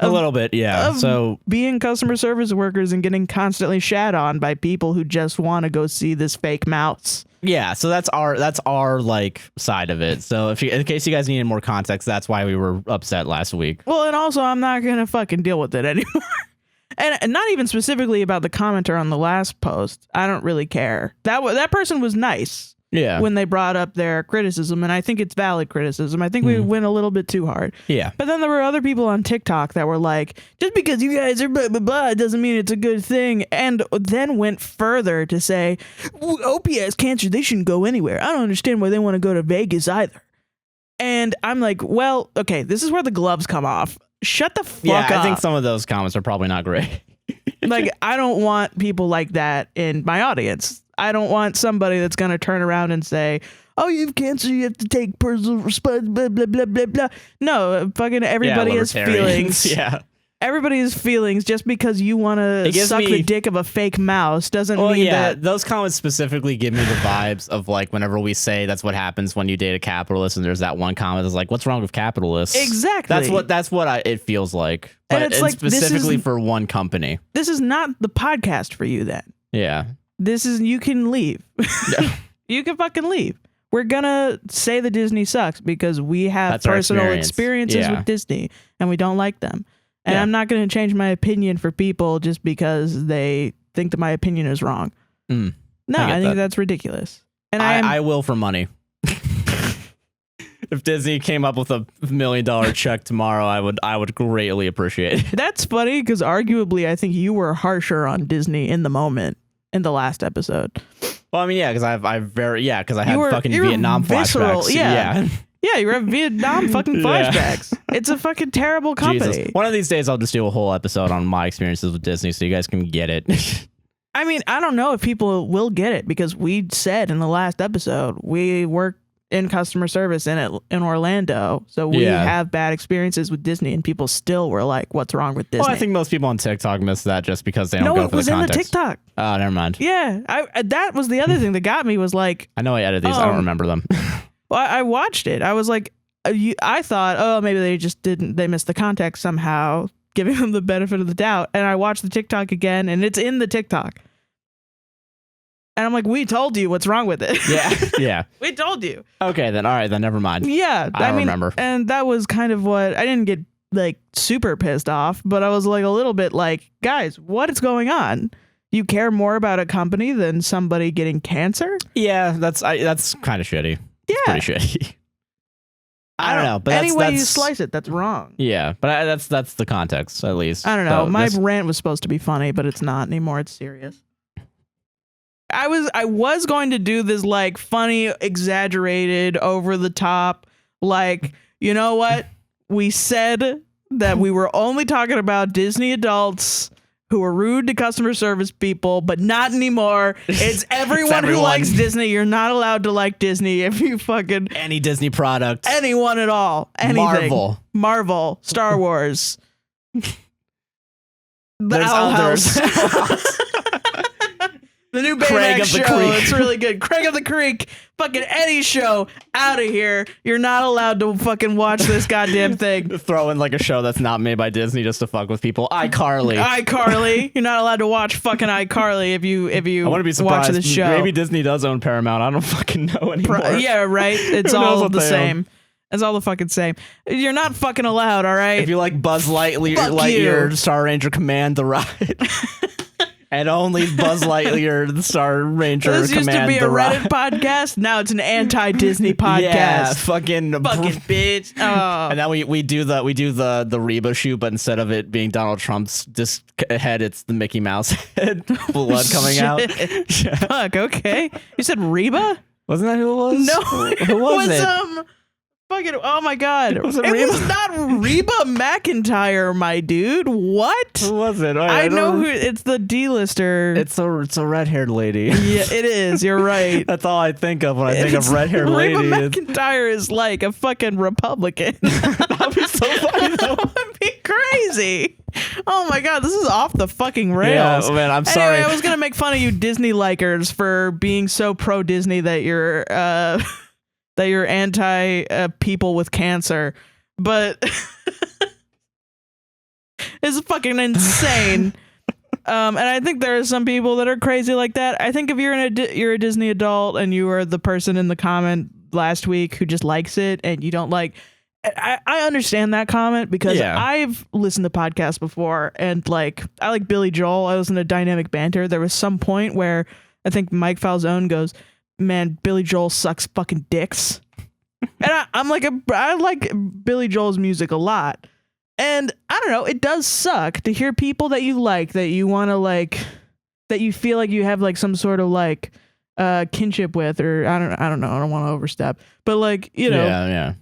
A little bit, yeah. So being customer service workers and getting constantly shat on by people who just want to go see this fake mouse. Yeah, so that's our like side of it. So in case you guys needed more context, that's why we were upset last week. Well, and also I'm not gonna fucking deal with it anymore. And not even specifically about the commenter on the last post. I don't really care. That person was nice. Yeah. When they brought up their criticism, and I think it's valid criticism. I think we went a little bit too hard. Yeah. But then there were other people on TikTok that were like, just because you guys are blah, blah, blah, doesn't mean it's a good thing. And then went further to say, OPS cancer, they shouldn't go anywhere. I don't understand why they want to go to Vegas either. And I'm like, well, okay, this is where the gloves come off. Shut the fuck up. I think some of those comments are probably not great. Like, I don't want people like that in my audience. I don't want somebody that's going to turn around and say, oh, you have cancer, you have to take personal responsibility, blah, blah, blah, blah. No, fucking everybody has feelings. Yeah. Everybody has feelings. Just because you want to suck the dick of a fake mouse doesn't mean that. Those comments specifically give me the vibes of like whenever we say that's what happens when you date a capitalist, and there's that one comment that's like, what's wrong with capitalists? Exactly. That's what it feels like. But and it's like, specifically for one company. This is not the podcast for you then. Yeah. You can leave. Yeah. You can fucking leave. We're gonna say that Disney sucks because we have personal experiences with Disney and we don't like them. And I'm not going to change my opinion for people just because they think that my opinion is wrong. No, I think that's ridiculous. And I will for money. If Disney came up with $1 million check tomorrow, I would greatly appreciate it. That's funny because arguably I think you were harsher on Disney in the moment in the last episode. Well, I mean, yeah, because I had fucking Vietnam flashbacks. Yeah. Yeah, you have Vietnam fucking flashbacks. It's a fucking terrible company. Jesus. One of these days, I'll just do a whole episode on my experiences with Disney so you guys can get it. I mean, I don't know if people will get it because we said in the last episode, we work in customer service in Orlando. So we have bad experiences with Disney and people still were like, what's wrong with Disney? Well, I think most people on TikTok miss that just because they don't go for the context. No, it was in the TikTok. Oh, never mind. Yeah, that was the other thing that got me was like... I know I edited these. I don't remember them. Well, I watched it. I was like, I thought, oh, maybe they missed the context somehow, giving them the benefit of the doubt. And I watched the TikTok again, and it's in the TikTok. And I'm like, we told you what's wrong with it. Yeah. We told you. Okay, then. All right, then. Never mind. Yeah. I don't remember. And that was kind of what, I didn't get like super pissed off, but I was like a little bit like, guys, what is going on? You care more about a company than somebody getting cancer? Yeah, that's kind of shitty. Yeah. It's pretty shitty. I don't know, but any way you slice it, that's wrong. Yeah, but that's the context, at least. I don't know. My rant was supposed to be funny, but it's not anymore. It's serious. I was going to do this like funny, exaggerated, over the top, like, you know what? We said that we were only talking about Disney adults who are rude to customer service people, but not anymore. It's everyone who likes Disney. You're not allowed to like Disney if you fucking... Any Disney product. Anyone at all. Anything. Marvel. Star Wars. The Owl House. The new Baymax show. It's really good. Craig of the Creek. Fucking any show. Out of here. You're not allowed to fucking watch this goddamn thing. Throw in like a show that's not made by Disney just to fuck with people. iCarly. iCarly. You're not allowed to watch fucking iCarly if you I want to be surprised. Watch this show. Maybe Disney does own Paramount. I don't fucking know anymore. Yeah, right. It's all the same. It's all the fucking same. You're not fucking allowed, all right? If you like Buzz Lightyear, Star Ranger Command the Ride. And only Buzz Lightyear, the Star Ranger, this used to be a Reddit podcast. Now it's an anti-Disney podcast. Yeah, fucking bitch. Oh. And now we do the Reba shoot, but instead of it being Donald Trump's head, it's the Mickey Mouse head, blood coming out. Yeah. Fuck. Okay. You said Reba? Wasn't that who it was? No. Who was it? Fucking, oh my god. It was not Reba McEntire, my dude. What? Who was it? I know who. It's the D-lister. It's a red-haired lady. Yeah, it is. You're right. That's all I think of when I think of red-haired lady. Reba McEntire is like a fucking Republican. That'd be so funny though. That would be crazy. Oh my god, this is off the fucking rails. Yeah, man, I'm sorry. Anyway, I was gonna make fun of you Disney likers for being so pro-Disney that you're anti people with cancer, but it's fucking insane. And I think there are some people that are crazy like that. I think if you're a Disney adult and you are the person in the comment last week who just likes it and you don't like, I understand that comment because I've listened to podcasts before and like I like Billy Joel. I listen to Dynamic Banter. There was some point where I think Mike Falzone goes, "Man, Billy Joel sucks fucking dicks," and I like Billy Joel's music a lot. And I don't know, it does suck to hear people that you like, that you want to like, that you feel like you have like some sort of like kinship with, or I don't know, I don't want to overstep, but like, you know. Yeah.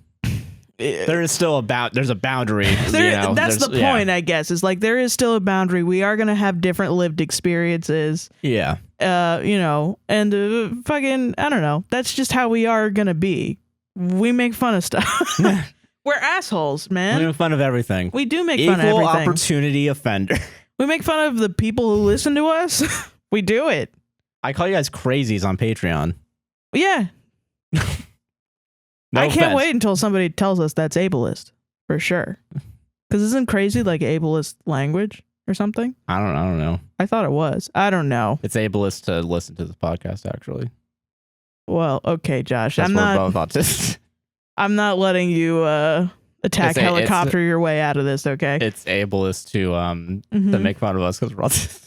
There is still there's a boundary. That's the point, I guess. Is like there is still a boundary. We are gonna have different lived experiences. Yeah. And fucking, I don't know. That's just how we are gonna be. We make fun of stuff. We're assholes, man. We make fun of everything. We do make fun of everything. Equal opportunity offender. We make fun of the people who listen to us. We do it. I call you guys crazies on Patreon. Yeah. No I can't offense. wait until somebody tells us that's ableist, for sure. Because isn't crazy like ableist language or something? I don't know. I thought it was. I don't know. It's ableist to listen to this podcast, actually. Well, okay, Josh. We're both autistic. I'm not letting you attack helicopter your way out of this, okay? It's ableist to make fun of us because we're autistic.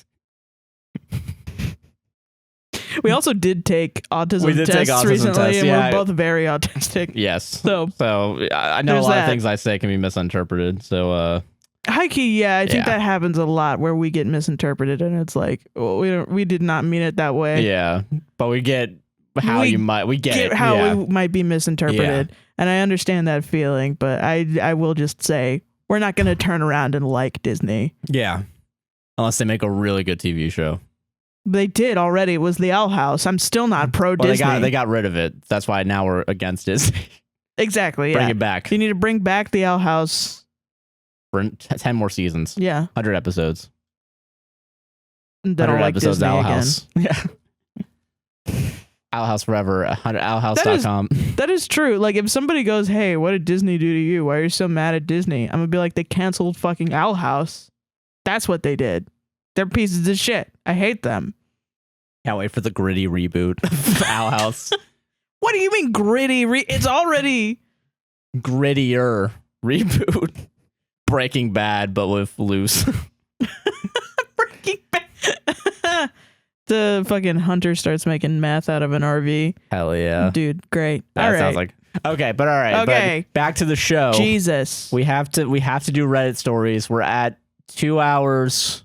We also did take autism tests recently, and we're both very autistic. Yes. So I know a lot of things I say can be misinterpreted. So high key, I think that happens a lot where we get misinterpreted, and it's like, well, we did not mean it that way. Yeah, but we get how we might be misinterpreted, and I understand that feeling. But I will just say we're not going to turn around and like Disney. Yeah, unless they make a really good TV show. They did already. It was the Owl House. I'm still not pro Disney. They got rid of it. That's why now we're against Disney. Exactly. Bring it back. You need to bring back the Owl House for 10 more seasons. Yeah, 100 episodes. Then I'll like episodes. Disney Owl again. House. Yeah. Owl House forever. Owlhouse.com. That is true. Like if somebody goes, "Hey, what did Disney do to you? Why are you so mad at Disney?" I'm gonna be like, "They canceled fucking Owl House. That's what they did. They're pieces of shit. I hate them." Can't wait for the gritty reboot of Owl House. What do you mean gritty? It's already grittier reboot. Breaking Bad, but with loose. Breaking Bad. The fucking hunter starts making meth out of an RV. Hell yeah, dude, great. That sounds like okay, but all right. Okay, but back to the show. Jesus, we have to do Reddit stories. We're at 2 hours.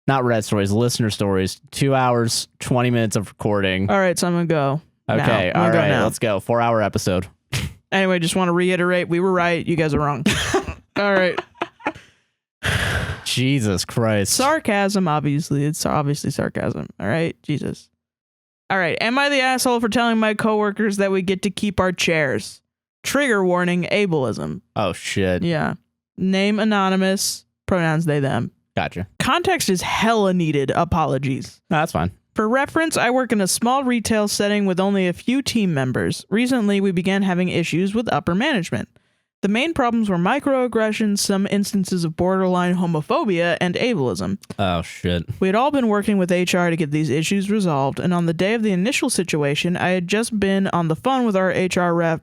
Not Reddit stories, listener stories. 2 hours, 20 minutes of recording. All right, so I'm gonna go. Okay, all right, let's go. 4-hour episode. Anyway, just want to reiterate, we were right. You guys are wrong. All right. Jesus Christ. Sarcasm, obviously. It's obviously sarcasm. All right, Jesus. All right. Am I the asshole for telling my coworkers that we get to keep our chairs? Trigger warning, ableism. Oh shit. Yeah. Name anonymous. Pronouns they them. Gotcha. Context is hella needed. Apologies. No, that's fine. For reference, I work in a small retail setting with only a few team members. Recently, we began having issues with upper management. The main problems were microaggressions, some instances of borderline homophobia, and ableism. Oh, shit. We had all been working with HR to get these issues resolved, and on the day of the initial situation, I had just been on the phone with our HR rep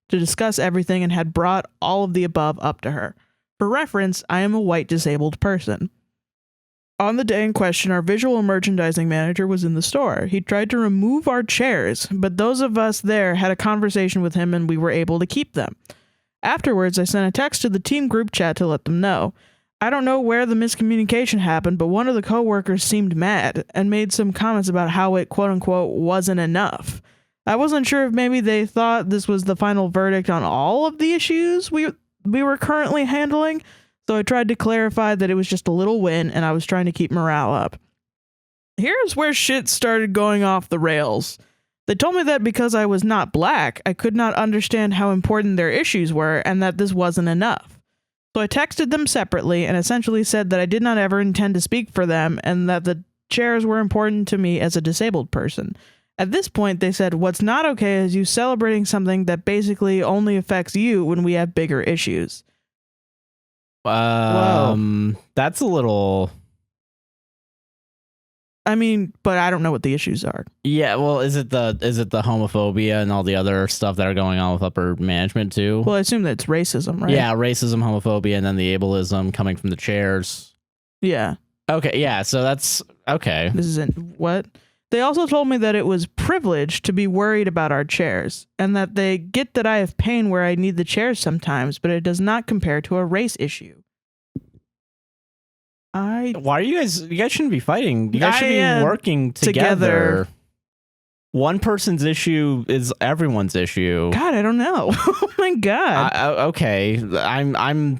to discuss everything and had brought all of the above up to her. For reference, I am a white disabled person. On the day in question, our visual merchandising manager was in the store. He tried to remove our chairs, but those of us there had a conversation with him and we were able to keep them. Afterwards, I sent a text to the team group chat to let them know. I don't know where the miscommunication happened, but one of the coworkers seemed mad and made some comments about how it, quote-unquote, wasn't enough. I wasn't sure if maybe they thought this was the final verdict on all of the issues we were currently handling, so I tried to clarify that it was just a little win and I was trying to keep morale up. Here's where shit started going off the rails. They told me that because I was not black, I could not understand how important their issues were and that this wasn't enough. So I texted them separately and essentially said that I did not ever intend to speak for them and that the chairs were important to me as a disabled person. At this point, they said, what's not okay is you celebrating something that basically only affects you when we have bigger issues. That's a little I mean, but I don't know what the issues are. Yeah, well, is it the homophobia and all the other stuff that are going on with upper management too? Well, I assume that's racism, right? Yeah, racism, homophobia, and then the ableism coming from the chairs. Yeah. Okay, yeah, so that's okay. This isn't what? They also told me that it was privilege to be worried about our chairs, and that they get that I have pain where I need the chairs sometimes, but it does not compare to a race issue. Why are you guys shouldn't be fighting. You guys should be working together. One person's issue is everyone's issue. God, I don't know. Oh my God. Okay. I'm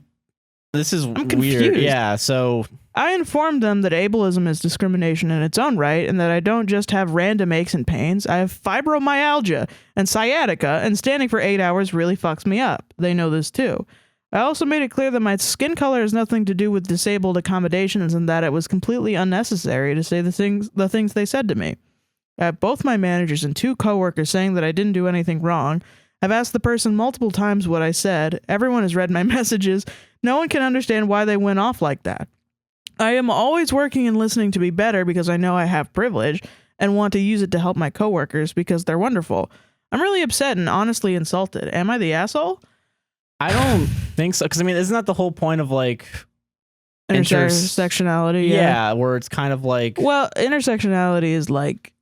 confused. weird. Yeah, so I informed them that ableism is discrimination in its own right, and that I don't just have random aches and pains. I have fibromyalgia and sciatica, and standing for 8 hours really fucks me up. They know this too. I also made it clear that my skin color has nothing to do with disabled accommodations, and that it was completely unnecessary to say the things they said to me. I have both my managers and 2 coworkers saying that I didn't do anything wrong. I've asked the person multiple times what I said. Everyone has read my messages. No one can understand why they went off like that. I am always working and listening to be better because I know I have privilege and want to use it to help my coworkers because they're wonderful. I'm really upset and honestly insulted. Am I the asshole? I don't think so. Because, I mean, isn't that the whole point of, like... Intersectionality? Yeah, where it's kind of like... Well, intersectionality is like...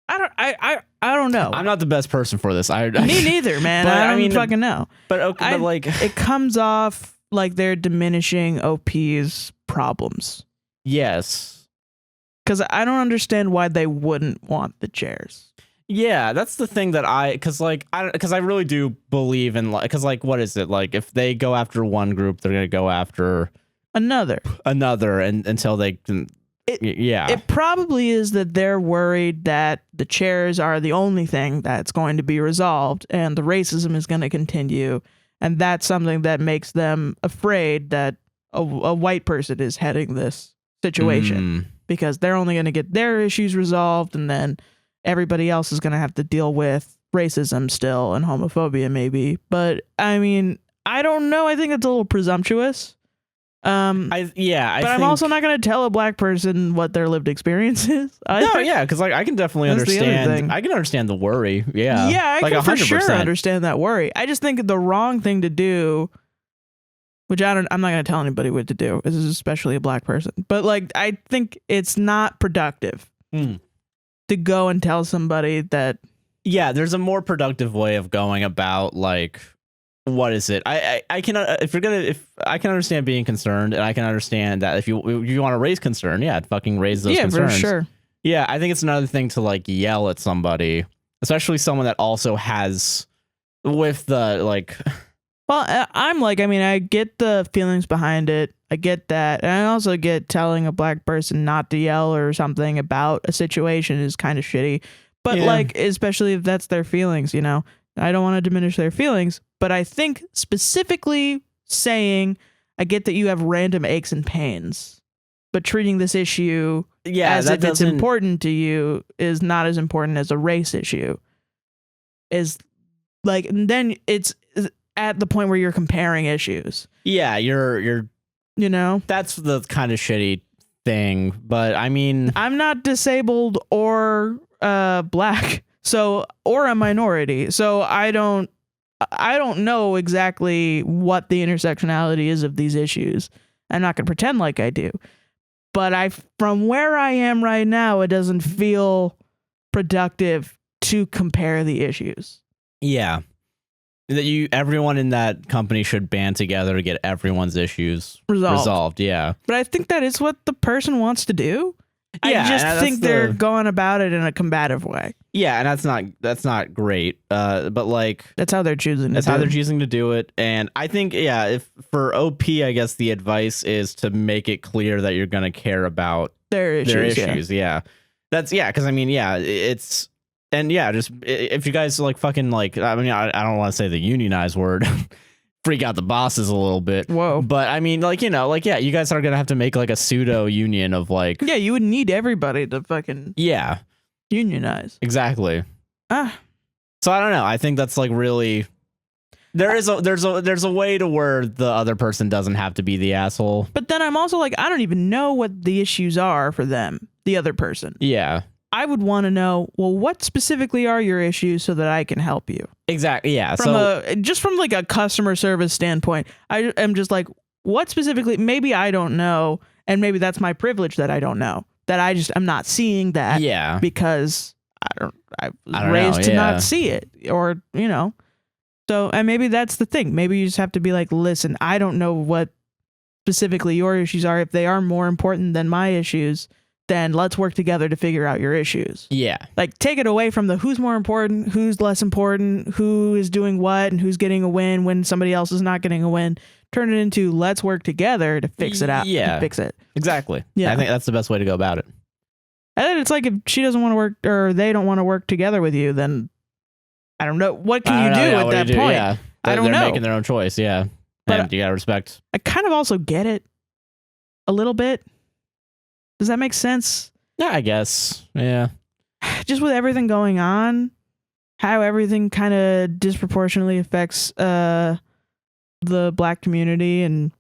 I don't know. I'm not the best person for this. Me neither, man. I don't fucking know. But okay, but like... It comes off like they're diminishing OP's problems. Yes. Because I don't understand why they wouldn't want the chairs. Yeah, that's the thing that because I really do believe in, like, because, like, what is it? Like, if they go after one group, they're going to go after another and until they can. It probably is that they're worried that the chairs are the only thing that's going to be resolved and the racism is going to continue. And that's something that makes them afraid that a white person is heading this situation because they're only going to get their issues resolved, and then everybody else is going to have to deal with racism still and homophobia maybe. But I mean, I don't know. I think it's a little presumptuous. I'm also not going to tell a black person what their lived experience is. Because like I can definitely understand. I can understand the worry. Yeah, I like can 100%. For sure percent understand that worry. I just think the wrong thing to do, which I'm not going to tell anybody what to do. This is especially a black person, but like I think it's not productive to go and tell somebody that. Yeah, there's a more productive way of going about, like, what is it? I can I can understand being concerned, and I can understand that if you want to raise concern, fucking raise those concerns. For sure. Yeah, I think it's another thing to like yell at somebody, especially someone that also has with the like. Well, I get the feelings behind it. I get that. And I also get telling a black person not to yell or something about a situation is kind of shitty. But like, especially if that's their feelings, you know, I don't want to diminish their feelings. But I think specifically saying, I get that you have random aches and pains, but treating this issue as if it's important to you is not as important as a race issue. Is like, and then it's at the point where you're comparing issues. Yeah, you're you know, that's the kind of shitty thing. But I mean, I'm not disabled or black, or a minority, so I don't know exactly what the intersectionality is of these issues. I'm not gonna pretend like I do, but from where I am right now, it doesn't feel productive to compare the issues. Yeah, that everyone in that company should band together to get everyone's issues resolved. Yeah, but I think that is what the person wants to do. Yeah, I just think they're going about it in a combative way. Yeah, and that's not great. But like that's how they're choosing. They're choosing to do it. And I think if for OP, I guess the advice is to make it clear that you're going to care about their issues. Yeah, that's because I mean, it's just if you guys like fucking like I mean I don't want to say the unionized word. Freak out the bosses a little bit. Whoa. But I mean, like, you know, like, you guys are gonna have to make like a pseudo union of like. Yeah, you would need everybody to fucking. Yeah. Unionize. Exactly. So I don't know. I think that's like really there's a way to where the other person doesn't have to be the asshole. But then I'm also like, I don't even know what the issues are for them, the other person. Yeah. I would want to know, well, what specifically are your issues so that I can help you? Exactly. Yeah. Just from like a customer service standpoint, I am just like, what specifically? Maybe I don't know, and maybe that's my privilege that I don't know. That I'm not seeing that. Yeah. Because I was raised to not see it, or So, and maybe that's the thing. Maybe you just have to be like, listen, I don't know what specifically your issues are. If they are more important than my issues, then let's work together to figure out your issues. Yeah. Like, take it away from the who's more important, who's less important, who is doing what, and who's getting a win when somebody else is not getting a win. Turn it into let's work together to fix it out. Yeah. Fix it. Exactly. Yeah. I think that's the best way to go about it. And then it's like, if she doesn't want to work, or they don't want to work together with you, then I don't know. What can you do at that point? Yeah. I don't know. They're making their own choice. Yeah. But and you gotta respect. I kind of also get it a little bit. Does that make sense? Yeah, I guess. Yeah. Just with everything going on, how everything kind of disproportionately affects the black community, and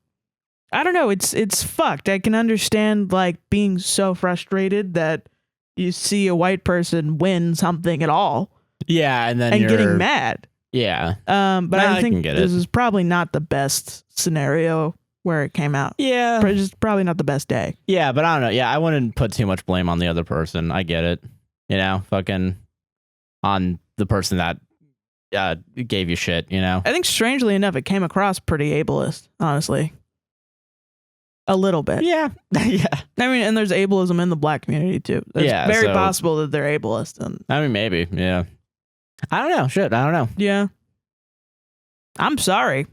I don't know, it's fucked. I can understand like being so frustrated that you see a white person win something at all. Yeah, and then you're getting mad. Yeah. But I think this is probably not the best scenario where it came out. Yeah. Just probably not the best day. Yeah, but I don't know. Yeah, I wouldn't put too much blame on the other person. I get it. Fucking on the person that gave you shit, I think strangely enough, it came across pretty ableist, honestly. A little bit. Yeah. Yeah. I mean, and there's ableism in the black community too. It's very possible that they're ableist. And I mean, maybe. Yeah. I don't know. Shit. I don't know. Yeah. I'm sorry.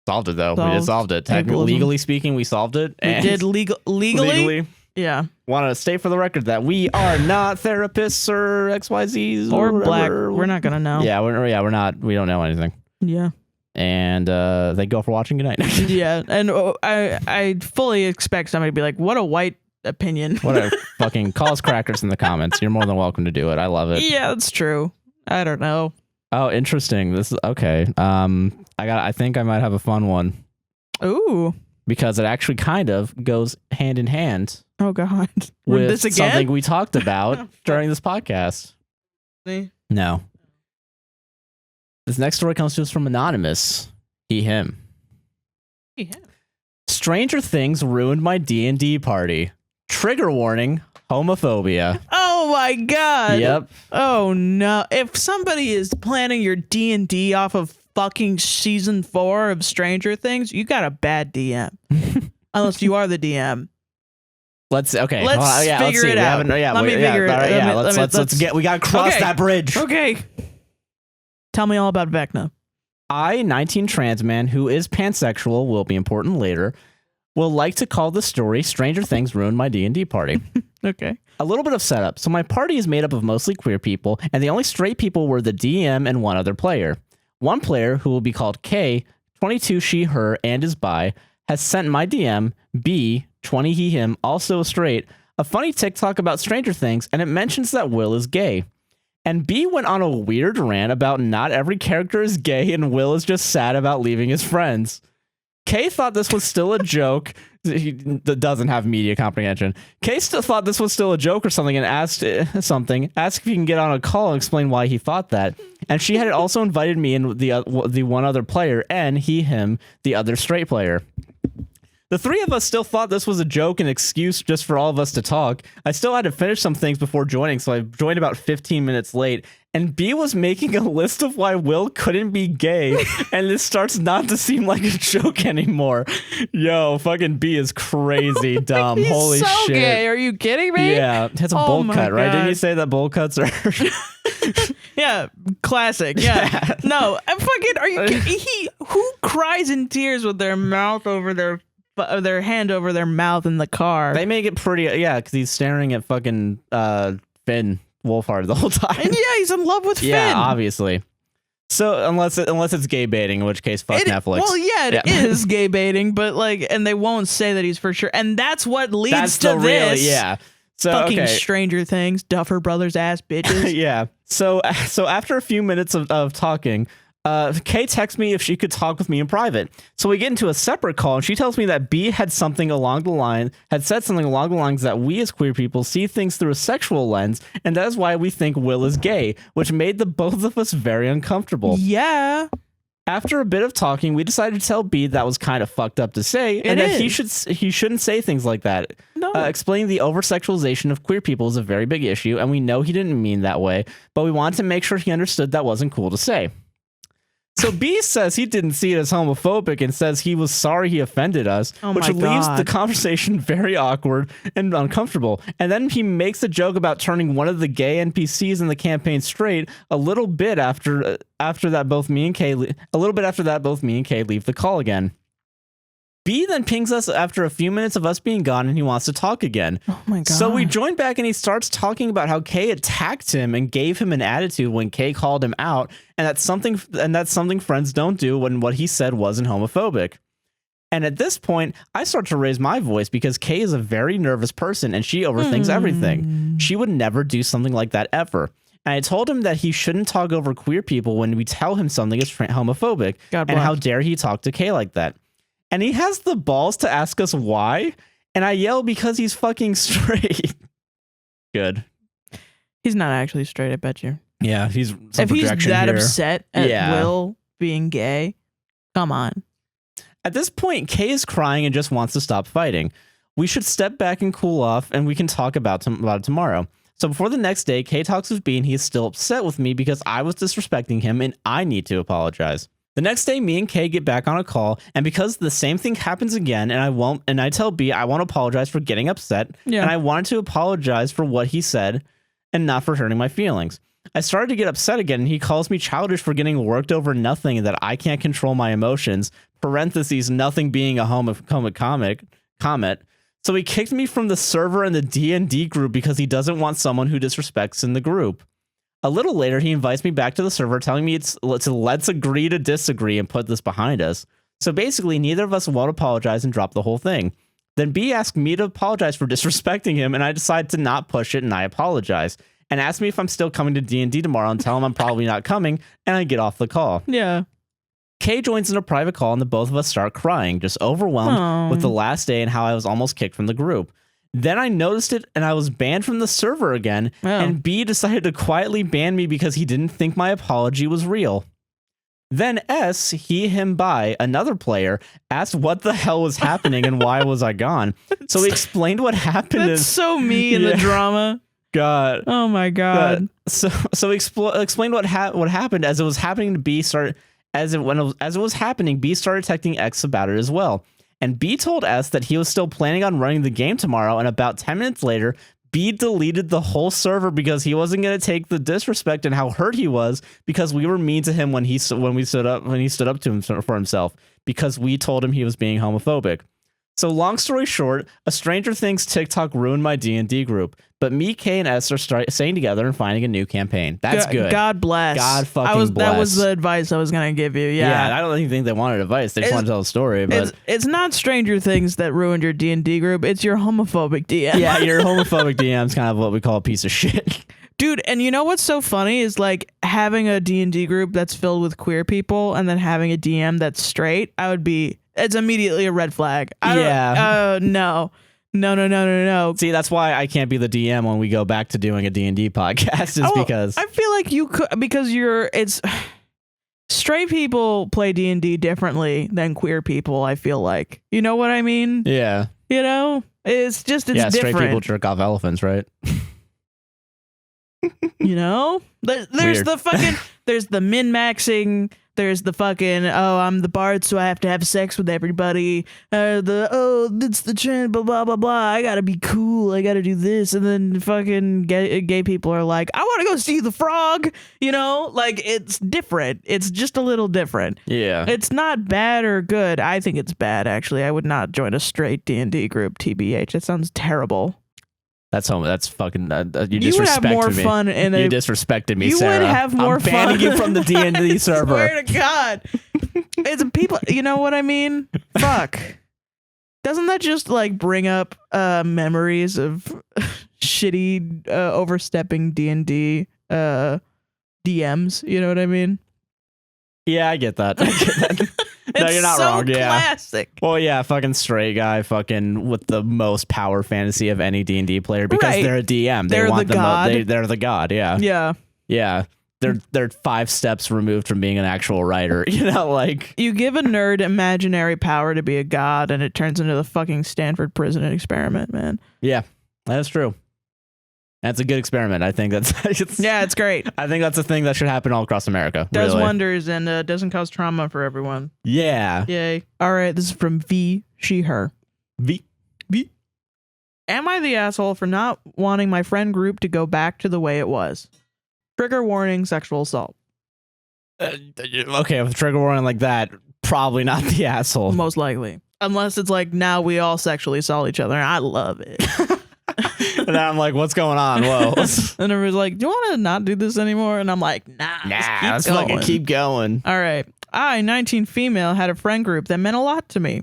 Solved it though. We just solved it. Legally speaking, we solved it. We did legally. Yeah. Want to state for the record that we are not therapists or XYZs or black. We're not gonna know. Yeah, we're not. We don't know anything. Yeah. And thank you all for watching. Good night. Yeah, and I fully expect somebody to be like, "What a white opinion." What a fucking call us crackers in the comments. You're more than welcome to do it. I love it. Yeah, that's true. I don't know. Oh, interesting. This is okay. I think I might have a fun one. Ooh. Because it actually kind of goes hand in hand. Oh God. With this again? Something we talked about during this podcast. Me? No. This next story comes to us from Anonymous. He, him. He, him. Stranger Things ruined my D&D party. Trigger warning, homophobia. Oh my God. Yep. Oh no. If somebody is planning your D&D off of fucking season 4 of Stranger Things, you got a bad DM. Unless you are the DM. Let's figure it out. Let me figure it out. Let's get. We gotta cross that bridge. Okay. Tell me all about Vecna. I, 19 trans man who is pansexual, will be important later, will like to call the story Stranger Things Ruined My D&D Party. Okay. A little bit of setup. So my party is made up of mostly queer people, and the only straight people were the DM and one other player. One player, who will be called K, 22 she, her, and is bi, has sent my DM, B, 20 he, him, also straight, a funny TikTok about Stranger Things, and it mentions that Will is gay. And B went on a weird rant about not every character is gay and Will is just sad about leaving his friends. K thought this was still a joke. He doesn't have media comprehension. K still thought this was still a joke or something and asked if he can get on a call and explain why he thought that. And she had also invited me and the one other player, and he, him, the other straight player. The three of us still thought this was a joke and excuse just for all of us to talk. I still had to finish some things before joining, so I joined about 15 minutes late. And B was making a list of why Will couldn't be gay, and this starts not to seem like a joke anymore. Yo, fucking B is crazy dumb. He's Holy so shit. Gay. Are you kidding me? Yeah, it's a bowl cut, right? Didn't you say that bowl cuts are... Yeah, classic. Yeah. No, I'm fucking, are you kidding? Who cries in tears with their mouth over their hand over their mouth in the car? They make it pretty, yeah, because he's staring at fucking Finn Wolfhard the whole time. And yeah, he's in love with Finn. Yeah, obviously. So unless it's gay baiting, in which case fuck Netflix. Well, yeah, it is gay baiting, but like, and they won't say that he's for sure, and that's what leads to this. Yeah. So fucking Stranger Things, Duffer Brothers ass bitches. Yeah. So after a few minutes of talking, Kay texts me if she could talk with me in private. So we get into a separate call, and she tells me that B had said something along the lines that we as queer people see things through a sexual lens, and that is why we think Will is gay, which made the both of us very uncomfortable. Yeah. After a bit of talking, we decided to tell B that was kind of fucked up to say, and that he shouldn't say things like that. No. Explaining the over-sexualization of queer people is a very big issue, and we know he didn't mean that way, but we wanted to make sure he understood that wasn't cool to say. So B says he didn't see it as homophobic and says he was sorry he offended us, which leaves the conversation very awkward and uncomfortable. And then he makes a joke about turning one of the gay NPCs in the campaign straight a little bit after that both me and Kay leave the call again. B then pings us after a few minutes of us being gone, and he wants to talk again. Oh my god. So we join back, and he starts talking about how Kay attacked him and gave him an attitude when Kay called him out, and that's something friends don't do when what he said wasn't homophobic. And at this point, I start to raise my voice because Kay is a very nervous person and she overthinks everything. She would never do something like that ever. And I told him that he shouldn't talk over queer people when we tell him something is homophobic, and how dare he talk to Kay like that. And he has the balls to ask us why, and I yell because he's fucking straight. Good. He's not actually straight, I bet you. Yeah, if he's that upset at Will being gay, come on. At this point, Kay is crying and just wants to stop fighting. We should step back and cool off, and we can talk about it tomorrow. So before the next day, Kay talks with B, and he is still upset with me because I was disrespecting him, and I need to apologize. The next day, me and Kay get back on a call, and because the same thing happens again, and I tell B I won't apologize for getting upset, and I wanted to apologize for what he said and not for hurting my feelings. I started to get upset again, and he calls me childish for getting worked over nothing and that I can't control my emotions, parentheses, nothing being a homophobic comment. So he kicked me from the server and the D&D group because he doesn't want someone who disrespects in the group. A little later, he invites me back to the server, telling me let's agree to disagree and put this behind us. So basically, neither of us won't apologize and drop the whole thing. Then B asked me to apologize for disrespecting him, and I decide to not push it, and I apologize. And asked me if I'm still coming to D&D tomorrow, and tell him I'm probably not coming, and I get off the call. Yeah. Kay joins in a private call, and the both of us start crying, just overwhelmed with the last day and how I was almost kicked from the group. Then I noticed it, and I was banned from the server again, and B decided to quietly ban me because he didn't think my apology was real. Then S, he, him, bi, another player, asked what the hell was happening and why was I gone. So he explained what happened. That's so me in the drama. God. Oh my God. So he explained what happened as it was happening to B. As it was happening, B started texting X about it as well. And B told S that he was still planning on running the game tomorrow, and about 10 minutes later, B deleted the whole server because he wasn't going to take the disrespect and how hurt he was because we were mean to him when he stood up to him for himself because we told him he was being homophobic. So long story short, a Stranger Things TikTok ruined my D&D group, but me, Kay, and S are staying together and finding a new campaign. That's good. God bless. God fucking bless. That was the advice I was going to give you. Yeah. I don't even think they wanted advice. They just wanted to tell a story. But it's not Stranger Things that ruined your D&D group. It's your homophobic DM. Yeah, your homophobic DM is kind of what we call a piece of shit. Dude, and you know what's so funny is like having a D&D group that's filled with queer people and then having a DM that's straight. It's immediately a red flag. No. See, that's why I can't be the DM when we go back to doing a D&D podcast because I feel like you could, because it's straight people play D&D differently than queer people. I feel like, you know what I mean? Yeah. You know, it's different. Straight people jerk off elephants, right? You know, there's the min-maxing. There's the fucking, I'm the bard, so I have to have sex with everybody. It's the trend, blah, blah, blah, blah. I gotta be cool. I gotta do this. And then fucking gay people are like, I want to go see the frog. You know, like it's different. It's just a little different. Yeah. It's not bad or good. I think it's bad, actually. I would not join a straight D&D group, TBH. It sounds terrible. That's fucking. You disrespected would have more me. Fun in you disrespected me, Sarah. You would have more fun. I'm banning you from the D&D server. I swear to God, it's people. You know what I mean? Fuck. Doesn't that just like bring up memories of shitty overstepping D&D DMs? You know what I mean? Yeah, I get that. I get that. No, you're not so wrong. Yeah. Classic. Well, yeah, fucking straight guy, fucking with the most power fantasy of any D&D player because Right. they're a DM. They're want the god. They're the god. Yeah. Yeah. Yeah. They're 5 steps removed from being an actual writer. You know, like You give a nerd imaginary power to be a god, and it turns into the fucking Stanford prison experiment, man. yeah, that's true. That's a good experiment. I think that's Yeah, it's great. I think that's a thing that should happen all across America. Does really. wonders and doesn't cause trauma for everyone. Yeah. Yay. All right, this is from V, she, her. V. Am I the asshole for not wanting my friend group to go back to the way it was? Trigger warning, sexual assault. Okay, with a trigger warning like that, probably not the asshole. Most likely. Unless it's like, now we all sexually assault each other, and I love it. And I'm like, what's going on? Whoa. And everybody's like, do you want to not do this anymore? And I'm like, nah, Let's fucking keep going. All right. I, 19 female, had a friend group that meant a lot to me.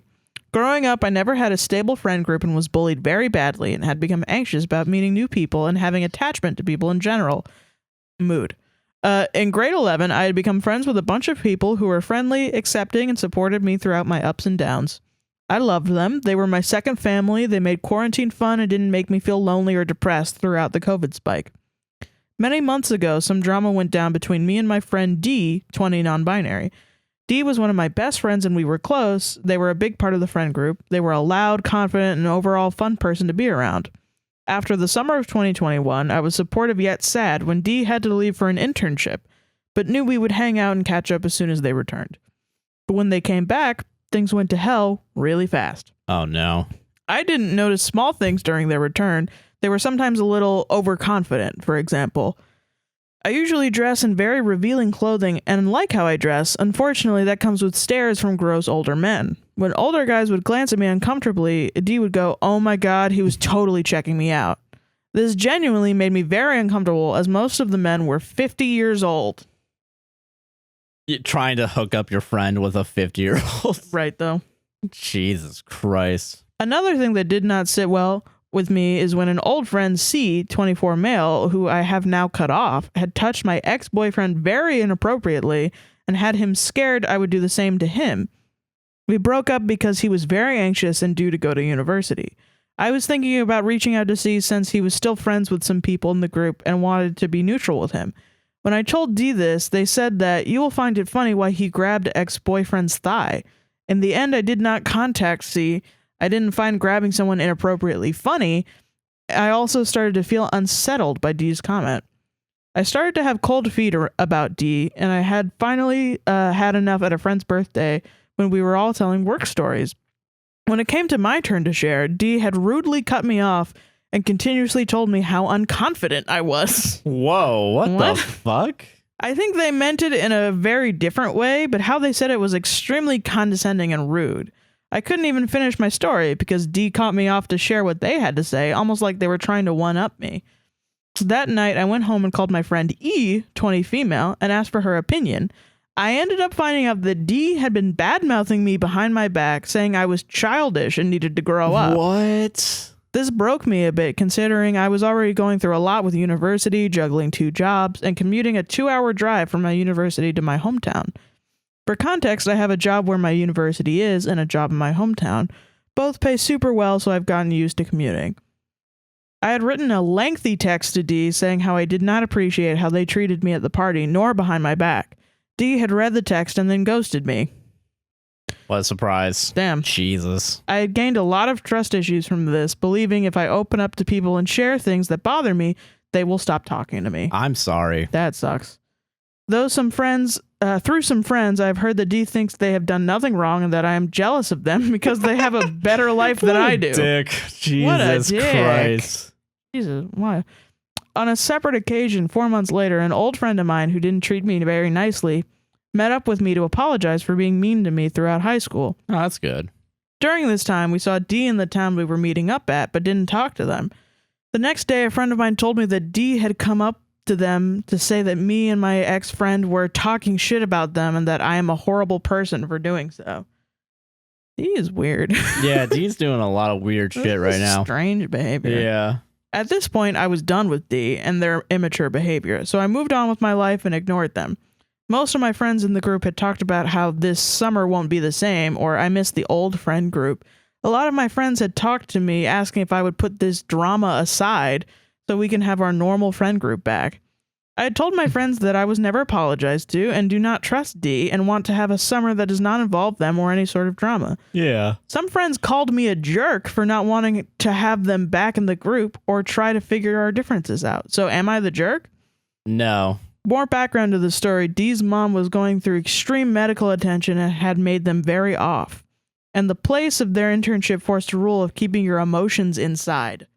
Growing up, I never had a stable friend group and was bullied very badly and had become anxious about meeting new people and having attachment to people in general. Mood. In grade 11, I had become friends with a bunch of people who were friendly, accepting, and supported me throughout my ups and downs. I loved them. They were my second family. They made quarantine fun and didn't make me feel lonely or depressed throughout the COVID spike. Many months ago, some drama went down between me and my friend D, 20 non-binary. D was one of my best friends and we were close. They were a big part of the friend group. They were a loud, confident, and overall fun person to be around. After the summer of 2021, I was supportive yet sad when D had to leave for an internship, but knew we would hang out and catch up as soon as they returned. But when they came back, things went to hell really fast. Oh, no. I didn't notice small things during their return. They were sometimes a little overconfident, for example. I usually dress in very revealing clothing and like how I dress. Unfortunately, that comes with stares from gross older men. When older guys would glance at me uncomfortably, D would go, "Oh my God, he was totally checking me out." This genuinely made me very uncomfortable as most of the men were 50 years old. You're trying to hook up your friend with a 50-year-old. Right, though. Jesus Christ. Another thing that did not sit well with me is when an old friend, C, 24 male, who I have now cut off, had touched my ex-boyfriend very inappropriately and had him scared I would do the same to him. We broke up because he was very anxious and due to go to university. I was thinking about reaching out to C since he was still friends with some people in the group and wanted to be neutral with him. When I told D this, they said that you will find it funny why he grabbed ex-boyfriend's thigh. In the end, I did not contact C. I didn't find grabbing someone inappropriately funny. I also started to feel unsettled by D's comment. I started to have cold feet about D, and I had finally had enough at a friend's birthday when we were all telling work stories. When it came to my turn to share, D had rudely cut me off and continuously told me how unconfident I was. Whoa, what What? the fuck? I think they meant it in a very different way, but how they said it was extremely condescending and rude. I couldn't even finish my story because D caught me off to share what they had to say, almost like they were trying to one-up me. That night, I went home and called my friend E, 20 female, and asked for her opinion. I ended up finding out that D had been bad-mouthing me behind my back, saying I was childish and needed to grow up. What? This broke me a bit, considering I was already going through a lot with university, juggling 2 jobs, and commuting a 2-hour drive from my university to my hometown. For context, I have a job where my university is and a job in my hometown. Both pay super well, so I've gotten used to commuting. I had written a lengthy text to D saying how I did not appreciate how they treated me at the party, nor behind my back. D had read the text and then ghosted me. What a surprise. Damn. Jesus. I had gained a lot of trust issues from this, believing if I open up to people and share things that bother me, they will stop talking to me. I'm sorry. That sucks. Through some friends, I've heard that D thinks they have done nothing wrong and that I am jealous of them because they have a better life than I do. Dick. Jesus What a dick. Christ. Jesus, why? On a separate occasion, 4 months later, an old friend of mine who didn't treat me very nicely met up with me to apologize for being mean to me throughout high school. Oh, that's good. During this time, we saw D in the town we were meeting up at, but didn't talk to them. The next day, a friend of mine told me that D had come up to them to say that me and my ex-friend were talking shit about them and that I am a horrible person for doing so. D is weird. Yeah, D's doing a lot of weird shit right now. Strange behavior. Yeah. At this point, I was done with D and their immature behavior, so I moved on with my life and ignored them. Most of my friends in the group had talked about how this summer won't be the same, or I miss the old friend group. A lot of my friends had talked to me asking if I would put this drama aside so we can have our normal friend group back. I had told my friends that I was never apologized to and do not trust D and want to have a summer that does not involve them or any sort of drama. Yeah. Some friends called me a jerk for not wanting to have them back in the group or try to figure our differences out. So am I the jerk? No. More background to the story. Dee's mom was going through extreme medical attention and had made them very off. And the place of their internship forced a rule of keeping your emotions inside.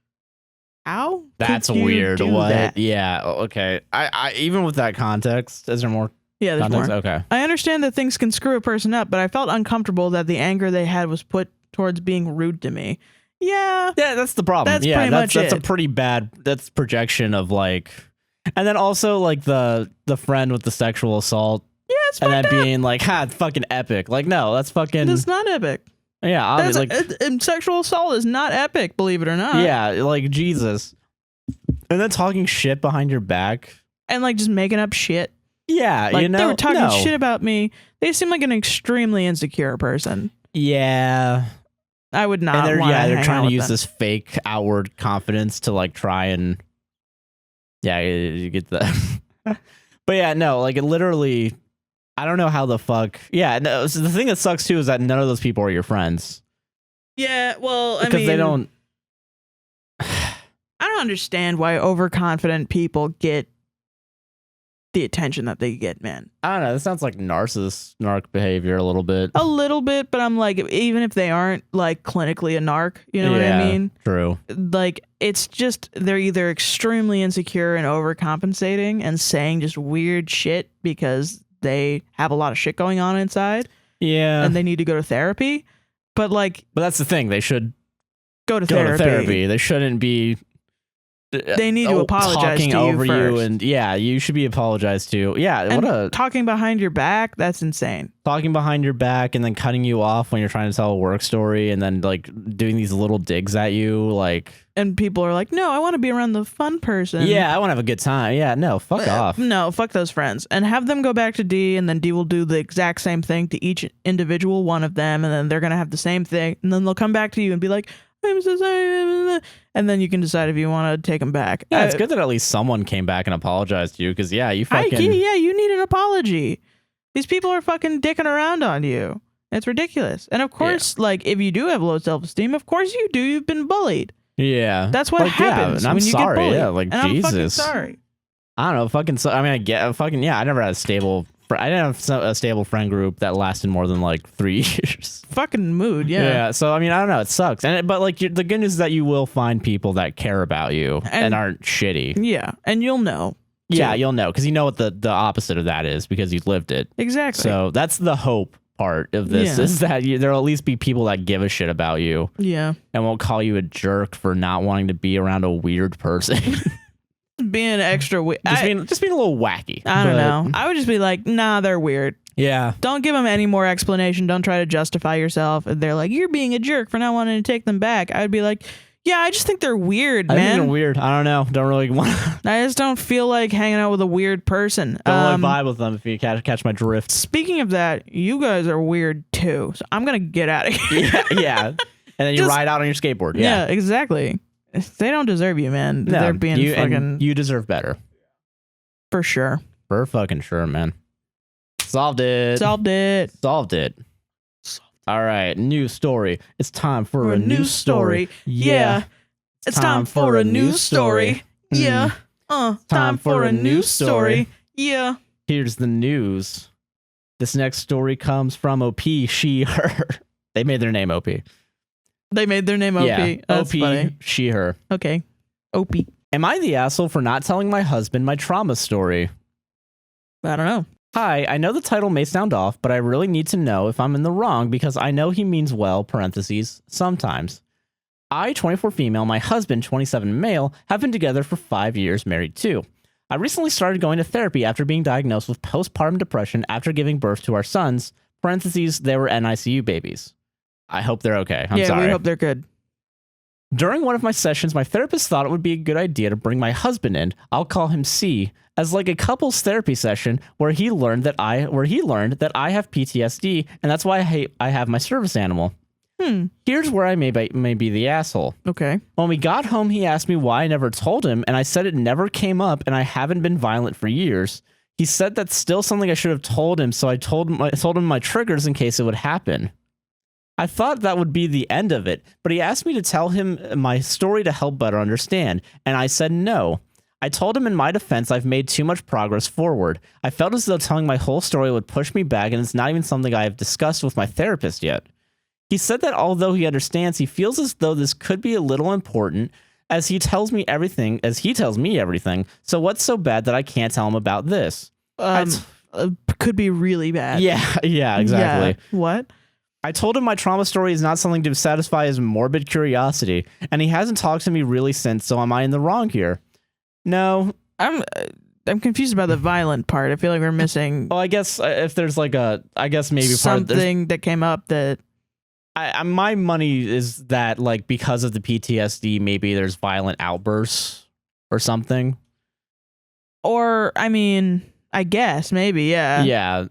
How? That's could you weird. do What? that? Yeah. Okay. I even with that context, is there more Yeah, there's context? more. Okay. I understand that things can screw a person up, but I felt uncomfortable that the anger they had was put towards being rude to me. Yeah. Yeah, that's the problem. That's yeah, pretty much that's it. a pretty bad. That's projection of like, and then also like the friend with the sexual assault, Yeah, it's and fucked then up. being like, "Ha, fucking epic." Like, no, that's fucking. That's not epic. Yeah, obviously. Sexual assault is not epic, believe it or not. Yeah, like Jesus. And then talking shit behind your back. And like just making up shit. Yeah, Like you know, they were talking no. shit about me. They seem like an extremely insecure person. Yeah, I would not. and they're wanna they're hang trying out to with use them. this fake outward confidence to like try and. Yeah, you get that. But yeah, no, like it literally. I don't know how the fuck. Yeah, no. So the thing that sucks too is that none of those people are your friends Yeah, well, I because mean, they don't. I don't understand why overconfident people get the attention that they get, man. I don't know. This sounds like narc behavior a little bit. A little bit, but I'm like, even if they aren't like clinically a narc, you know what I mean? True. Like, it's just they're either extremely insecure and overcompensating and saying just weird shit because they have a lot of shit going on inside Yeah. and they need to go to therapy. But like, But that's the thing. They should go to go to therapy. They shouldn't be. They need to apologize talking to you over first. and yeah, you should be apologized to. Yeah, And what a talking behind your back, that's insane. talking behind your back and then cutting you off when you're trying to tell a work story and then like doing these little digs at you like And people are like, no, I want to be around the fun person. yeah, I want to have a good time. Yeah, no, fuck off. No, fuck those friends. And have them go back to D, and then D will do the exact same thing to each individual one of them, and then they're going to have the same thing, and then they'll come back to you and be like, I'm so sorry. And then you can decide if you want to take them back. Yeah, it's good that at least someone came back and apologized to you because yeah, you fucking yeah, you need an apology. These people are fucking dicking around on you. It's ridiculous. And of course, like, if you do have low self-esteem, of course you do. You've been bullied. yeah. That's what Like, happens yeah, and I'm when you sorry. get bullied. Yeah, like and I'm fucking Jesus. sorry. I don't know, fucking. I mean, I get fucking. Yeah, I never had a stable. I didn't have a stable friend group that lasted more than like 3 years. Fucking mood, yeah. So I mean, I don't know. It sucks, but like the good news is that you will find people that care about you and aren't shitty. Yeah, and you'll know. Yeah, too. you'll know because you know what the opposite of that is because you've lived it. Exactly. So that's the hope part of this Yeah. is that there'll at least be people that give a shit about you Yeah. and won't call you a jerk for not wanting to be around a weird person. Being extra weird. just being a little wacky. I don't But, know. I would just be like, nah, they're weird. Yeah. Don't give them any more explanation. Don't try to justify yourself. If they're like, you're being a jerk for not wanting to take them back, I would be like, yeah, I just think they're weird, I think man. they're weird. I don't know. Don't really want to I just don't feel like hanging out with a weird person. really vibe with them if you catch my drift. Speaking of that, you guys are weird too. So I'm going to get out of here. Yeah. And then you Just- ride out on your skateboard. Yeah, exactly. They don't deserve you, man. No, They're being you, fucking and you deserve better. for sure. For fucking sure, man. Solved it. Solved it. Solved it. All right, new story. It's time for a new story. Yeah. It's time for a new story. Yeah. Time for a new story. Yeah. Here's the news. This next story comes from OP, she, her. They made their name OP. They made their name OP. Yeah, That's OP, funny. she, her. Okay. OP. Am I the asshole for not telling my husband my trauma story? I don't know. Hi, I know the title may sound off, but I really need to know if I'm in the wrong because I know he means well, parentheses, sometimes. I, 24 female, my husband, 27 male, have been together for 5 years, married too. I recently started going to therapy after being diagnosed with postpartum depression after giving birth to our sons, parentheses, they were NICU babies. I hope they're okay. I'm yeah, sorry. we hope they're good. During one of my sessions, my therapist thought it would be a good idea to bring my husband in. I'll call him C, as like a couples therapy session where he learned that I have PTSD, and that's why I have my service animal. Here's where I may be the asshole. Okay. When we got home, he asked me why I never told him, and I said it never came up, and I haven't been violent for years. He said that's still something I should have told him, so I told him my triggers in case it would happen. I thought that would be the end of it, but he asked me to tell him my story to help better understand, and I said no. I told him in my defense I've made too much progress forward. I felt as though telling my whole story would push me back, and it's not even something I have discussed with my therapist yet. He said that although he understands, he feels as though this could be a little important, as he tells me everything. So what's so bad that I can't tell him about this? Could be really bad. Yeah, exactly. Yeah. What? I told him my trauma story is not something to satisfy his morbid curiosity, and he hasn't talked to me really since, so am I in the wrong here? No. I'm confused about the violent part. I feel like we're missing... Well, I guess if there's like maybe something that came up that... my money is that, like, because of the PTSD, maybe there's violent outbursts or something. Or, I mean, I guess, maybe, yeah. Yeah.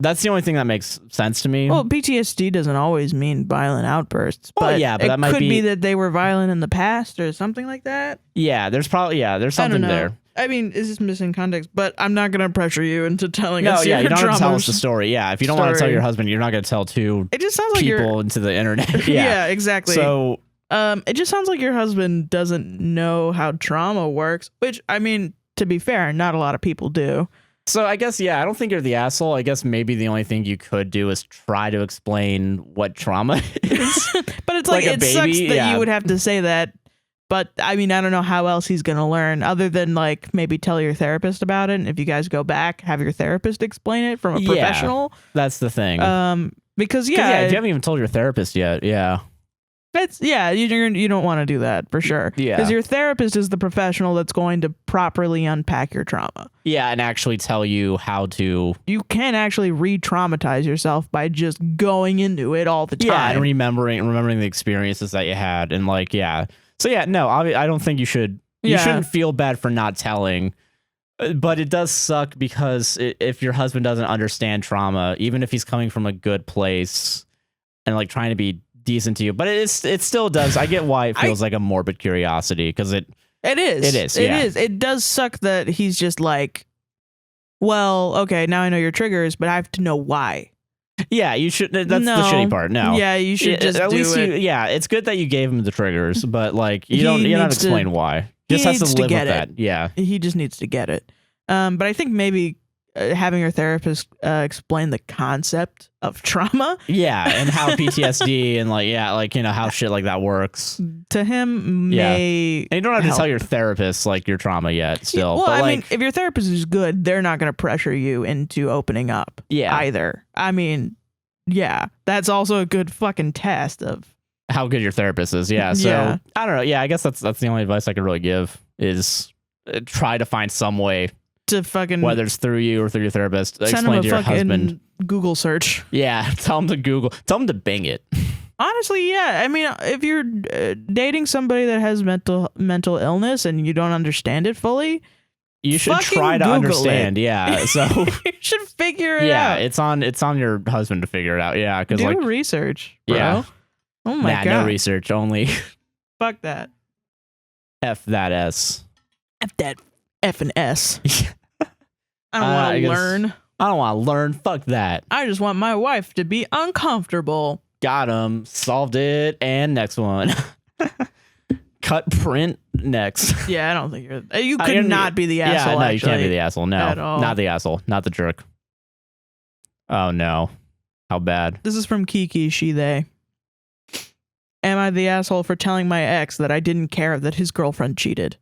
That's the only thing that makes sense to me. Well, PTSD doesn't always mean violent outbursts. But yeah, but it that might could be that they were violent in the past or something like that. Yeah, there's something there. I mean, is this missing context? But I'm not going to pressure you into telling us your you don't have to tell us the story. Yeah, if you don't want to tell your husband, you're not going to tell it just sounds like people into the internet. Yeah, exactly. So, it just sounds like your husband doesn't know how trauma works, which, I mean, to be fair, not a lot of people do. So I guess, I don't think you're the asshole. I guess maybe the only thing you could do is try to explain what trauma is. But it's like it sucks that you would have to say that. But I mean, I don't know how else he's going to learn other than like maybe tell your therapist about it. And if you guys go back, have your therapist explain it from a professional. That's the thing. Because if you haven't even told your therapist yet. Yeah. You don't want to do that for sure. Yeah. Because your therapist is the professional that's going to properly unpack your trauma. Yeah, and actually tell you how to... You can actually re-traumatize yourself by just going into it all the time. Yeah, and remembering the experiences that you had. And like, yeah. So yeah, no, I don't think you should... You shouldn't feel bad for not telling. But it does suck because if your husband doesn't understand trauma, even if he's coming from a good place and like trying to be decent to you, but it still does. I get why it feels like a morbid curiosity because it is. It does suck that he's just like, well, okay, now I know your triggers, but I have to know why. Yeah, you should. That's the shitty part. No. Yeah, you should just at do least it. it's good that you gave him the triggers, but like you don't explain why. He just has to live with that. Yeah, he just needs to get it. But I think maybe having your therapist explain the concept of trauma. Yeah, and how PTSD and how shit like that works. To him may... And you don't have to tell your therapist like your trauma yet still. Well, but, I mean, if your therapist is good, they're not going to pressure you into opening up either. I mean, yeah, that's also a good fucking test of how good your therapist is. Yeah, so I don't know. Yeah, I guess that's the only advice I could really give is try to find some way to fucking, whether it's through you or through your therapist, explain to your husband. Google search. Yeah, tell him to Bing it. Honestly, yeah. I mean, if you're dating somebody that has mental illness and you don't understand it fully, you should try to understand. Yeah, so you should figure it out. Yeah, it's on your husband to figure it out. Yeah, because do research, bro. Yeah. Oh my god. No research, only. Fuck that. F that S. F that F and S. I don't want to learn. I don't want to learn. Fuck that. I just want my wife to be uncomfortable. Got him. Solved it. And next one. Cut print next. Yeah, I don't think you could not be the asshole. Yeah, no, actually, you can't be the asshole. No, at all. Not the asshole. Not the jerk. Oh no. How bad? This is from Kiki, she, they. Am I the asshole for telling my ex that I didn't care that his girlfriend cheated?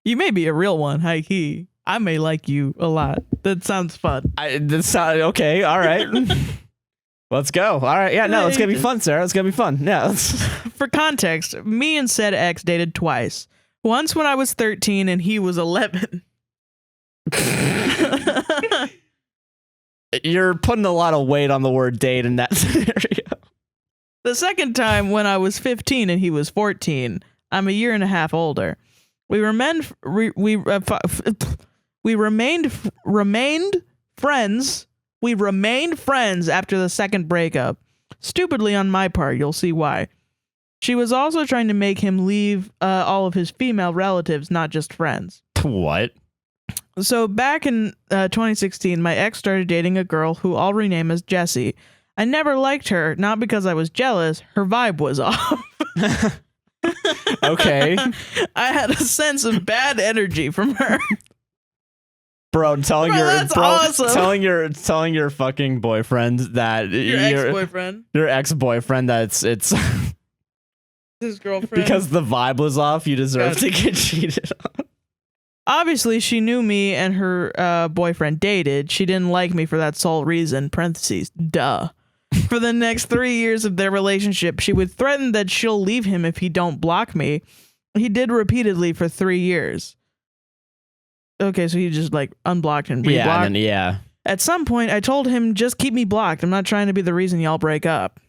You may be a real one, high key. I may like you a lot. That sounds fun. Okay, all right. Let's go. All right, yeah, no, it's gonna be fun, Sarah. It's gonna be fun. Yeah. For context, me and said ex dated twice. Once when I was 13 and he was 11. You're putting a lot of weight on the word date in that scenario. The second time when I was 15 and he was 14. I'm a year and a half older. We remained friends. We remained friends after the second breakup. Stupidly on my part, you'll see why. She was also trying to make him leave all of his female relatives, not just friends. What? So back in 2016, my ex started dating a girl who I'll rename as Jessie. I never liked her, not because I was jealous. Her vibe was off. Okay. I had a sense of bad energy from her. Bro, telling awesome. telling your fucking boyfriend that Your ex-boyfriend. Your ex-boyfriend that it's his girlfriend. Because the vibe was off, you deserve to get cheated on. Obviously, she knew me and her boyfriend dated. She didn't like me for that sole reason. Parentheses. Duh. For the next 3 years of their relationship, she would threaten that she'll leave him if he don't block me. He did repeatedly for 3 years. Okay, so he just like unblocked and reblocked. Yeah. At some point, I told him, just keep me blocked. I'm not trying to be the reason y'all break up.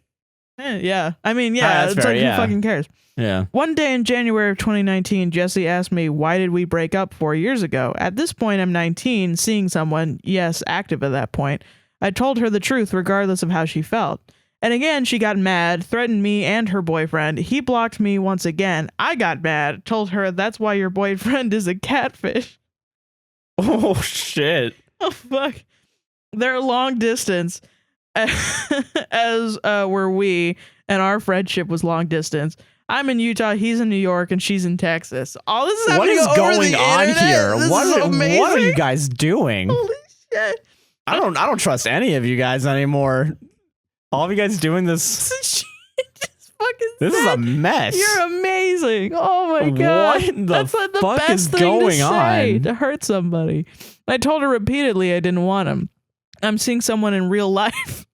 Yeah. I mean, yeah, it's fair, like, who fucking cares? Yeah. One day in January of 2019, Jesse asked me, why did we break up 4 years ago? At this point, I'm 19, seeing someone, yes, active at that point. I told her the truth regardless of how she felt. And again, she got mad, threatened me and her boyfriend. He blocked me once again. I got mad, told her that's why your boyfriend is a catfish. Oh, shit. Oh, fuck. They're long distance, as were we, and our friendship was long distance. I'm in Utah, he's in New York, and she's in Texas. All this is happening over the internet. What is going on here? What are you guys doing? Holy shit. I don't trust any of you guys anymore. All of you guys doing this. This is a mess. You're amazing. Oh my god. What the fuck is going on? To hurt somebody. I told her repeatedly I didn't want him. I'm seeing someone in real life.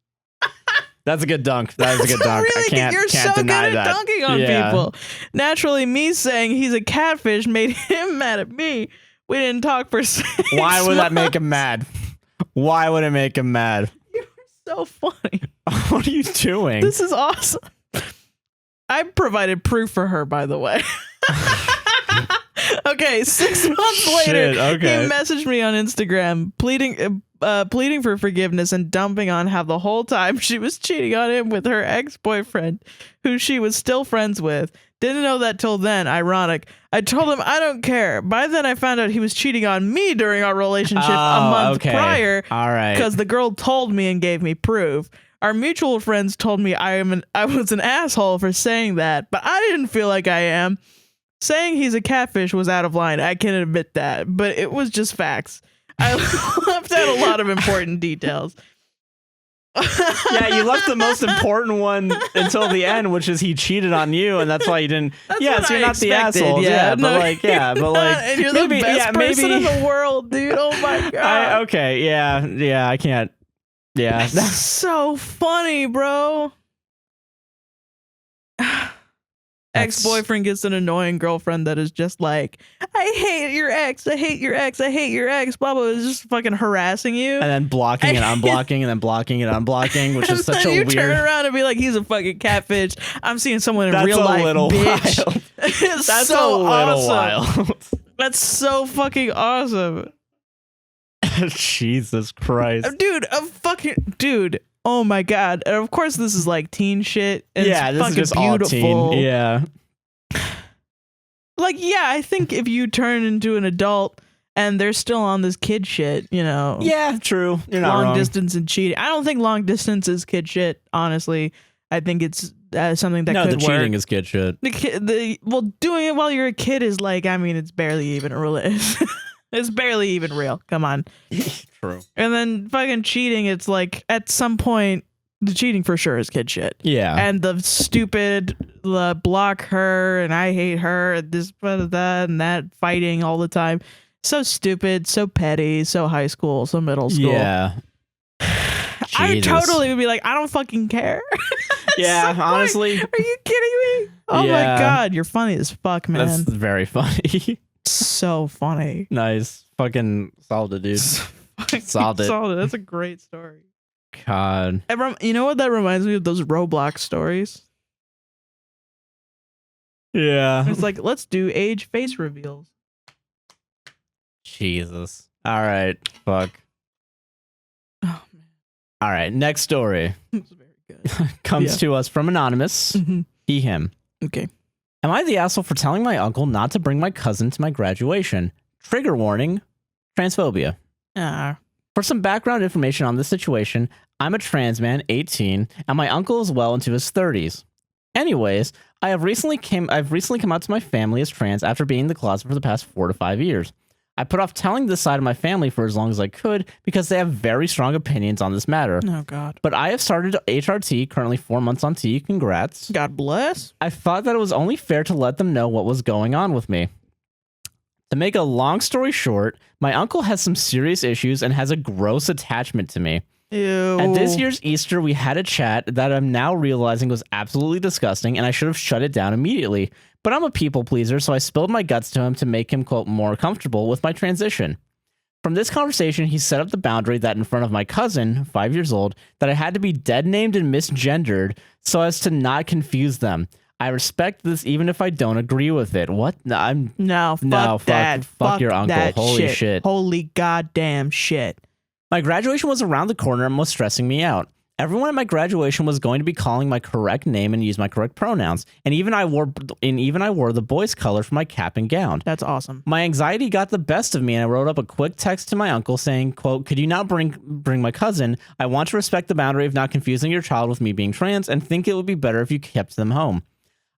That's a good dunk. That is a good dunk. Really, I can't you're can't so deny good at that. dunking on people. Naturally, me saying he's a catfish made him mad at me. We didn't talk for 6 months. Why would that make him mad? Why would it make him mad? You're so funny. What are you doing? This is awesome. I provided proof for her, by the way. Okay, 6 months later, he messaged me on Instagram, pleading for forgiveness and dumping on how the whole time she was cheating on him with her ex-boyfriend, who she was still friends with. Didn't know that till then. Ironic. I told him I don't care. By then, I found out he was cheating on me during our relationship a month prior. All right. Because the girl told me and gave me proof. Our mutual friends told me I was an asshole for saying that, but I didn't feel like I am. Saying he's a catfish was out of line. I can admit that, but it was just facts. I left out a lot of important details. Yeah, you left the most important one until the end, which is he cheated on you, and that's why you didn't. So you're not the asshole. Yeah, but like, and you're the best person in the world, dude. Oh my god. I can't. Yeah, that's so funny, bro. Ex-boyfriend gets an annoying girlfriend that is just like, I hate your ex, I hate your ex, I hate your ex, blah blah, is just fucking harassing you, and then blocking and unblocking, and then blocking and unblocking, which is such a weird. You turn around and be like, he's a fucking catfish. I'm seeing someone in real life, bitch. Wild. That's so a little wild. That's so fucking awesome. Jesus Christ, dude. Oh my god. And of course this is like teen shit. And yeah, it's this is just beautiful. All teen. Yeah. Like, yeah, I think if you turn into an adult and they're still on this kid shit, you know. Yeah, true. You're not long wrong. Distance and cheating. I don't think long distance is kid shit, honestly. I think it's something that could work. No, the cheating is kid shit. Doing it while you're a kid is like, I mean, it's barely even real. It's barely even real. Come on. True. And then fucking cheating, it's like at some point the cheating for sure is kid shit. Yeah. And the stupid block her and I hate her and this that and that fighting all the time. So stupid, so petty, so high school, so middle school. Yeah. I totally would be like, I don't fucking care. Yeah, honestly. Are you kidding me? Oh my god, you're funny as fuck, man. That's very funny. So funny. Nice. Fucking solid, dude. Solid. That's a great story. God. You know what that reminds me of? Those Roblox stories. Yeah. It's like, let's do age face reveals. Jesus. All right. Fuck. Oh man, All right. Next story it's very good. comes to us from Anonymous. Mhm. He, him. Okay. Am I the asshole for telling my uncle not to bring my cousin to my graduation? Trigger warning, transphobia. For some background information on this situation, I'm a trans man, 18, and my uncle is well into his 30s. Anyways, I've recently come out to my family as trans after being in the closet for the past 4 to 5 years. I put off telling this side of my family for as long as I could because they have very strong opinions on this matter. Oh, God. But I have started HRT, currently 4 months on T. Congrats. God bless. I thought that it was only fair to let them know what was going on with me. To make a long story short, my uncle has some serious issues and has a gross attachment to me. Ew. At this year's Easter, we had a chat that I'm now realizing was absolutely disgusting, and I should have shut it down immediately. But I'm a people pleaser, so I spilled my guts to him to make him, quote, more comfortable with my transition. From this conversation, he set up the boundary that in front of my cousin, 5 years old, that I had to be dead named and misgendered so as to not confuse them. I respect this even if I don't agree with it. What? Fuck your uncle. Holy shit. Holy goddamn shit. My graduation was around the corner and was stressing me out. Everyone at my graduation was going to be calling my correct name and use my correct pronouns, and even I wore the boys' color for my cap and gown. That's awesome. My anxiety got the best of me, and I wrote up a quick text to my uncle saying, quote, could you not bring my cousin? I want to respect the boundary of not confusing your child with me being trans and think it would be better if you kept them home.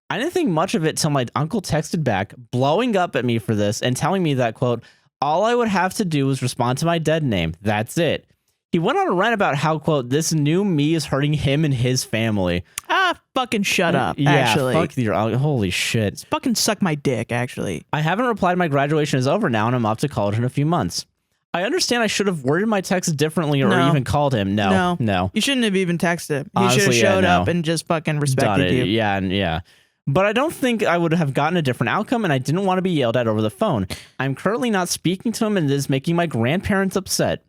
I didn't think much of it till my uncle texted back, blowing up at me for this and telling me that, quote, all I would have to do was respond to my dead name. That's it. He went on a rant about how, quote, this new me is hurting him and his family. Fucking shut up, actually. Fuck your holy shit. Just fucking suck my dick, actually. I haven't replied. My graduation is over now, and I'm off to college in a few months. I understand I should have worded my text differently or even called him. No. You shouldn't have even texted him. He Honestly, should have showed up and just fucking respected you. Yeah. But I don't think I would have gotten a different outcome, and I didn't want to be yelled at over the phone. I'm currently not speaking to him, and it is making my grandparents upset.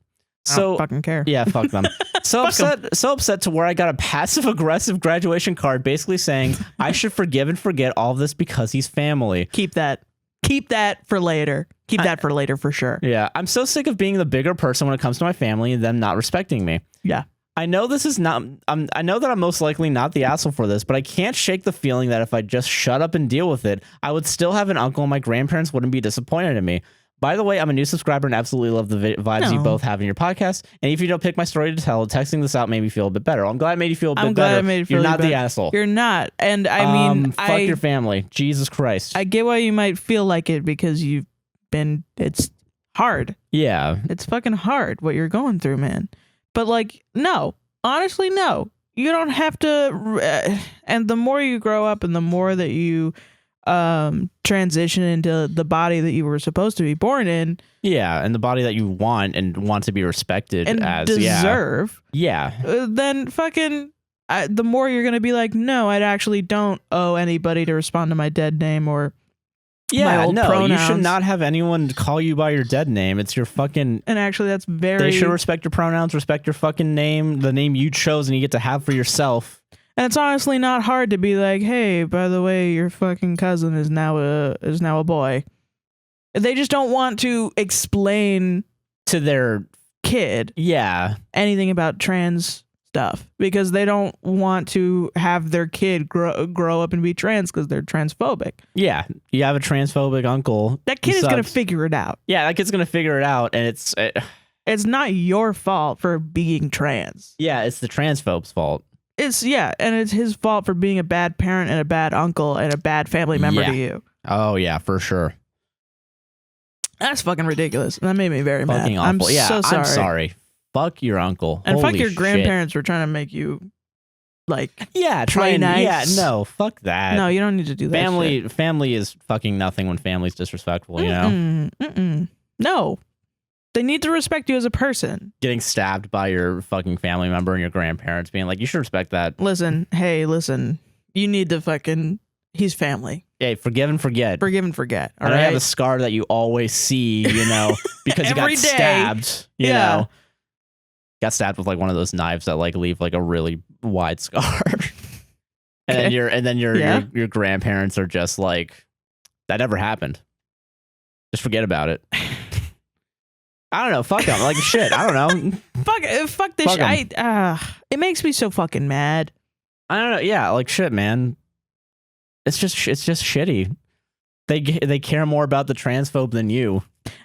I don't fucking care. Yeah, fuck them. So upset to where I got a passive-aggressive graduation card basically saying I should forgive and forget all of this because he's family. Keep that for later. Keep that for later for sure. Yeah, I'm so sick of being the bigger person when it comes to my family and them not respecting me. Yeah. I know this is not. I know that I'm most likely not the asshole for this, but I can't shake the feeling that if I just shut up and deal with it, I would still have an uncle and my grandparents wouldn't be disappointed in me. By the way, I'm a new subscriber and absolutely love the vibes you both have in your podcast. And if you don't pick my story to tell, texting this out made me feel a bit better. I'm glad it made you feel a bit better. You're not the asshole. You're not. And I mean, fuck your family. Jesus Christ. I get why you might feel like it because it's hard. Yeah. It's fucking hard what you're going through, man. But like, no, honestly, no, you don't have to. And the more you grow up and the more that you transition into the body that you were supposed to be born in, and the body that you want to be respected and as deserve, then fucking the more you're gonna be like, no, I actually don't owe anybody to respond to my dead name or my old pronouns. You should not have anyone call you by your dead name. It's your fucking. And actually, that's very. They should respect your pronouns, respect your fucking name, the name you chose and you get to have for yourself. And it's honestly not hard to be like, hey, by the way, your fucking cousin is now a boy. They just don't want to explain to their kid anything about trans stuff because they don't want to have their kid grow up and be trans because they're transphobic. Yeah, you have a transphobic uncle. That kid is going to figure it out. Yeah, that kid's going to figure it out, and it's not your fault for being trans. Yeah, it's the transphobe's fault. And it's his fault for being a bad parent and a bad uncle and a bad family member to you. Oh yeah, for sure. That's fucking ridiculous. That made me very fucking mad. awful. I'm so sorry. I'm sorry. Fuck your uncle. And Holy fuck your shit. grandparents for trying to make you try nice. Yeah, no, fuck that. No, you don't need to do that. Family is fucking nothing when family's disrespectful, you know? No. They need to respect you as a person. Getting stabbed by your fucking family member and your grandparents being like, you should respect that. Listen. You need to fucking... He's family. Hey, forgive and forget. Forgive and forget. All right? I have a scar that you always see, because you got stabbed, you know? got stabbed with like one of those knives that like leave like a really wide scar. And then your grandparents are just like, that never happened. Just forget about it. I don't know. Fuck them. Like shit. I don't know. Fuck this shit. It makes me so fucking mad. I don't know. Yeah, like shit, man. It's just shitty. They care more about the transphobe than you.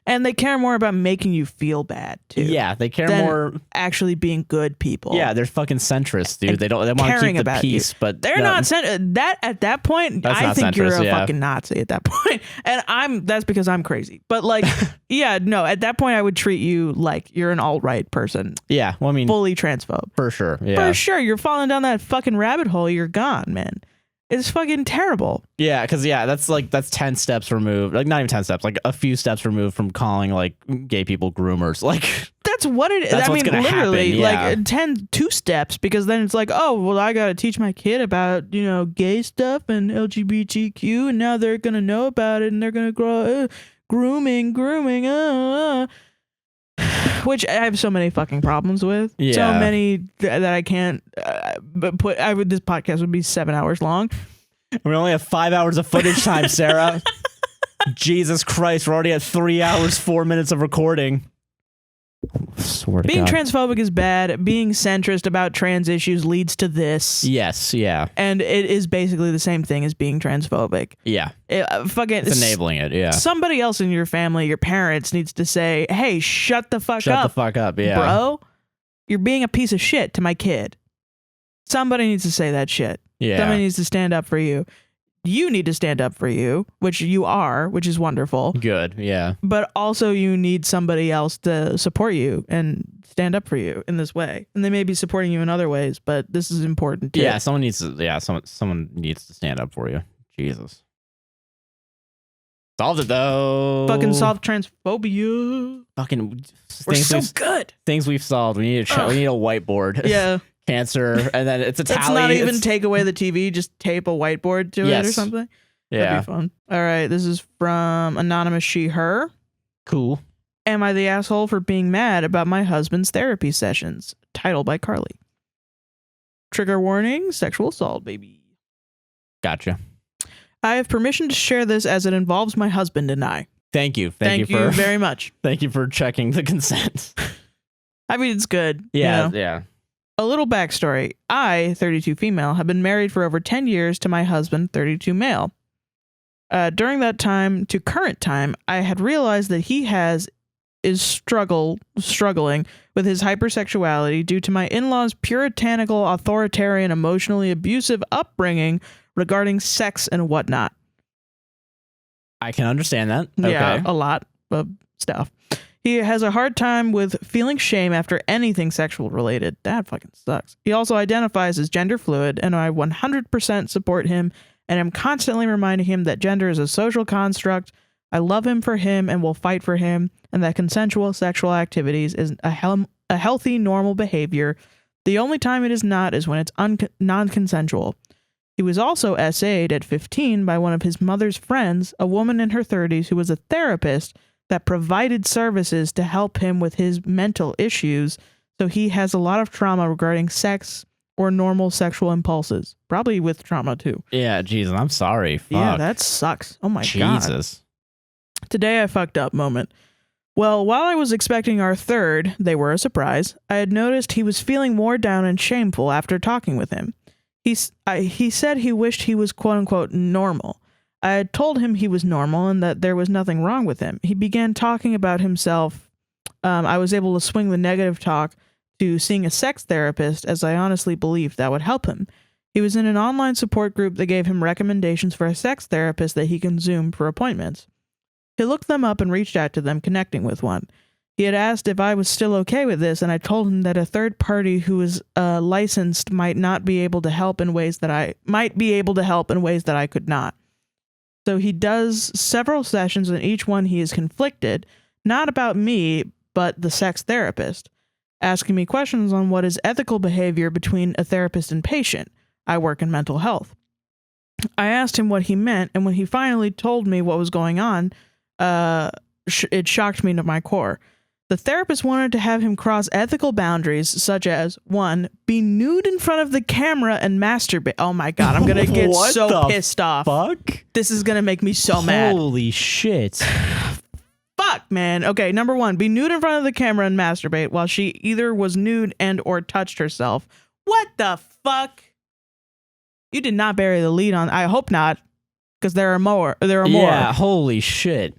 And they care more about making you feel bad too. Yeah, they care more actually being good people. Yeah, they're fucking centrists, dude. They want to keep the peace, but they're not that at that point. I think you're a fucking Nazi at that point, and that's because I'm crazy. But like, yeah, no, at that point I would treat you like you're an alt-right person. Yeah, well, I mean, fully transphobe for sure. Yeah, for sure. You're falling down that fucking rabbit hole. You're gone, man. It's fucking terrible. Yeah, because that's 10 steps removed. Like not even 10 steps, like a few steps removed from calling like gay people groomers. Like that's what it is. I mean, literally, happen, yeah. Like 2 steps, because then it's like, oh, well, I gotta teach my kid about gay stuff and LGBTQ, and now they're gonna know about it, and they're gonna grow grooming. Which I have so many fucking problems with. Yeah. So many that I can't this podcast would be 7 hours long. We only have 5 hours of footage time, Sarah. Jesus Christ, we're already at 3 hours, 4 minutes of recording. Swear to being God. Transphobic is bad. Being centrist about trans issues leads to this. Yes, yeah. And it is basically the same thing as being transphobic. Yeah. It's enabling it, yeah. Somebody else in your family, your parents, needs to say, hey, shut the fuck up. Shut the fuck up, yeah. Bro, you're being a piece of shit to my kid. Somebody needs to say that shit. Yeah. Somebody needs to stand up for you. You need to stand up for you, which you are, which is wonderful. Good, yeah. But also you need somebody else to support you and stand up for you in this way. And they may be supporting you in other ways, but this is important too. Yeah, someone needs to stand up for you. Jesus. Solved it though. Fucking solve transphobia. Fucking we're so good. Things we've solved. We need a whiteboard. Yeah. Cancer, and then it's a tally. Let's not even take away the TV, just tape a whiteboard to it or something. Yeah. That'd be fun. All right, this is from Anonymous She Her. Cool. Am I the asshole for being mad about my husband's therapy sessions? Title by Carly. Trigger warning, sexual assault, baby. Gotcha. I have permission to share this as it involves my husband and I. Thank you. Thank you very much. Thank you for checking the consent. I mean, it's good. Yeah, yeah. A little backstory. I, 32 female, have been married for over 10 years to my husband, 32 male. During that time to current time, I had realized that he is struggling with his hypersexuality due to my in-laws' puritanical, authoritarian, emotionally abusive upbringing regarding sex and whatnot. I can understand that. Yeah, okay. A lot of stuff. He has a hard time with feeling shame after anything sexual related. That fucking sucks. He also identifies as gender fluid, and I 100% support him, and I'm constantly reminding him that gender is a social construct. I love him for him and will fight for him, and that consensual sexual activities is a healthy, normal behavior. The only time it is not is when it's non-consensual. He was also SA'd at 15 by one of his mother's friends, a woman in her 30s who was a therapist that provided services to help him with his mental issues, so he has a lot of trauma regarding sex or normal sexual impulses. Probably with trauma, too. Yeah, Jesus, I'm sorry. Fuck. Yeah, that sucks. Oh, my God. Jesus. Today I fucked up moment. Well, while I was expecting our third, they were a surprise, I had noticed he was feeling more down and shameful after talking with him. He said he wished he was quote-unquote normal. I had told him he was normal and that there was nothing wrong with him. He began talking about himself. I was able to swing the negative talk to seeing a sex therapist, as I honestly believed that would help him. He was in an online support group that gave him recommendations for a sex therapist that he can Zoom for appointments. He looked them up and reached out to them, connecting with one. He had asked if I was still okay with this, and I told him that a third party who was licensed might be able to help in ways that I could not. So he does several sessions, and each one he is conflicted, not about me, but the sex therapist, asking me questions on what is ethical behavior between a therapist and patient. I work in mental health. I asked him what he meant, and when he finally told me what was going on, it shocked me to my core. The therapist wanted to have him cross ethical boundaries, such as 1, be nude in front of the camera and masturbate. Oh my God, I'm going to get so pissed off. Fuck? This is going to make me so mad. Holy shit. Fuck, man. Okay, number 1, be nude in front of the camera and masturbate while she either was nude and or touched herself. What the fuck? You did not bury the lead on. I hope not, because there are more. Yeah, holy shit.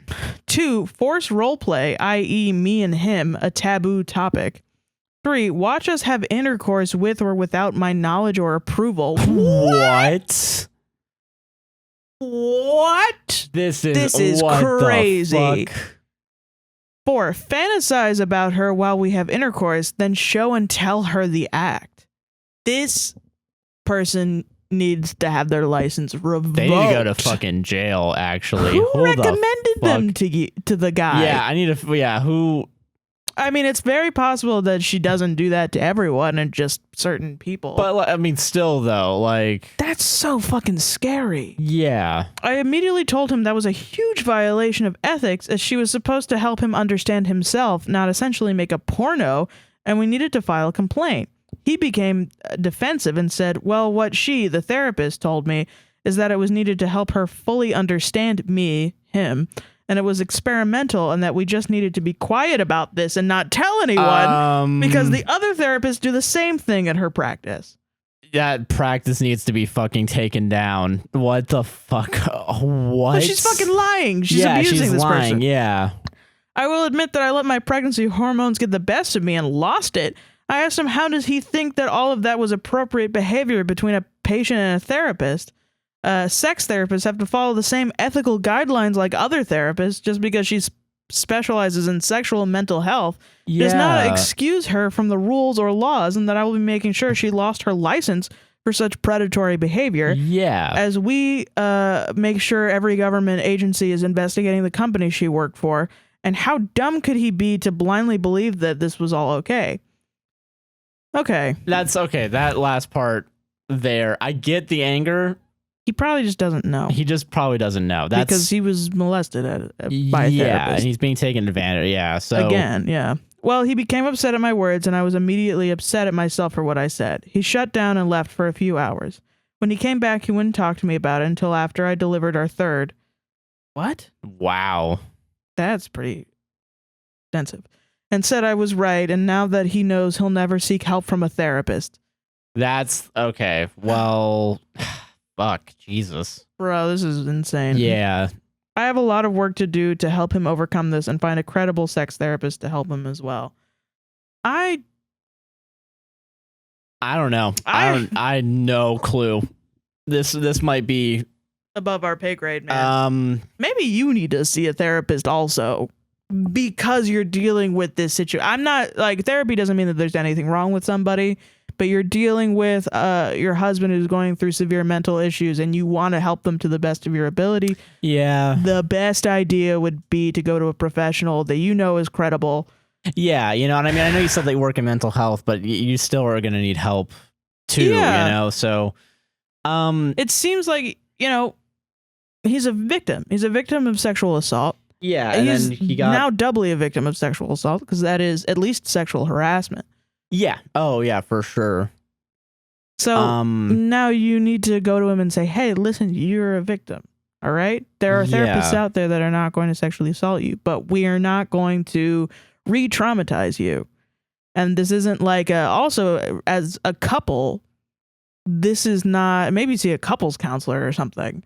2, force roleplay, i.e. me and him, a taboo topic. 3, watch us have intercourse with or without my knowledge or approval. What? What? This is what crazy. The fuck? 4, fantasize about her while we have intercourse, then show and tell her the act. This person needs to have their license revoked. They need to go to fucking jail, actually. Who recommended them to the guy? Yeah, I need to... Yeah, who... I mean, it's very possible that she doesn't do that to everyone and just certain people. But, I mean, still, though, like... That's so fucking scary. Yeah. I immediately told him that was a huge violation of ethics, as she was supposed to help him understand himself, not essentially make a porno, and we needed to file a complaint. He became defensive and said, well, what she, the therapist, told me is that it was needed to help her fully understand me, him, and it was experimental and that we just needed to be quiet about this and not tell anyone because the other therapists do the same thing at her practice. That practice needs to be fucking taken down. What the fuck? What? Well, she's fucking lying. She's abusing this lying, person. Yeah. I will admit that I let my pregnancy hormones get the best of me and lost it. I asked him, how does he think that all of that was appropriate behavior between a patient and a therapist? Sex therapists have to follow the same ethical guidelines like other therapists just because she specializes in sexual and mental health. Yeah. Does not excuse her from the rules or laws, and that I will be making sure she lost her license for such predatory behavior. Yeah. As we make sure every government agency is investigating the company she worked for. And how dumb could he be to blindly believe that this was all okay? Okay. That's okay. That last part there, I get the anger. He probably just doesn't know. He just probably doesn't know. That's because he was molested by a therapist. Yeah, and he's being taken advantage. Yeah, so again, yeah. Well, he became upset at my words, and I was immediately upset at myself for what I said. He shut down and left for a few hours. When he came back, he wouldn't talk to me about it until after I delivered our third. What? Wow. That's pretty extensive. And said I was right, and now that he knows, he'll never seek help from a therapist. That's okay. Well, fuck, Jesus. Bro, this is insane. Yeah. I have a lot of work to do to help him overcome this and find a credible sex therapist to help him as well. I don't know. I no clue. This might be above our pay grade, man. Maybe you need to see a therapist also, because you're dealing with this situation. I'm not like, therapy doesn't mean that there's anything wrong with somebody, but you're dealing with your husband who's going through severe mental issues and you want to help them to the best of your ability. Yeah. The best idea would be to go to a professional that you know is credible. Yeah, you know what I mean? I know you said that you work in mental health, but you still are going to need help too, you know? So it seems like, you know, he's a victim. He's a victim of sexual assault. Yeah, and then he got now doubly a victim of sexual assault, because that is at least sexual harassment. Yeah. Oh, yeah, for sure. So now you need to go to him and say, hey, listen, you're a victim. All right. There are therapists out there that are not going to sexually assault you, but we are not going to re-traumatize you. And this isn't like also as a couple, this is not, maybe see a couples counselor or something.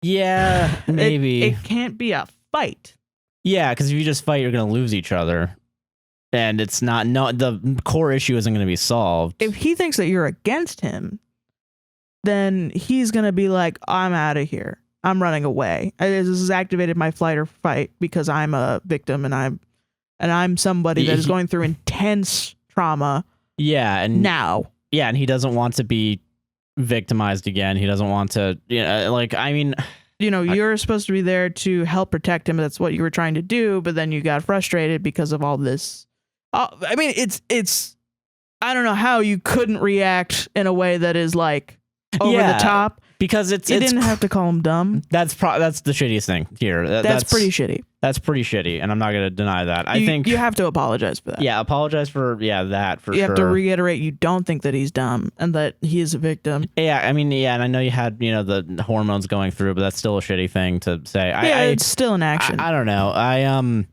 Yeah, maybe. It can't be a fight. Yeah, because if you just fight, you're going to lose each other. And it's not, the core issue isn't going to be solved. If he thinks that you're against him, then he's going to be like, I'm out of here. I'm running away. This has activated my flight or fight because I'm a victim and I'm somebody that is going through intense trauma. Yeah. And now. Yeah. And he doesn't want to be victimized again. He doesn't want to, you know, like, I mean, you know, you're supposed to be there to help protect him. That's what you were trying to do. But then you got frustrated because of all this. I mean, it's, I don't know how you couldn't react in a way that is like over the top. Because you didn't have to call him dumb. That's the shittiest thing here. That's pretty shitty. That's pretty shitty, and I'm not going to deny that. I think you have to apologize for that. Yeah, apologize for that for sure. You have to reiterate you don't think that he's dumb and that he is a victim. Yeah, I mean, yeah, and I know you had the hormones going through, but that's still a shitty thing to say. It's still an action. I don't know.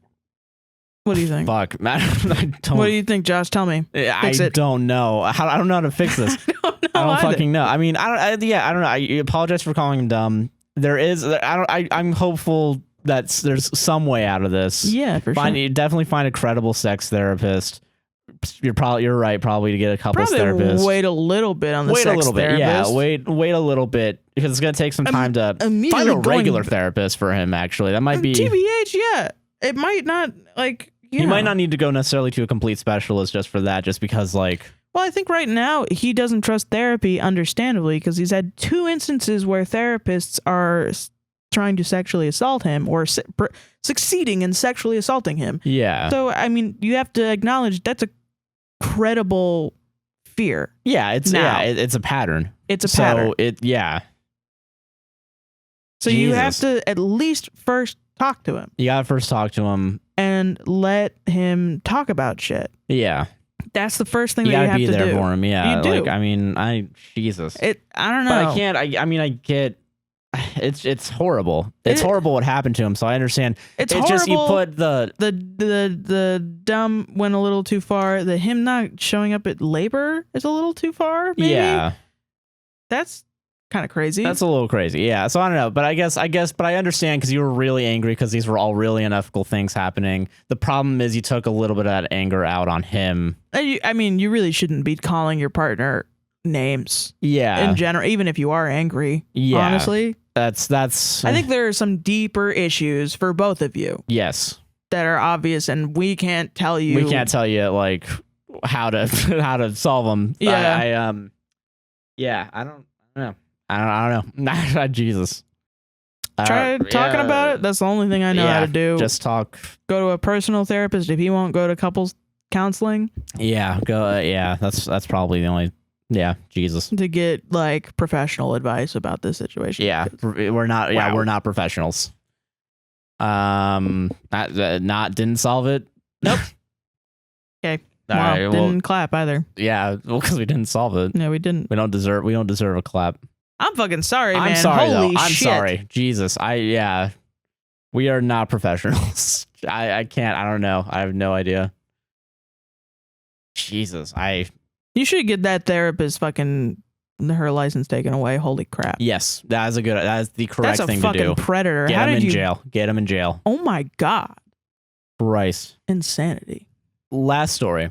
What do you think? Fuck, I don't. What do you think, Josh? Tell me. I don't know. I don't know how to fix this. I don't fucking know. I mean, I don't know. I apologize for calling him dumb. I'm hopeful that there's some way out of this. Yeah, for sure. Definitely find a credible sex therapist. You're right. Probably to get a couples therapist. Wait a little bit on the sex therapist. Yeah, wait a little bit because it's gonna take some time to find a regular therapist for him. Actually, that might be TBH. Yeah, it might not He might not need to go necessarily to a complete specialist just for that. Just because Well, I think right now he doesn't trust therapy, understandably, because he's had 2 instances where therapists are trying to sexually assault him or succeeding in sexually assaulting him. Yeah. So, I mean, you have to acknowledge that's a credible fear. Yeah, it's a pattern. It's a pattern. So Jesus. you have to at least first talk to him. You gotta first talk to him and let him talk about shit. Yeah. That's the first thing that you have to do. You gotta be there for him. Yeah. You do. Jesus. I don't know. But I can't. I get. It's horrible. It's horrible what happened to him. So I understand. It's horrible. Just you put the dumb went a little too far. The him not showing up at labor is a little too far. Maybe. Yeah. That's kind of crazy. That's a little crazy. Yeah. So I don't know. But I guess. But I understand because you were really angry because these were all really unethical things happening. The problem is you took a little bit of that anger out on him. I mean, you really shouldn't be calling your partner names. Yeah. In general, even if you are angry. Yeah. Honestly. That's. I think there are some deeper issues for both of you. Yes. That are obvious, and we can't tell you. We can't tell you how to solve them. Yeah. I don't know. I don't know. Jesus. Try talking about it. That's the only thing I know how to do. Just talk. Go to a personal therapist if he won't go to couples counseling. Yeah. Go. Yeah. That's probably the only. Yeah, Jesus. To get professional advice about this situation. Yeah, we're not. Yeah, we're not professionals. Didn't solve it. Nope. Okay. Didn't clap either. Yeah, because we didn't solve it. No, we didn't. We don't deserve a clap. I'm fucking sorry, man. I'm sorry, Holy though. I'm shit. sorry. Jesus. We are not professionals. I can't. I don't know. I have no idea. Jesus. You should get that therapist fucking her license taken away. Holy crap. Yes, that is the correct thing to do. That's a fucking predator. Get him in jail. Get him in jail. Oh my God. Christ. Insanity. Last story.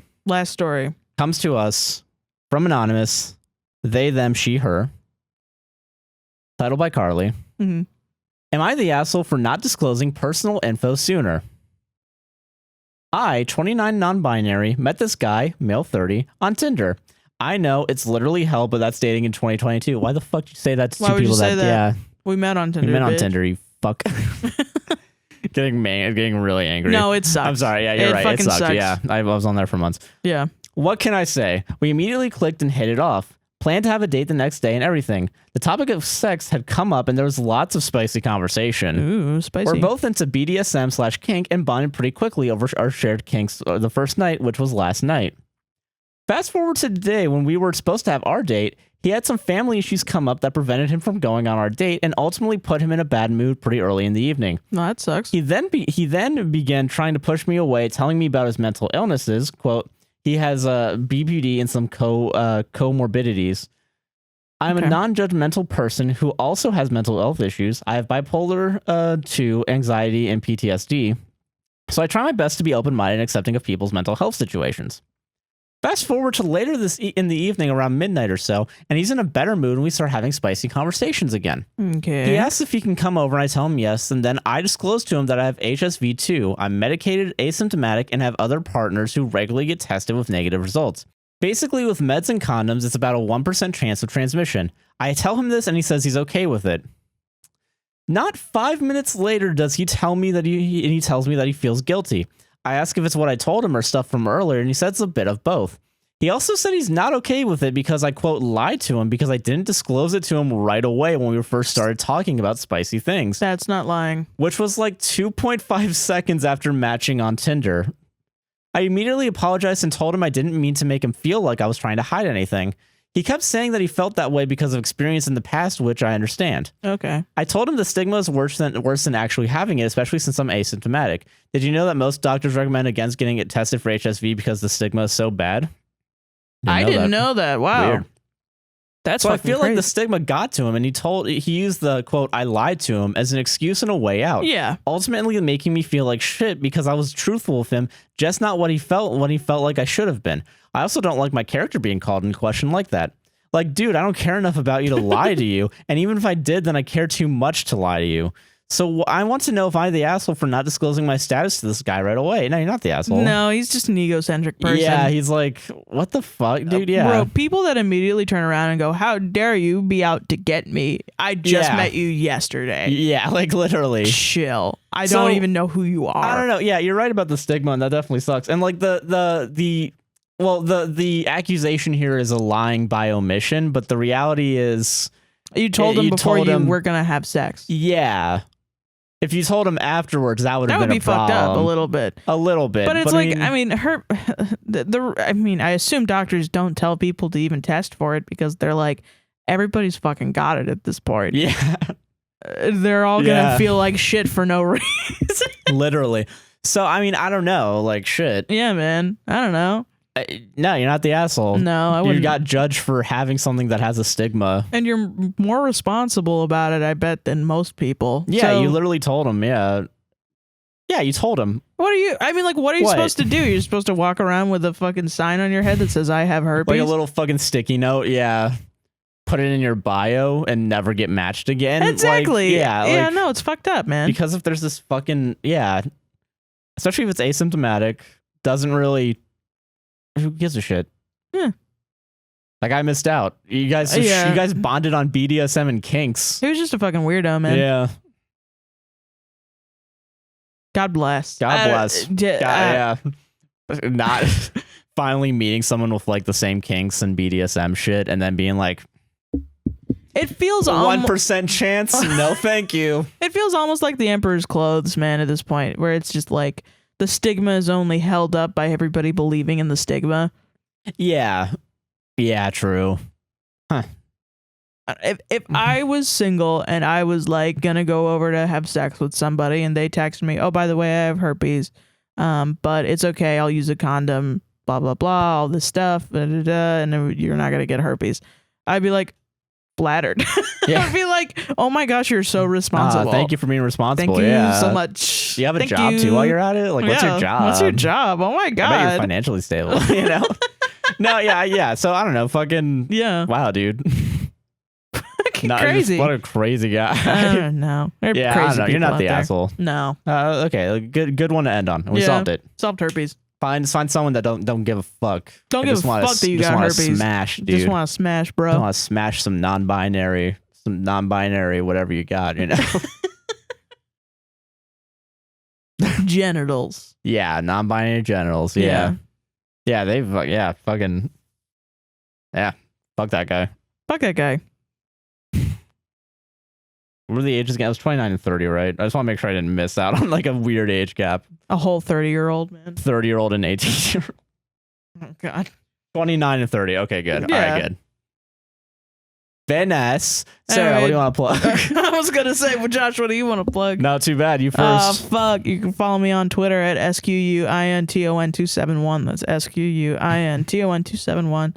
Comes to us from Anonymous. They, them, she, her. Titled by Carly. Mm-hmm. Am I the asshole for not disclosing personal info sooner? I, 29 non-binary, met this guy, male 30, on Tinder. I know it's literally hell, but that's dating in 2022. Why the fuck did you say that to two people? Why would you say that? Yeah, we met on Tinder. We met on Tinder. You fuck. getting really angry. No, it sucks. I'm sorry. Yeah, you're right. It sucks. Yeah, I was on there for months. Yeah. What can I say? We immediately clicked and hit it off. Planned to have a date the next day and everything. The topic of sex had come up and there was lots of spicy conversation. Ooh, spicy. We're both into BDSM/kink and bonded pretty quickly over our shared kinks the first night, which was last night. Fast forward to today when we were supposed to have our date, he had some family issues come up that prevented him from going on our date and ultimately put him in a bad mood pretty early in the evening. No, that sucks. He then began trying to push me away, telling me about his mental illnesses, quote, he has BPD and some comorbidities. I'm a non-judgmental person who also has mental health issues. I have bipolar 2, anxiety, and PTSD. So I try my best to be open-minded and accepting of people's mental health situations. Fast forward to later in the evening around midnight or so, and he's in a better mood and we start having spicy conversations again. Okay. He asks if he can come over and I tell him yes, and then I disclose to him that I have HSV too. I'm medicated, asymptomatic, and have other partners who regularly get tested with negative results. Basically, with meds and condoms, it's about a 1% chance of transmission. I tell him this and he says he's okay with it. Not 5 minutes later does he tell me that he tells me that he feels guilty. I ask if it's what I told him or stuff from earlier, and he says it's a bit of both. He also said he's not okay with it because I, quote, lied to him because I didn't disclose it to him right away when we first started talking about spicy things. That's not lying. Which was like 2.5 seconds after matching on Tinder. I immediately apologized and told him I didn't mean to make him feel like I was trying to hide anything. He kept saying that he felt that way because of experience in the past, which I understand. Okay. I told him the stigma is worse than actually having it, especially since I'm asymptomatic. Did you know that most doctors recommend against getting it tested for HSV because the stigma is so bad? I didn't know that. Wow. Weird. That's so I feel crazy. like the stigma got to him, and he used the, quote, I lied to him as an excuse and a way out. Yeah. Ultimately making me feel like shit because I was truthful with him, just not what he felt when he felt like I should have been. I also don't like my character being called into question like that. Like, dude, I don't care enough about you to lie to you. And even if I did, then I care too much to lie to you. So I want to know if I'm the asshole for not disclosing my status to this guy right away. No, you're not the asshole. No, he's just an egocentric person. Yeah, he's like, what the fuck, dude? Yeah. Bro, people that immediately turn around and go, how dare you be out to get me? I just met you yesterday. Yeah, like literally. Chill. I don't even know who you are. I don't know. Yeah, you're right about the stigma, and that definitely sucks. And like the accusation here is a lying by omission, but the reality is you told him before you were gonna have sex. Yeah. If you told him afterwards, that would have been a problem. Fucked up a little bit. A little bit. But it's I assume doctors don't tell people to even test for it because they're like, everybody's fucking got it at this point. Yeah. They're all gonna feel like shit for no reason. Literally. So, I mean, I don't know. Like, shit. Yeah, man. I don't know. No, you're not the asshole. No, I wouldn't. You got judged for having something that has a stigma. And you're more responsible about it, I bet, than most people. Yeah, so, you literally told him. Yeah. Yeah, you told him. What are you supposed to do? You're supposed to walk around with a fucking sign on your head that says, I have herpes? Like a little fucking sticky note. Yeah. Put it in your bio and never get matched again. Exactly. Like, yeah. No, it's fucked up, man. Because if there's this fucking, especially if it's asymptomatic, doesn't really, who gives a shit? Yeah. Like, I missed out. You guys bonded on BDSM and kinks. He was just a fucking weirdo, man. Yeah. God bless. God bless. Yeah. Not finally meeting someone with like the same kinks and BDSM shit and then being like, it feels 1% chance. No, thank you. It feels almost like the Emperor's Clothes, man, at this point, where it's just like the stigma is only held up by everybody believing in the stigma. Yeah. Yeah, true. Huh. If I was single and I was like gonna go over to have sex with somebody and they text me, oh, by the way, I have herpes, but it's okay, I'll use a condom, blah, blah, blah, all this stuff, and then you're not gonna get herpes. I'd be like, flattered. Yeah. I'd be like, oh my gosh, you're so responsible. Thank you for being responsible. Thank you so much. Do you have a job too while you're at it? Like, what's your job? What's your job? Oh my God. I bet you're financially stable, you know? No, yeah. So I don't know. Fucking, wow, dude. Crazy. What a crazy guy. I don't know. Yeah, I don't know. You're not the asshole. No. Okay, good one to end on. We solved it. Solved herpes. Find someone that don't give a fuck. Don't give a fuck that you got herpes. Smash, dude. Just want to smash, bro. Just want to smash some non-binary, whatever you got, you know. Genitals. Yeah, non-binary genitals. Yeah. Yeah, fucking. Yeah, fuck that guy. Fuck that guy. What were the ages again? I was 29 and 30, right? I just want to make sure I didn't miss out on like a weird age gap. A whole 30-year-old, man. 30-year-old and 18-year-old. Oh, God. 29 and 30. Okay, good. Yeah. All right, good. Vanessa. Sarah, what do you want to plug? I was going to say, well, Josh, what do you want to plug? Not too bad. You first. Fuck. You can follow me on Twitter at SQUINTON271. That's SQUINTON271.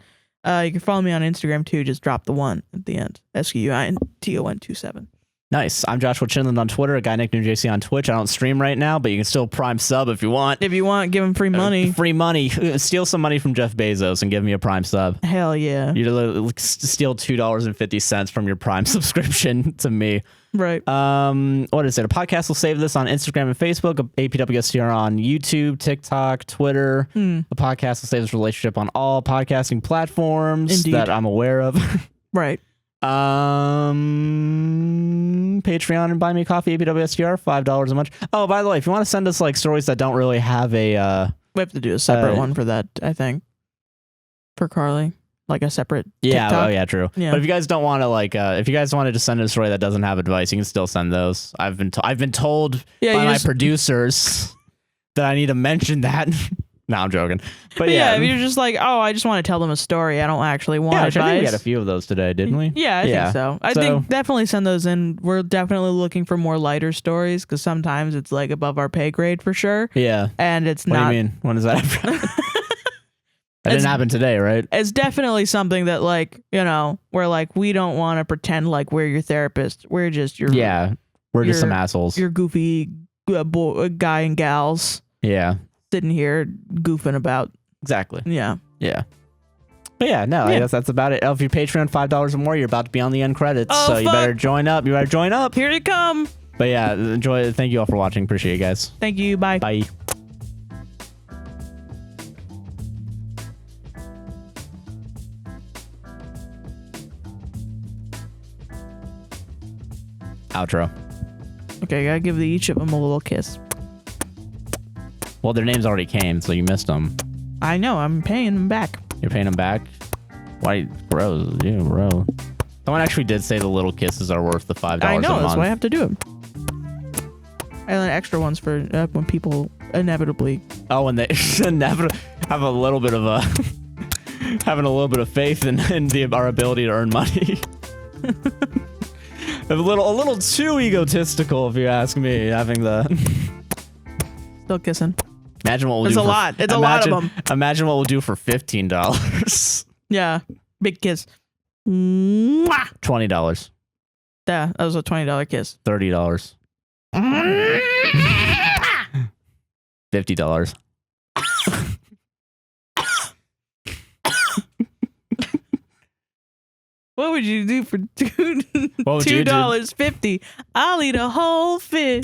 You can follow me on Instagram, too. Just drop the 1 at the end. SQUINTON27. Nice. I'm Joshua Chinland on Twitter, a guy Nick New JC on Twitch. I don't stream right now, but you can still Prime sub if you want. If you want, give him free money. Free money. Steal some money from Jeff Bezos and give me a Prime sub. Hell yeah. You steal $2.50 from your Prime subscription to me. Right. What is it? A podcast will save this on Instagram and Facebook. APWSTR on YouTube, TikTok, Twitter. The podcast will save this relationship on all podcasting platforms that I'm aware of. Right. Patreon and buy me a coffee, APWSTR, $5 a month. Oh, by the way, if you want to send us like stories that don't really have a we have to do a separate one for that, I think. for Carly, like a separate Yeah, TikTok. oh yeah, true. Yeah. But if you guys don't want to like, if you guys wanted to send a story that doesn't have advice, you can still send those. I've been told Yeah, by you my just- producers that I need to mention that. No, I'm joking. But yeah, if you're just like, oh, I just want to tell them a story. I don't actually want yeah, advice. I think we had a few of those today, didn't we? Yeah, I think so. I think definitely send those in. We're definitely looking for more lighter stories because sometimes it's like above our pay grade for sure. Yeah. And it's What not. do you mean? When does that happen? That didn't happen today, right? It's definitely something that, like, you know, we're like, we don't want to pretend like we're your therapist. We're just your we're just some assholes. Your goofy guy and gals. Yeah. Sitting here goofing about. Exactly. Yeah. Yeah. But yeah, no, I guess that's about it. If you Patreon $5 or more, you're about to be on the end credits. Oh, so you better join up. You better join up. Here you come. But yeah, enjoy it. Thank you all for watching. Appreciate you guys. Thank you. Bye. Bye. Outro. Okay, gotta give each of them a little kiss. Well, their names already came, so you missed them. I know. I'm paying them back. You're paying them back? Why? Bro, yeah, bro. Someone actually did say the little kisses are worth the $5 I know. a month. That's why I have to do them. And then extra ones for when people inevitably. Oh, when they inevitably have a little bit of having a little bit of faith in our ability to earn money. a little too egotistical, if you ask me. Having the Still kissing. Imagine what we'll It's do. a lot. It's a lot of them. Imagine what we'll do for $15. Yeah, big kiss. Mwah! $20. Yeah, that was a $20 kiss. $30. $50. What would you do for What would you do? $2.50? I'll eat a whole fish.